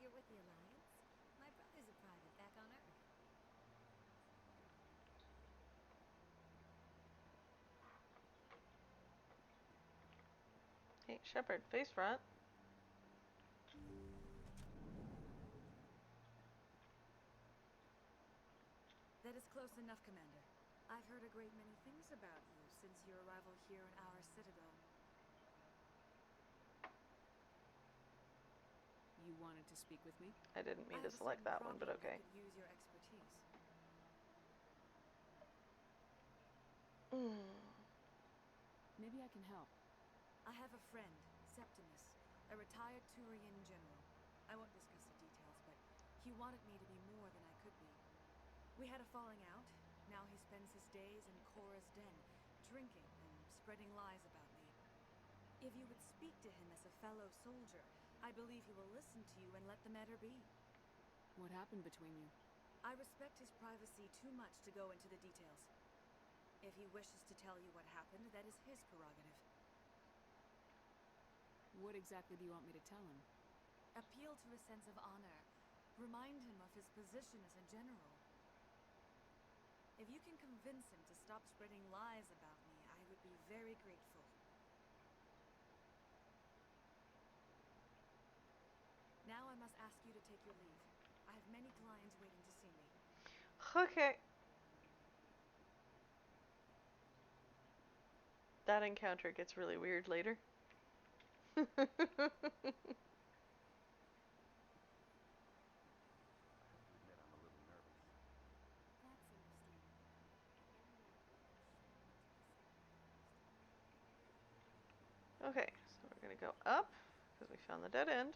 You're with the Alliance? My brother's a private back on Earth. Hey, Shepard, face front. That is close enough, Commander. I've heard a great many things about you since your arrival here in our citadel. You wanted to speak with me? I didn't mean I to have a select certain that one, but problem okay. that could use your expertise. Maybe I can help. I have a friend, Septimus, a retired Turian general. I won't discuss the details, but he wanted me to be more than I could be. We had a falling out. Now he spends his days in Korra's den, drinking and spreading lies about me. If you would speak to him as a fellow soldier, I believe he will listen to you and let the matter be. What happened between you? I respect his privacy too much to go into the details. If he wishes to tell you what happened, that is his prerogative. What exactly do you want me to tell him? Appeal to his sense of honor. Remind him of his position as a general. If you can convince him to stop spreading lies about me, I would be very grateful. Now I must ask you to take your leave. I have many clients waiting to see me. Okay. That encounter gets really weird later. Okay, so we're gonna go up, because we found the dead end.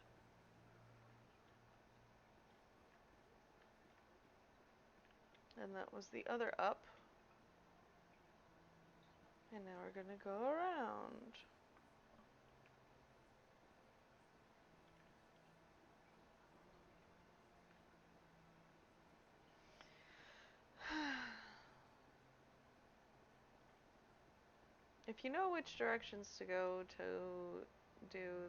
And that was the other up. And now we're gonna go around. If you know which directions to go to do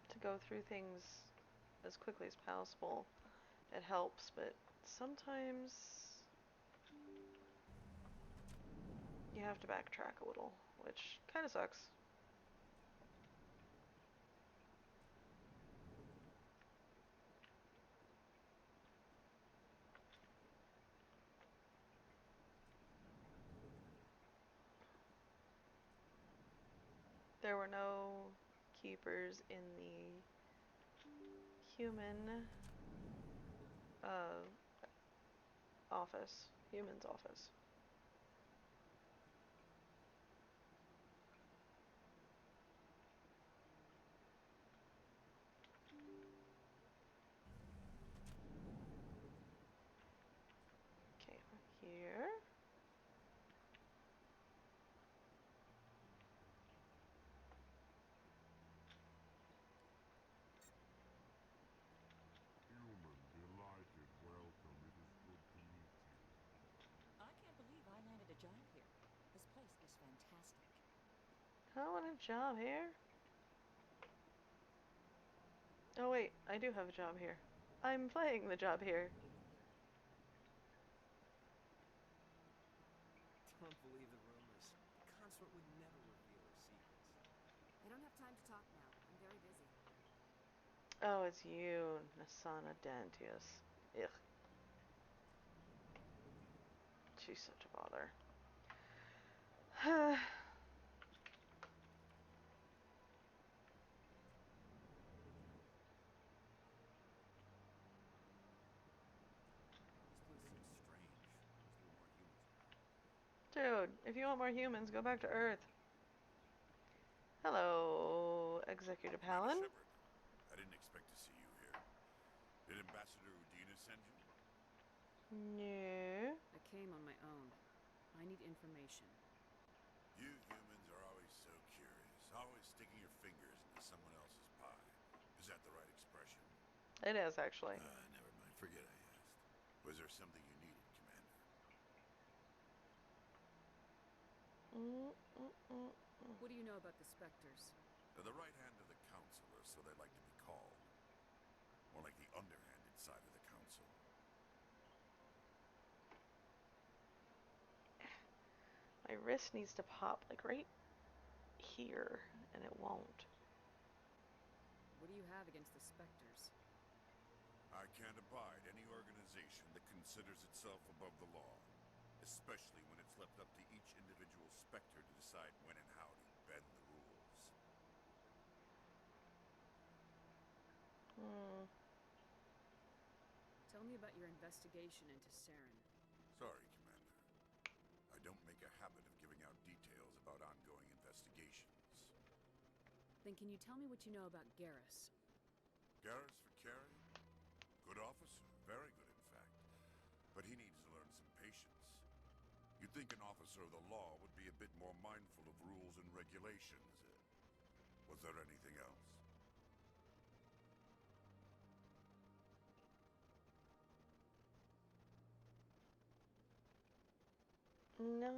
to go through things as quickly as possible, it helps, but sometimes you have to backtrack a little, which kind of sucks. There were no keepers in the human human's office. Okay, here. Human, delighted, welcome. It is good to meet you. I can't believe I landed a job here. This place is fantastic. I want a job here. Oh wait, I do have a job here. I'm playing the job here. Don't believe the rumors. Consort would never reveal her secrets. I don't have time to talk now. I'm very busy. Oh, it's you, Nasana Dantius. Ugh. She's such a bother. Dude, if you want more humans, go back to Earth. Hello, Executive Hallen. I didn't expect to see you here. Did Ambassador Udina send you? No. I came on my own. I need information. You humans are always so curious, always sticking your fingers into someone else's pie. Is that the right expression? It is, actually. Never mind. Forget I asked. Was there something you needed, Commander? What do you know about the Spectres? They're the right hand of the Council, or so they like to be called. More like the underhanded side of the Council. My wrist needs to pop, like right here, and it won't. What do you have against the Spectres? I can't abide any organization that considers itself above the law, especially when it's left up to each individual Spectre to decide when and how to bend the rules. Tell me about your investigation into Saren. Sorry, Commander. I don't make a habit of giving out details about ongoing investigations. Then can you tell me what you know about Garrus? Garrus for Carrie? Good officer. Very good, in fact. But he needs to learn some patience. You'd think an officer of the law would be a bit more mindful of rules and regulations. Was there anything else? No.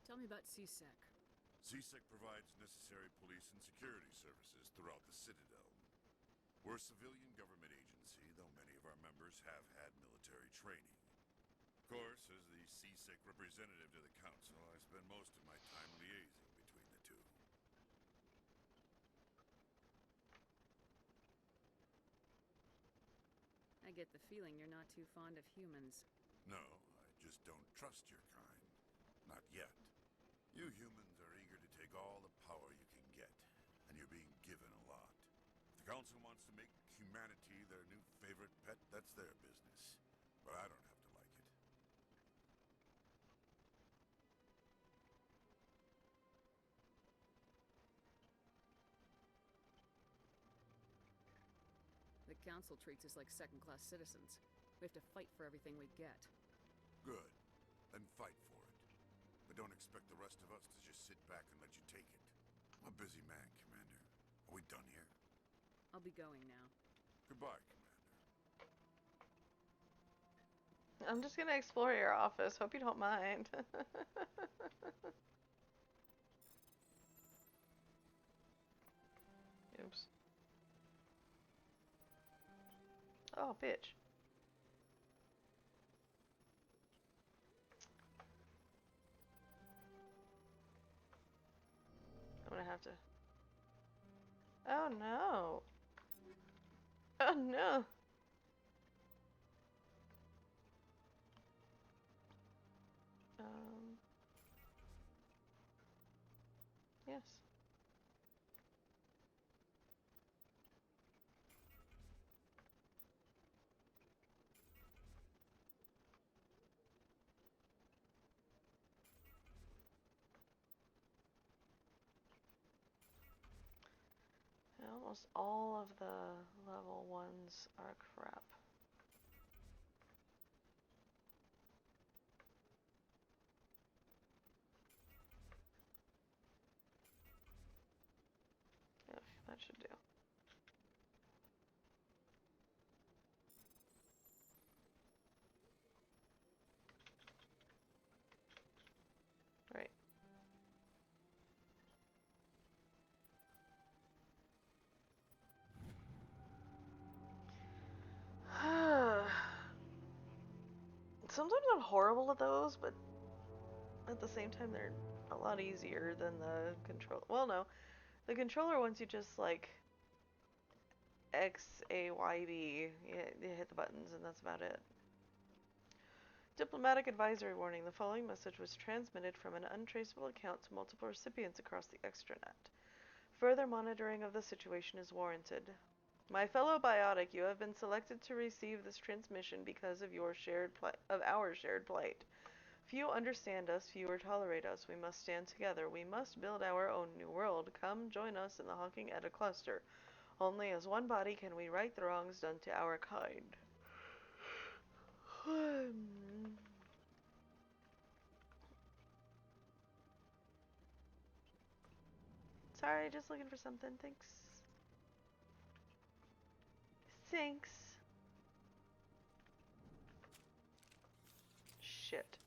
Tell me about CSEC. CSEC provides necessary police and security services throughout the Citadel. We're a civilian government agency, though many of our members have had military training. Of course, as the CSEC representative to the Council, I spend most of my time liaising between the two. I get the feeling you're not too fond of humans. No, I just don't trust your kind. Not yet. You humans are eager to take all the power you can get, and you're being given a lot. If the Council wants to make humanity their new favorite pet, that's their business. But I don't have to like it. The Council treats us like second-class citizens. We have to fight for everything we get. Good. Then fight for it. But don't expect the rest of us to just sit back and let you take it. I'm a busy man, Commander. Are we done here? I'll be going now. Goodbye, Commander. I'm just gonna explore your office. Hope you don't mind. Oops. Oh, bitch. I'm gonna have to... Oh no. Oh no. Yes. Almost all of the level 1s are crap. Yeah, that should do. Right. Sometimes I'm horrible at those, but at the same time they're a lot easier than the control. Well, no. The controller ones you just like X, A, Y, B. You hit the buttons and that's about it. Diplomatic advisory warning. The following message was transmitted from an untraceable account to multiple recipients across the extranet. Further monitoring of the situation is warranted. My fellow biotic, you have been selected to receive this transmission because of our shared plight. Few understand us, fewer tolerate us. We must stand together. We must build our own new world. Come join us in the Hawking Edda cluster. Only as one body can we right the wrongs done to our kind. Sorry, just looking for something. Thanks. Thanks. Shit.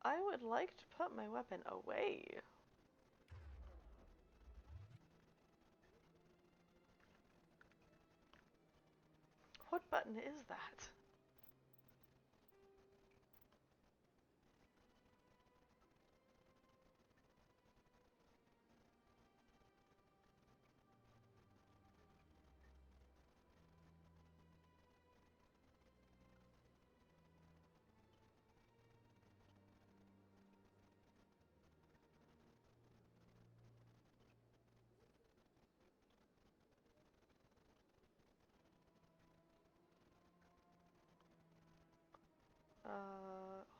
I would like to put my weapon away. What button is that?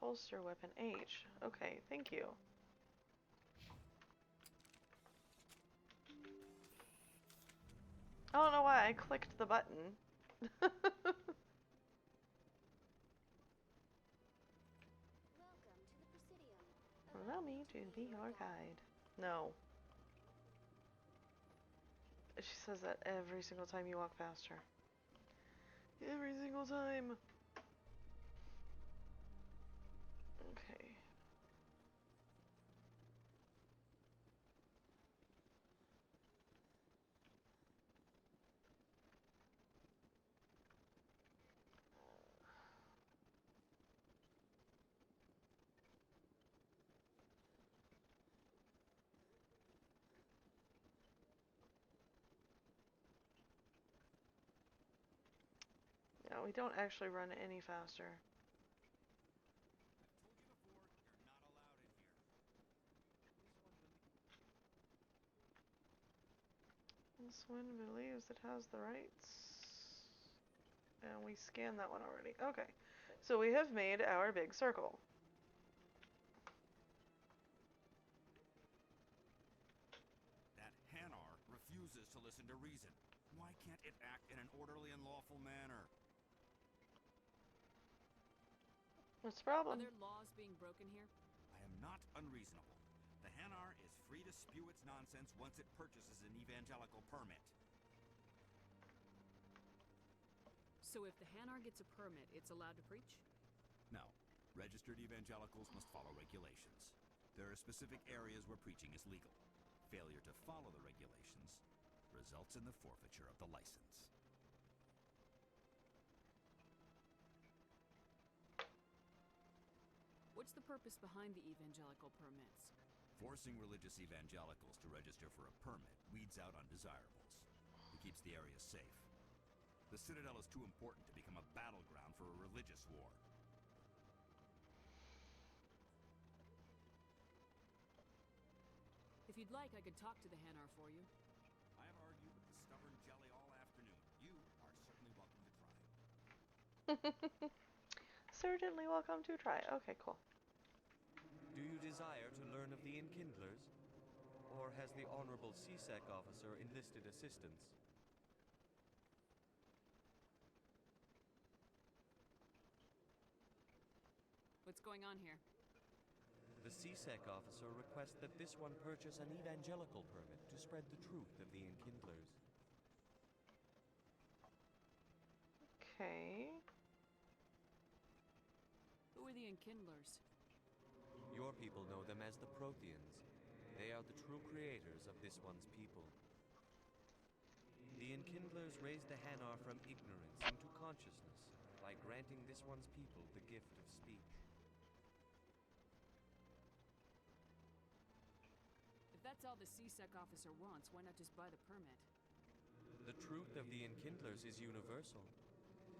Holster weapon H. Okay, thank you. I don't know why I clicked the button. Allow me to be your guide. No. She says that every single time you walk past her. Every single time. Okay. Yeah, we don't actually run any faster. This one believes it has the rights. And we scanned that one already. Okay. So we have made our big circle. That Hanar refuses to listen to reason. Why can't it act in an orderly and lawful manner? What's the problem? Are there laws being broken here? I am not unreasonable. The Hanar is free to spew its nonsense once it purchases an evangelical permit. So if the Hanar gets a permit, it's allowed to preach? No. Registered evangelicals must follow regulations. There are specific areas where preaching is legal. Failure to follow the regulations results in the forfeiture of the license. What's the purpose behind the evangelical permits? Forcing religious evangelicals to register for a permit weeds out undesirables. It keeps the area safe. The Citadel is too important to become a battleground for a religious war. If you'd like, I could talk to the Hanar for you. I have argued with the stubborn jelly all afternoon. You are certainly welcome to try. Certainly welcome to try. Okay, cool. Do you desire to learn of the Enkindlers? Or has the Honorable CSEC officer enlisted assistance? What's going on here? The CSEC officer requests that this one purchase an evangelical permit to spread the truth of the Enkindlers. Okay. Who are the Enkindlers? Your people know them as the Protheans. They are the true creators of this one's people. The Enkindlers raised the Hanar from ignorance into consciousness by granting this one's people the gift of speech. If that's all the CSEC officer wants, why not just buy the permit? The truth of the Enkindlers is universal.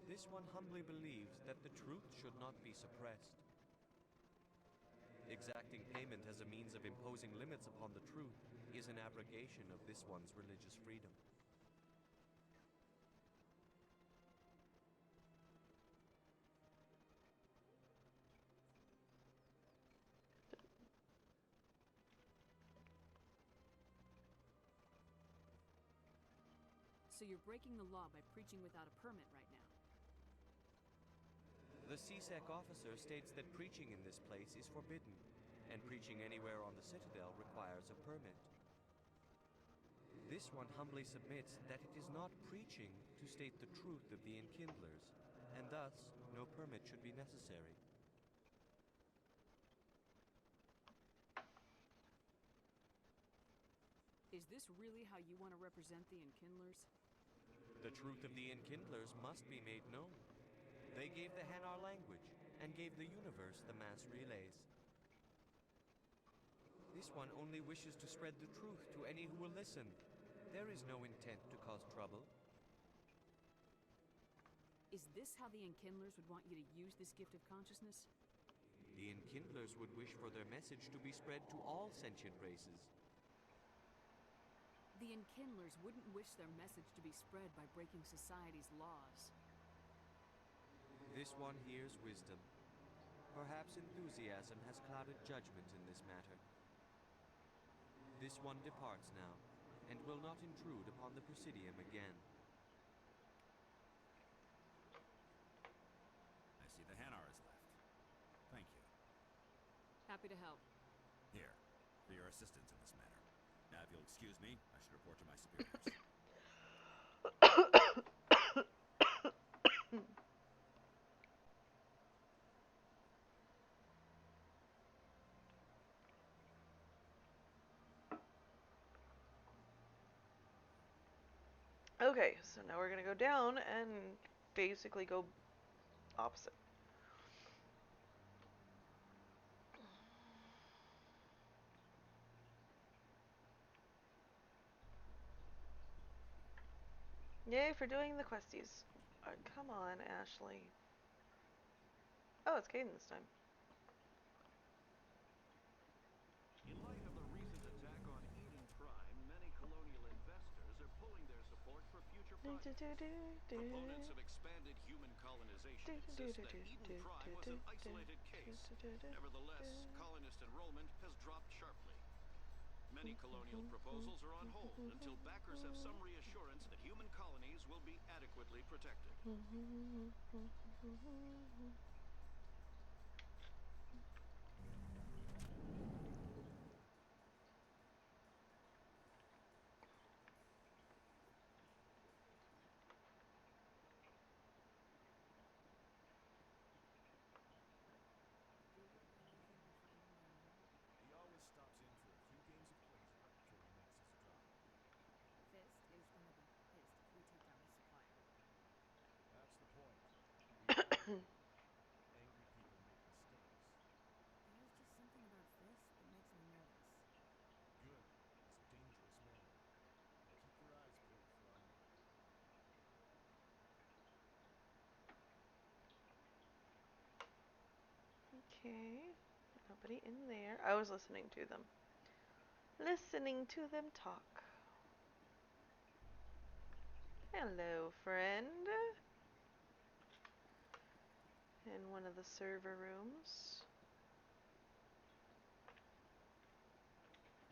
This one humbly believes that the truth should not be suppressed. Exacting payment as a means of imposing limits upon the truth is an abrogation of this one's religious freedom. So you're breaking the law by preaching without a permit right now? The CSEC officer states that preaching in this place is forbidden, and preaching anywhere on the Citadel requires a permit. This one humbly submits that it is not preaching to state the truth of the Enkindlers, and thus no permit should be necessary. Is this really how you want to represent the Enkindlers? The truth of the Enkindlers must be made known. They gave the Hanar language, and gave the universe the mass relays. This one only wishes to spread the truth to any who will listen. There is no intent to cause trouble. Is this how the Enkindlers would want you to use this gift of consciousness? The Enkindlers would wish for their message to be spread to all sentient races. The Enkindlers wouldn't wish their message to be spread by breaking society's laws. This one hears wisdom. Perhaps enthusiasm has clouded judgment in this matter. This one departs now, and will not intrude upon the Presidium again. I see the Hanar is left. Thank you. Happy to help. Here, for your assistance in this matter. Now, if you'll excuse me, I should report to my superiors. Okay, so now we're gonna go down and basically go opposite. Yay for doing the questies. Come on, Ashley. Oh, it's Caden this time. In light of the recent attack on Eden Prime, many colonial investors are pulling their support for future projects. Proponents of expanded human colonization insist that Eden Prime was an isolated case. Nevertheless, colonist enrollment has dropped sharply. Many colonial proposals are on hold until backers have some reassurance that human colonies will be adequately protected. He always stops in for a few games of Quasar before he makes his drop. Fist is gonna be pissed if we take down the supplier. That's the point. Angry people make mistakes. There's just something about Fist that makes me nervous. Good. He's a dangerous man. Keep your eyes peeled for Armand. Okay. Nobody in there. I was listening to them. Listening to them talk. Hello, friend. In one of the server rooms.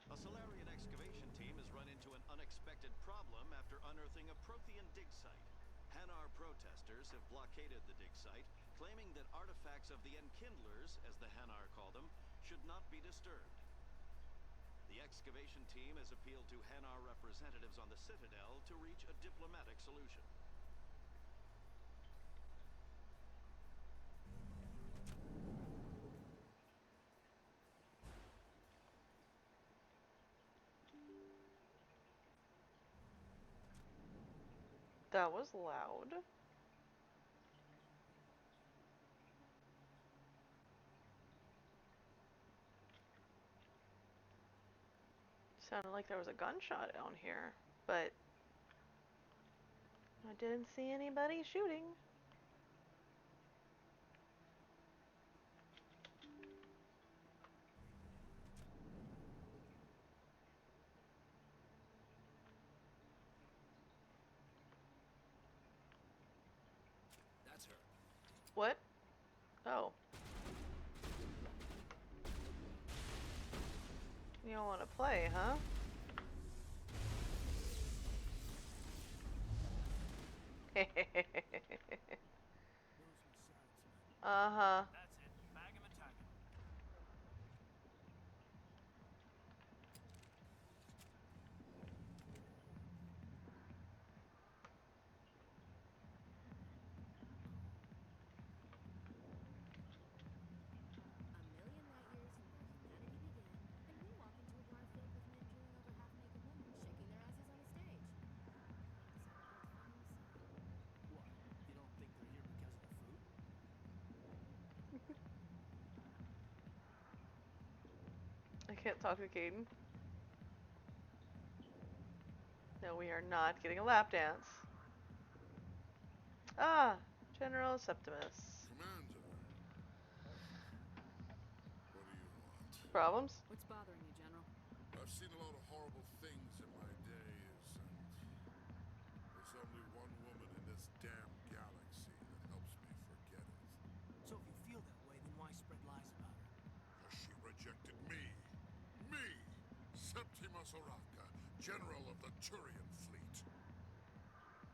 A Solarian excavation team has run into an unexpected problem after unearthing a Prothean dig site. Hanar protesters have blockaded the dig site, claiming that artifacts of the Enkindlers, as the Hanar call them, should not be disturbed. The excavation team has appealed to Hanar representatives on the Citadel to reach a diplomatic solution. That was loud. Sounded like there was a gunshot down here, but I didn't see anybody shooting. That's her. What? Oh. You don't want to play, huh? Uh-huh. That's it. Bag him and tag him. What? You don't think they're here because of the food? I can't talk to Caden. No, we are not getting a lap dance. Ah, General Septimus. Commander. What do you want? Problems? What's bothering you, General? I've seen a lot of horrible things in my days, and there's only one woman in this damn galaxy that helps me forget it. So if you feel that way, then why spread lies about her? Because she rejected me. Me! Septimus Oraka, General of the Turian Fleet.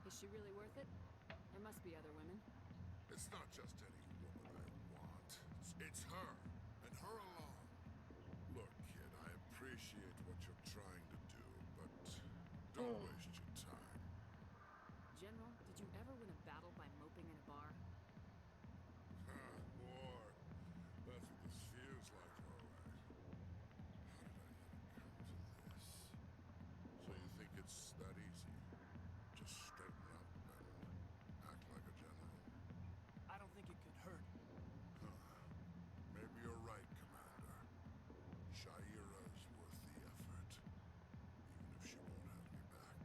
Is she really worth it? There must be other women. It's not just any woman I want. It's her, and her alone. Look, kid, I appreciate what you're trying to do, but don't waste your time. General, did you ever win a battle by moping in a bar? War. That's what this feels like, all right. How did I even come to this? So you think it's that easy? Just straighten up and act like a general? I don't think it could hurt. Maybe you're right, Commander. Shaira's worth the effort, even if she won't have me back.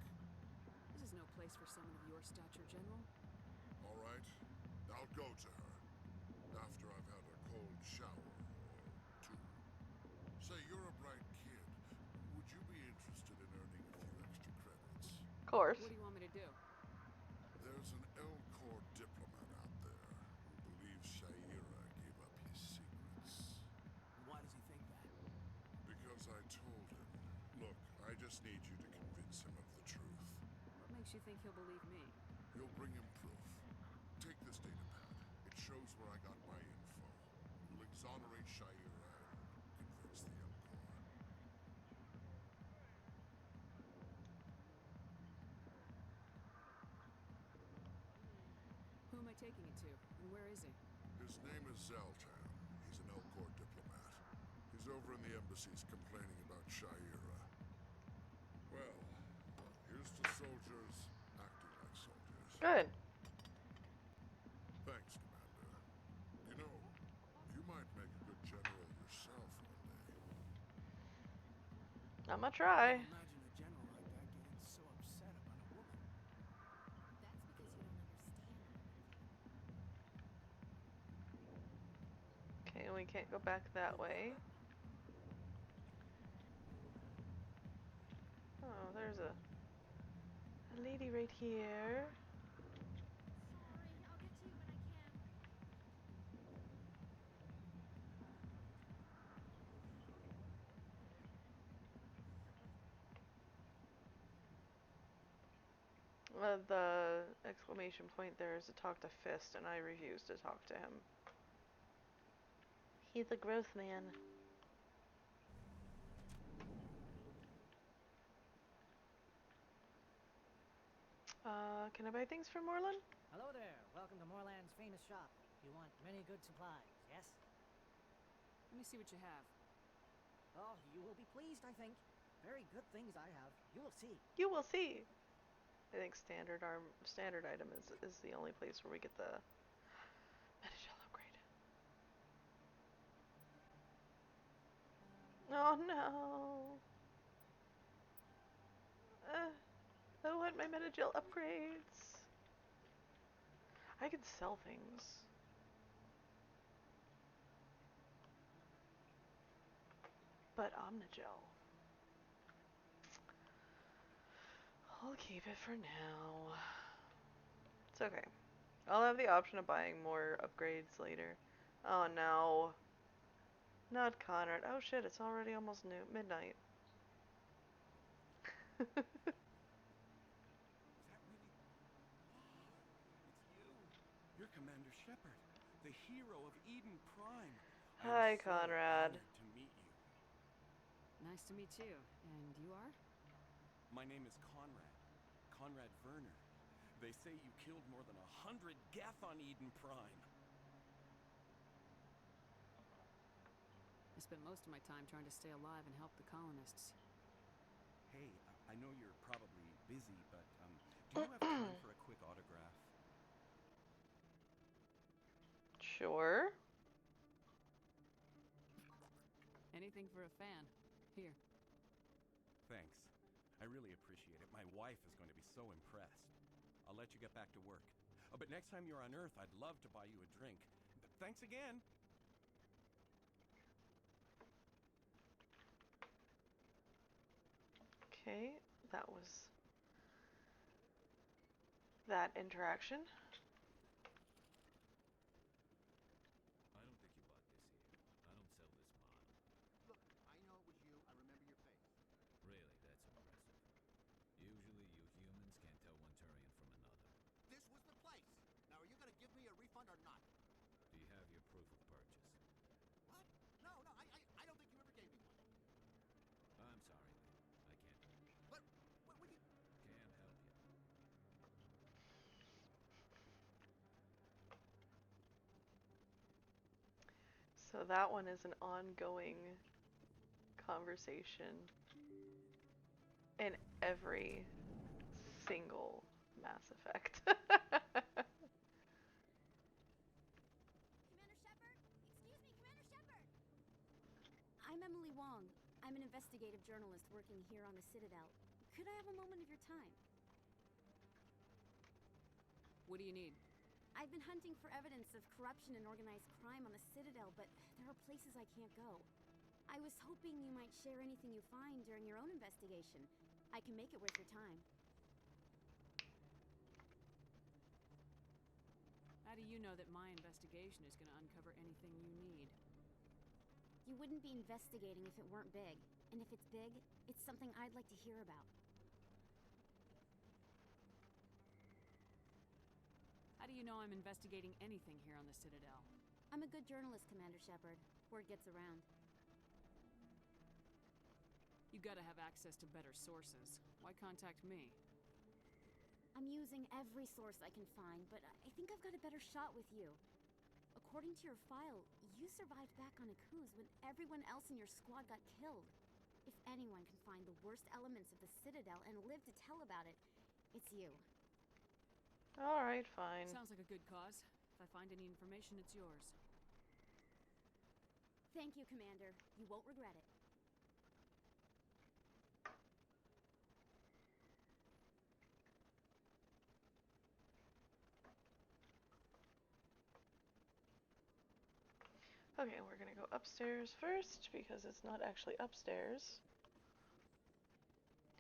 This is no place for someone of your stature, General. All right, I'll go to her after I've had a cold shower or two. Say, you're a bright kid. Would you be interested in earning a few extra credits? Of course. What do you want me to do? There's an Elcor diplomat out there who believes Shaira gave up his secrets. Why does he think that? Because I told him. Look, I just need you to convince him of the truth. What makes you think he'll believe me? You'll bring him proof. Take this data pad. It shows where I got my info. You'll exonerate Shaira and convince the Elcor. Who am I taking it to? And where is he? His name is Zaltan. He's an Elcor diplomat. He's over in the embassies complaining about Shaira. Well, here's to soldiers acting like soldiers. Good. Thanks, Commander. You know, you might make a good general yourself one day. I'ma try. Imagine a general like that getting so upset about a woman. That's because you don't understand. Okay, we can't go back that way. Oh, there's a lady right here. Sorry, I'll get to you when I can. The exclamation point there is to talk to Fist, and I refuse to talk to him. He's a growth man. Can I buy things from Moreland? Hello there. Welcome to Moreland's famous shop. You want many good supplies, yes? Let me see what you have. Oh, you will be pleased, I think. Very good things I have. You will see. You will see. I think standard item is the only place where we get the Metagel upgrade. Oh no. I want my Metagel upgrades. I can sell things. But Omnigel. I'll keep it for now. It's okay. I'll have the option of buying more upgrades later. Oh no. Not Conrad. Oh shit, it's already almost midnight. Is that really... It's you! You're Commander Shepard, the hero of Eden Prime. Hi, I'm so Conrad. honored to meet you. Nice to meet you. And you are? My name is Conrad. Conrad Werner. They say you killed more than 100 Geth on Eden Prime. I spent most of my time trying to stay alive and help the colonists. Hey, I know you're probably busy, but do you have time for a quick autograph? Sure. Anything for a fan. Here. Thanks. I really appreciate it. My wife is going to be so impressed. I'll let you get back to work. Oh, but next time you're on Earth, I'd love to buy you a drink. But thanks again. Okay, that was that interaction. I don't think you bought this here. I don't sell this model. Look, I know it was you. I remember your face. Really, that's impressive. Usually you humans can't tell one Turian from another. This was the place. Now, are you going to give me a refund or not? Do you have your proof of purchase? What? No, I don't think you ever gave me one. I'm sorry, Lee. I can't. But when you... Can't help you. So that one is an ongoing conversation in every single Mass Effect. Commander Shepard? Excuse me, Commander Shepard! I'm Emily Wong. I'm an investigative journalist working here on the Citadel. Could I have a moment of your time? What do you need? I've been hunting for evidence of corruption and organized crime on the Citadel, but there are places I can't go. I was hoping you might share anything you find during your own investigation. I can make it worth your time. How do you know that my investigation is going to uncover anything you need? You wouldn't be investigating if it weren't big. And if it's big, it's something I'd like to hear about. How do you know I'm investigating anything here on the Citadel? I'm a good journalist, Commander Shepard. Word gets around. You gotta have access to better sources. Why contact me? I'm using every source I can find, but I think I've got a better shot with you. According to your file, you survived back on Akuz when everyone else in your squad got killed. If anyone can find the worst elements of the Citadel and live to tell about it, it's you. Alright, fine. Sounds like a good cause. If I find any information, it's yours. Thank you, Commander. You won't regret it. Okay, we're gonna go upstairs first because it's not actually upstairs.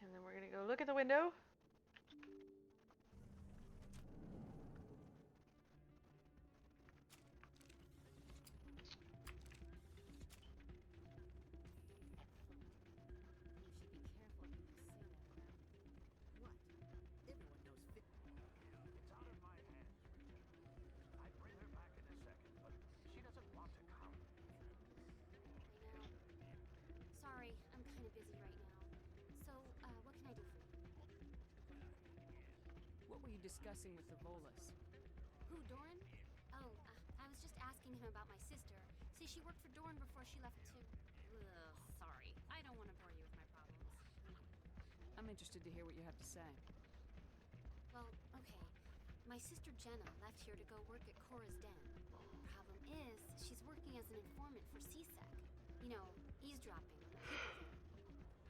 And then we're gonna go look at the window. It's out of my hands, Richard. I'd bring her back in a second, but she doesn't want to come. I know. Sorry, I'm kind of busy right now. So, what can I do for you? What were you discussing with the Volus? Who, Doran? Oh, I was just asking him about my sister. See, she worked for Doran before she left to... Ugh, sorry. I don't want to bore you with my problems. I'm interested to hear what you have to say. Well, okay. My sister Jenna left here to go work at Cora's Den. Problem is, she's working as an informant for CSEC. You know, eavesdropping on the people there.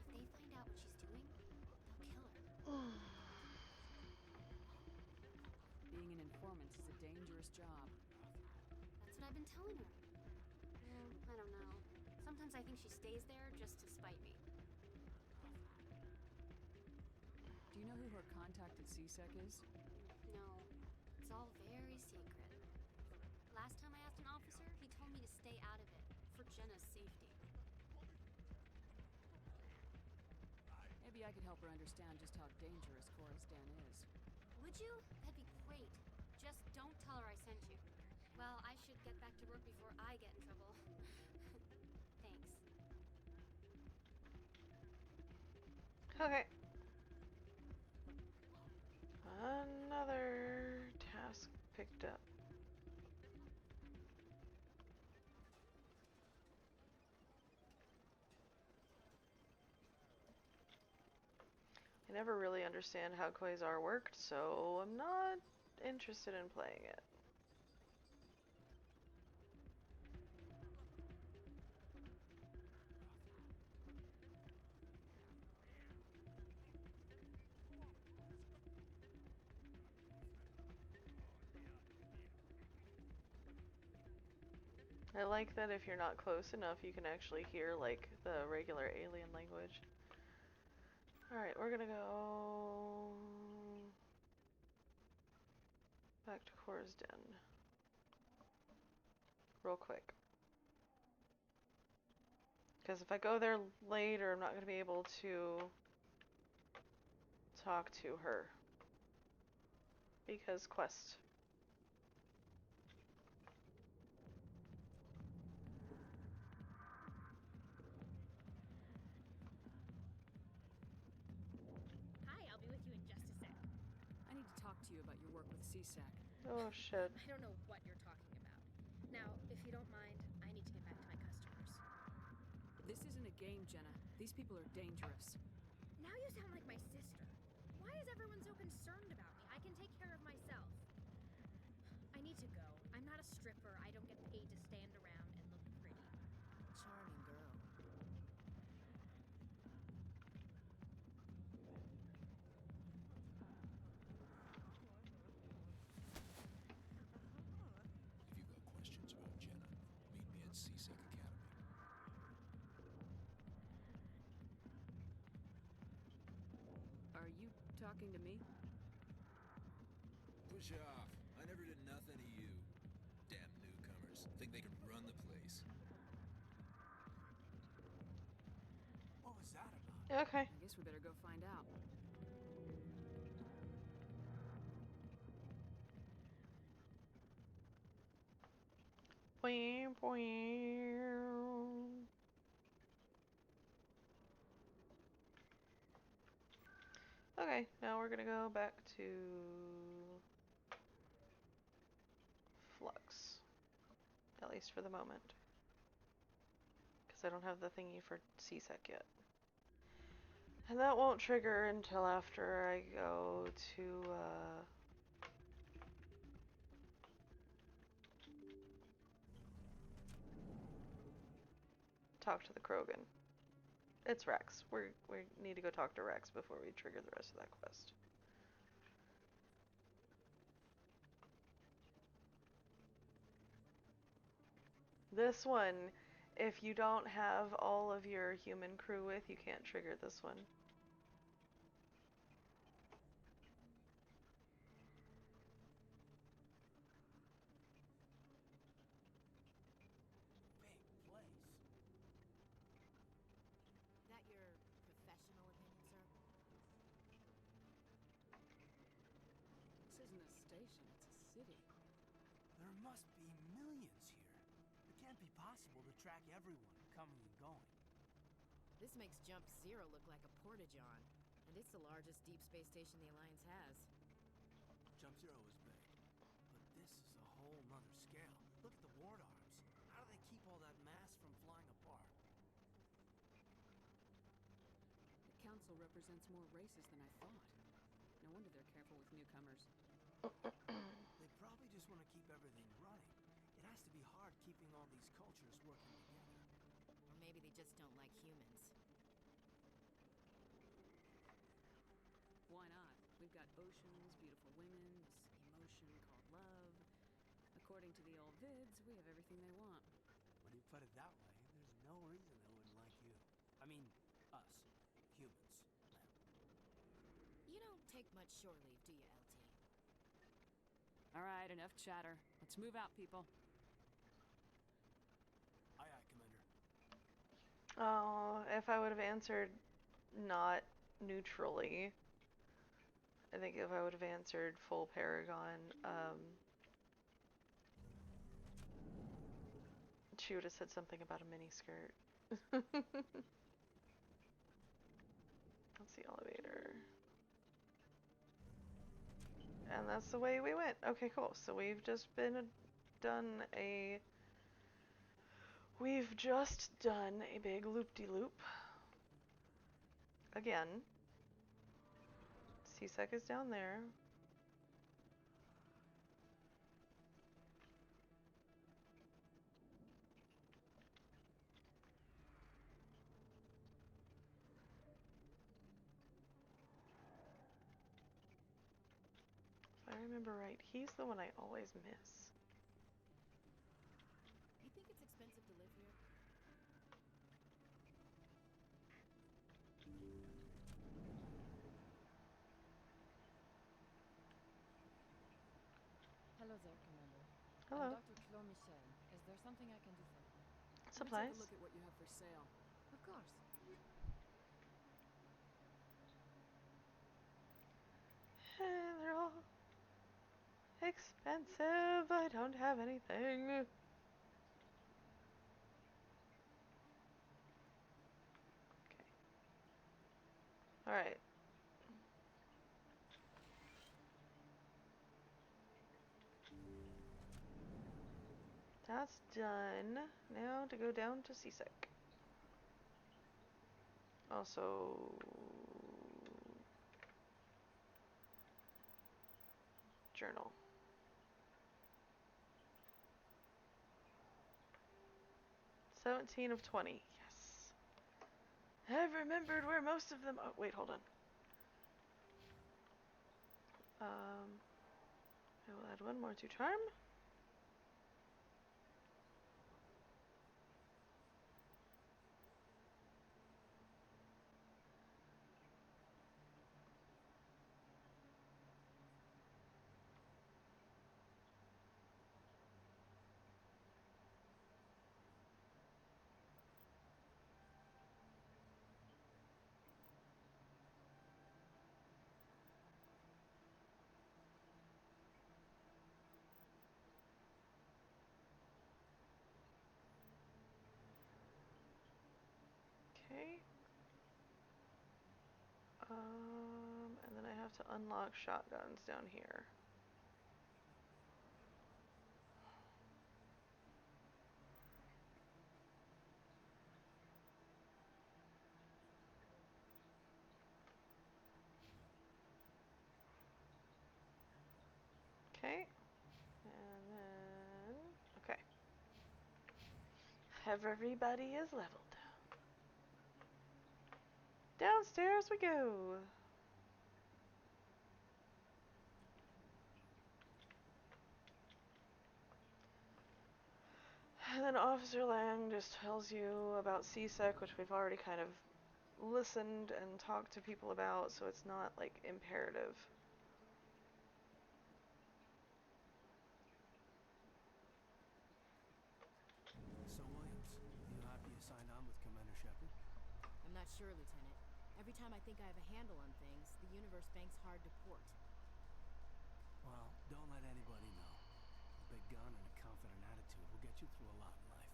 If they find out what she's doing, they'll kill her. performance is a dangerous job. That's what I've been telling her. I don't know. Sometimes I think she stays there just to spite me. Do you know who her contact at CSEC is? No, it's all very secret. Last time I asked an officer, he told me to stay out of it, for Jenna's safety. Maybe I could help her understand just how dangerous Cora's Den is. Would you? That'd be great. Just don't tell her I sent you. Well, I should get back to work before I get in trouble. Thanks. Okay. Another task picked up. I never really understand how Quasar worked, so I'm not interested in playing it. I like that if you're not close enough, you can actually hear, like, the regular alien language. Alright, we're gonna go back to Cora's Den. Real quick. Because if I go there later, I'm not gonna be able to talk to her. Because quest. Hi, I'll be with you in just a sec. I need to talk to you about your work with CSAC. Oh, shit. I don't know what you're talking about. Now, if you don't mind, I need to get back to my customers. This isn't a game, Jenna. These people are dangerous. Now you sound like my sister. Why is everyone so concerned about me? I can take care of myself. I need to go. I'm not a stripper. I don't get paid to stand around and look pretty. Charming girl. If you've got questions about Jenna, meet me at CSEC Academy. Are you talking to me? Push off. I never did nothing to you. Damn newcomers. Think they can run the place. What was that about? Okay. I guess we better go find out. Boing, boing. Okay, now we're gonna go back to Flux. At least for the moment. Because I don't have the thingy for CSEC yet. And that won't trigger until after I go to, talk to the Krogan. It's Rex. We need to go talk to Rex before we trigger the rest of that quest. This one, if you don't have all of your human crew with, you can't trigger this one. Big place. That your professional opinion, sir? This isn't a station, it's a city. There must be millions here. It can't be possible to track everyone coming and going. This makes Jump Zero look like a porta-john, and it's the largest deep space station the Alliance has. Jump Zero is big, but this is a whole nother scale. Look at the ward arms. How do they keep all that mass from flying apart? The council represents more races than I thought. No wonder they're careful with newcomers. They probably just want to keep everything running. It has to be hard keeping all these cultures working together. Or maybe they just don't like humans. Why not? We've got oceans, beautiful women, this potion called love. According to the old vids, we have everything they want. When you put it that way, there's no reason they wouldn't like you. I mean, us. Humans. You don't take much shore leave, do you, LT? Alright, enough chatter. Let's move out, people. Aye, aye, Commander. Oh, if I would have answered not neutrally, I think if I would have answered full Paragon, she would have said something about a miniskirt. That's the elevator. And that's the way we went. Okay, cool. So we've just we've just done a big loop-de-loop. Again. C-Sec is down there. If I remember right, he's the one I always miss. You think it's expensive to live here? Hello there, Commander. Hello. I'm Dr. Claude Michel. Is there something I can do for you? Supplies? Let me take a look at what you have for sale. Of course. They're all expensive. I don't have anything. Okay. Alright. That's done. Now to go down to C-Sec. Also... journal. (17 of 20). Yes. I've remembered where most of them... Oh, wait, hold on. I will add one more to charm. Okay. And then I have to unlock shotguns down here. Okay. And then... okay. Everybody is leveled. Downstairs we go. And then Officer Lang just tells you about C-Sec, which we've already kind of listened and talked to people about, so it's not, like, imperative. So, Williams, you happy you signed on with Commander Shepard? I'm not sure, Lieutenant. Every time I think I have a handle on things, the universe banks hard to port. Well, don't let anybody know. A big gun and a confident attitude will get you through a lot in life.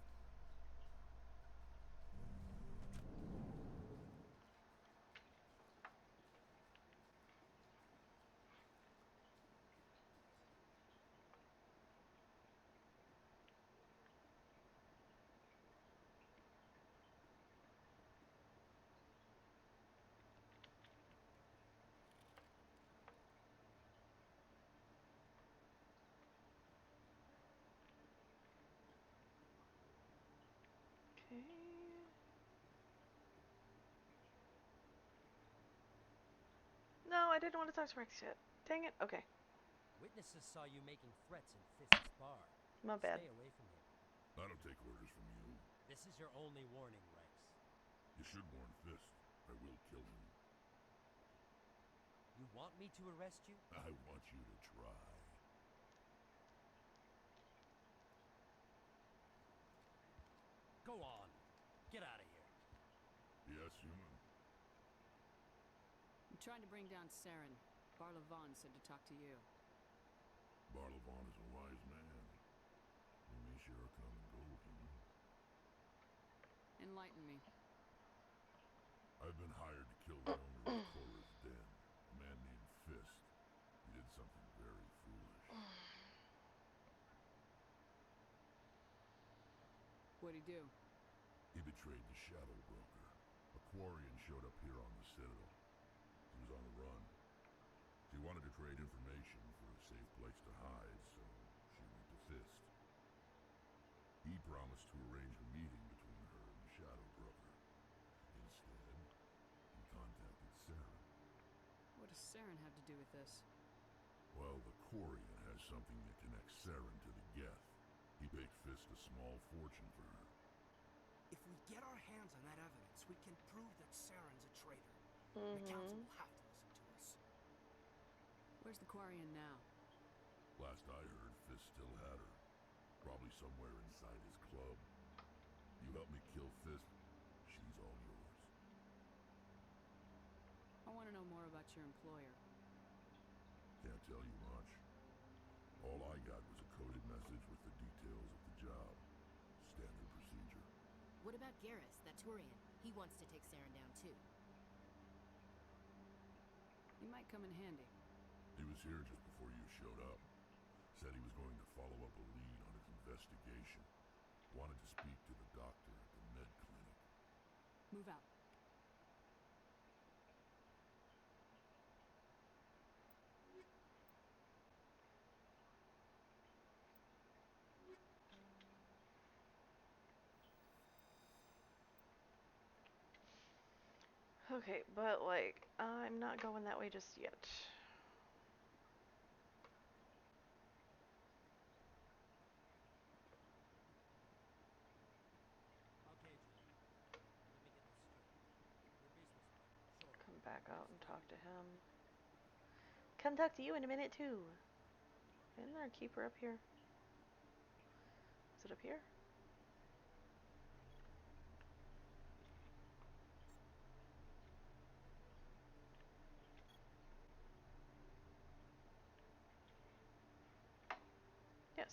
Okay. No, I didn't want to talk to Rex yet. Dang it. Okay. Witnesses saw you making threats in Fist's bar. My bad. Stay away from him. I don't take orders from you. This is your only warning, Rex. You should warn Fist. I will kill him. You want me to arrest you? I want you to try. Go on. Get out of here. Yes, human. I'm trying to bring down Saren. Barlavon said to talk to you. Barlavon is a wise man. He may sure come and go, human. Enlighten me. I've been hired to kill the owner of Cora's Den, a man named Fist. He did something very foolish. What'd he do? He betrayed the Shadow Broker. A Quarian showed up here on the Citadel. He was on the run. She wanted to trade information for a safe place to hide, so she went to Fist. He promised to arrange a meeting between her and the Shadow Broker. Instead, he contacted Saren. What does Saren have to do with this? Well, the Quarian has something that connects Saren to the Geth. He paid Fist a small fortune for her. If we get our hands on that evidence, we can prove that Saren's a traitor. The council will have to listen to us. Where's the Quarian now? Last I heard, Fist still had her. Probably somewhere inside his club. You help me kill Fist, she's all yours. I want to know more about your employer. Can't tell you much. All I got was a coded message with the details of the job. Standard procedure. What about Garrus, that Turian? He wants to take Saren down too. He might come in handy. He was here just before you showed up. Said he was going to follow up a lead on his investigation. Wanted to speak to the doctor at the med clinic. Move out. Okay, but like, I'm not going that way just yet. Okay, Julian. Let me get this straight. Your business partner, Come back out and talk to him. Come talk to you in a minute too. Isn't our keeper up here? Is it up here? Yes.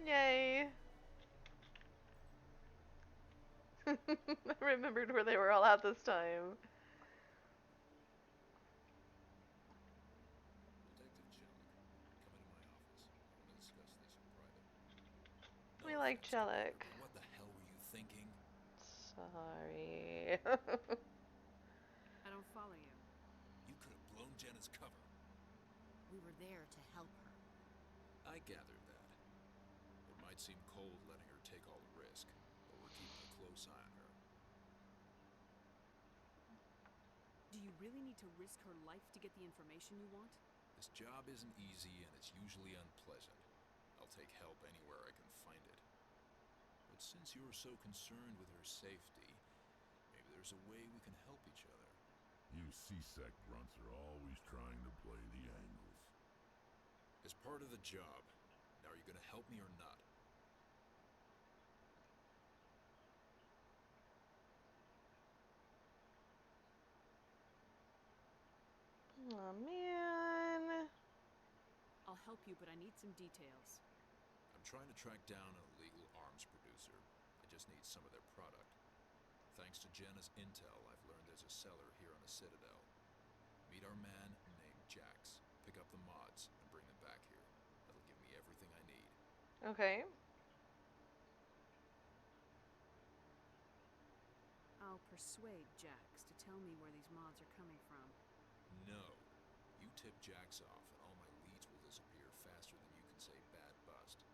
Yay! I remembered where they were all at this time. Detective Jellic, come into my office. I want to discuss this in private. We like Jellic. What the hell were you thinking? Sorry. I don't follow you. You could have blown Jenna's cover. We were there to help her. I gathered that. It might seem cold letting her take all the risk, but we're keeping a close eye on her. Do you really need to risk her life to get the information you want? This job isn't easy and it's usually unpleasant. I'll take help anywhere I can find it. But since you're so concerned with her safety, maybe there's a way we can help each other. You C-Sec grunts are always trying to play the angles. It's part of the job. Now, are you gonna help me or not? Oh man. I'll help you, but I need some details. I'm trying to track down an illegal arms producer. I just need some of their product. Thanks to Jenna's intel, I've learned there's a cellar here on the Citadel. Meet our man named Jax. Pick up the mods and bring them back here. That'll give me everything I need. Okay. I'll persuade Jax to tell me where these mods are coming from. No. You tip Jax off and all my leads will disappear faster than you can say bad bust.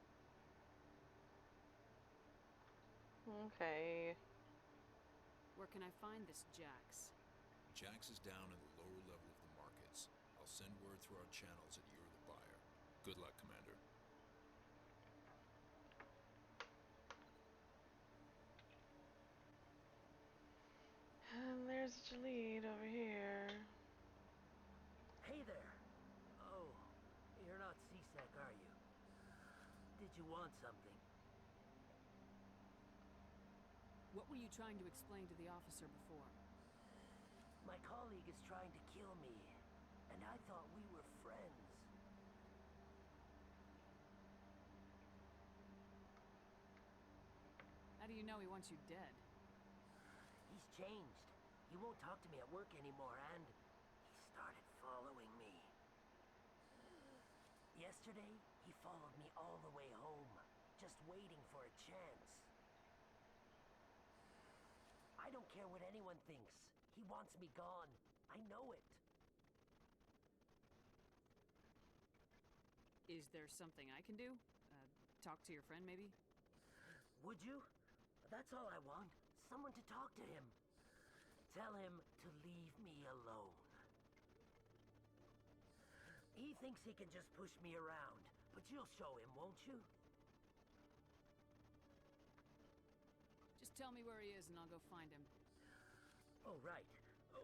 Okay. Where can I find this Jax? Jax is down in the lower level of the markets. I'll send word through our channels that you're the buyer. Good luck, Commander. And there's Jalid over here. Hey there. Oh, you're not Seasick, are you? Did you want something? What were you trying to explain to the officer before? My colleague is trying to kill me, and I thought we were friends. How do you know he wants you dead? He's changed. He won't talk to me at work anymore, and he started following me. Yesterday, he followed me all the way home, just waiting for a chance. I don't care what anyone thinks. He wants me gone. I know it. Is there something I can do? Talk to your friend, maybe? Would you? That's all I want. Someone to talk to him. Tell him to leave me alone. He thinks he can just push me around, but you'll show him, won't you? Just tell me where he is and I'll go find him. Oh, right.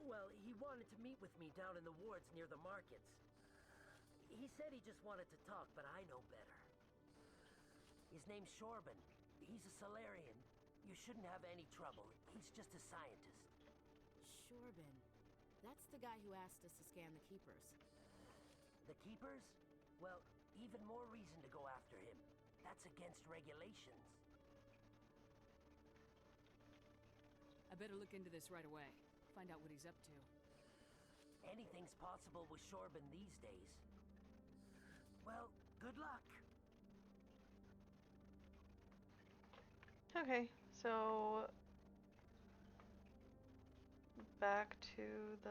Well, he wanted to meet with me down in the wards near the markets. He said he just wanted to talk, but I know better. His name's Shorban. He's a Solarian. You shouldn't have any trouble. He's just a scientist. Shorban. That's the guy who asked us to scan the Keepers. The Keepers? Well, even more reason to go after him. That's against regulations. I better look into this right away. Find out what he's up to. Anything's possible with Shorban these days. Well, good luck. Okay, so back to the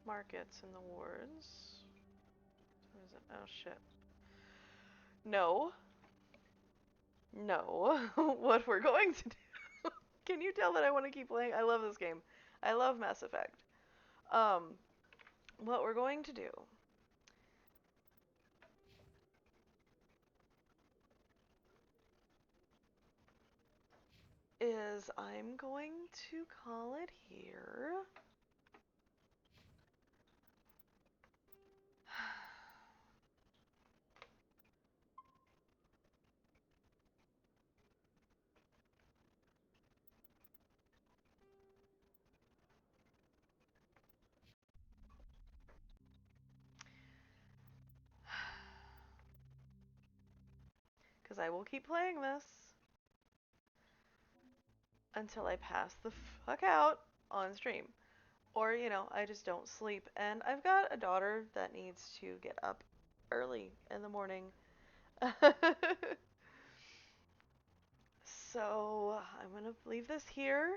markets in the wards. What is it? Oh shit. No. No. What we're going to do. Can you tell that I want to keep playing? I love this game. I love Mass Effect. What we're going to do is I'm going to call it here. Because I will keep playing this until I pass the fuck out on stream. Or, you know, I just don't sleep. And I've got a daughter that needs to get up early in the morning. So, I'm gonna leave this here.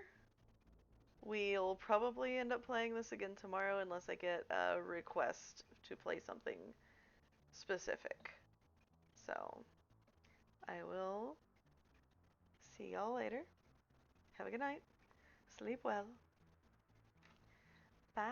We'll probably end up playing this again tomorrow unless I get a request to play something specific. So, I will see y'all later. Have a good night. Sleep well. Bye.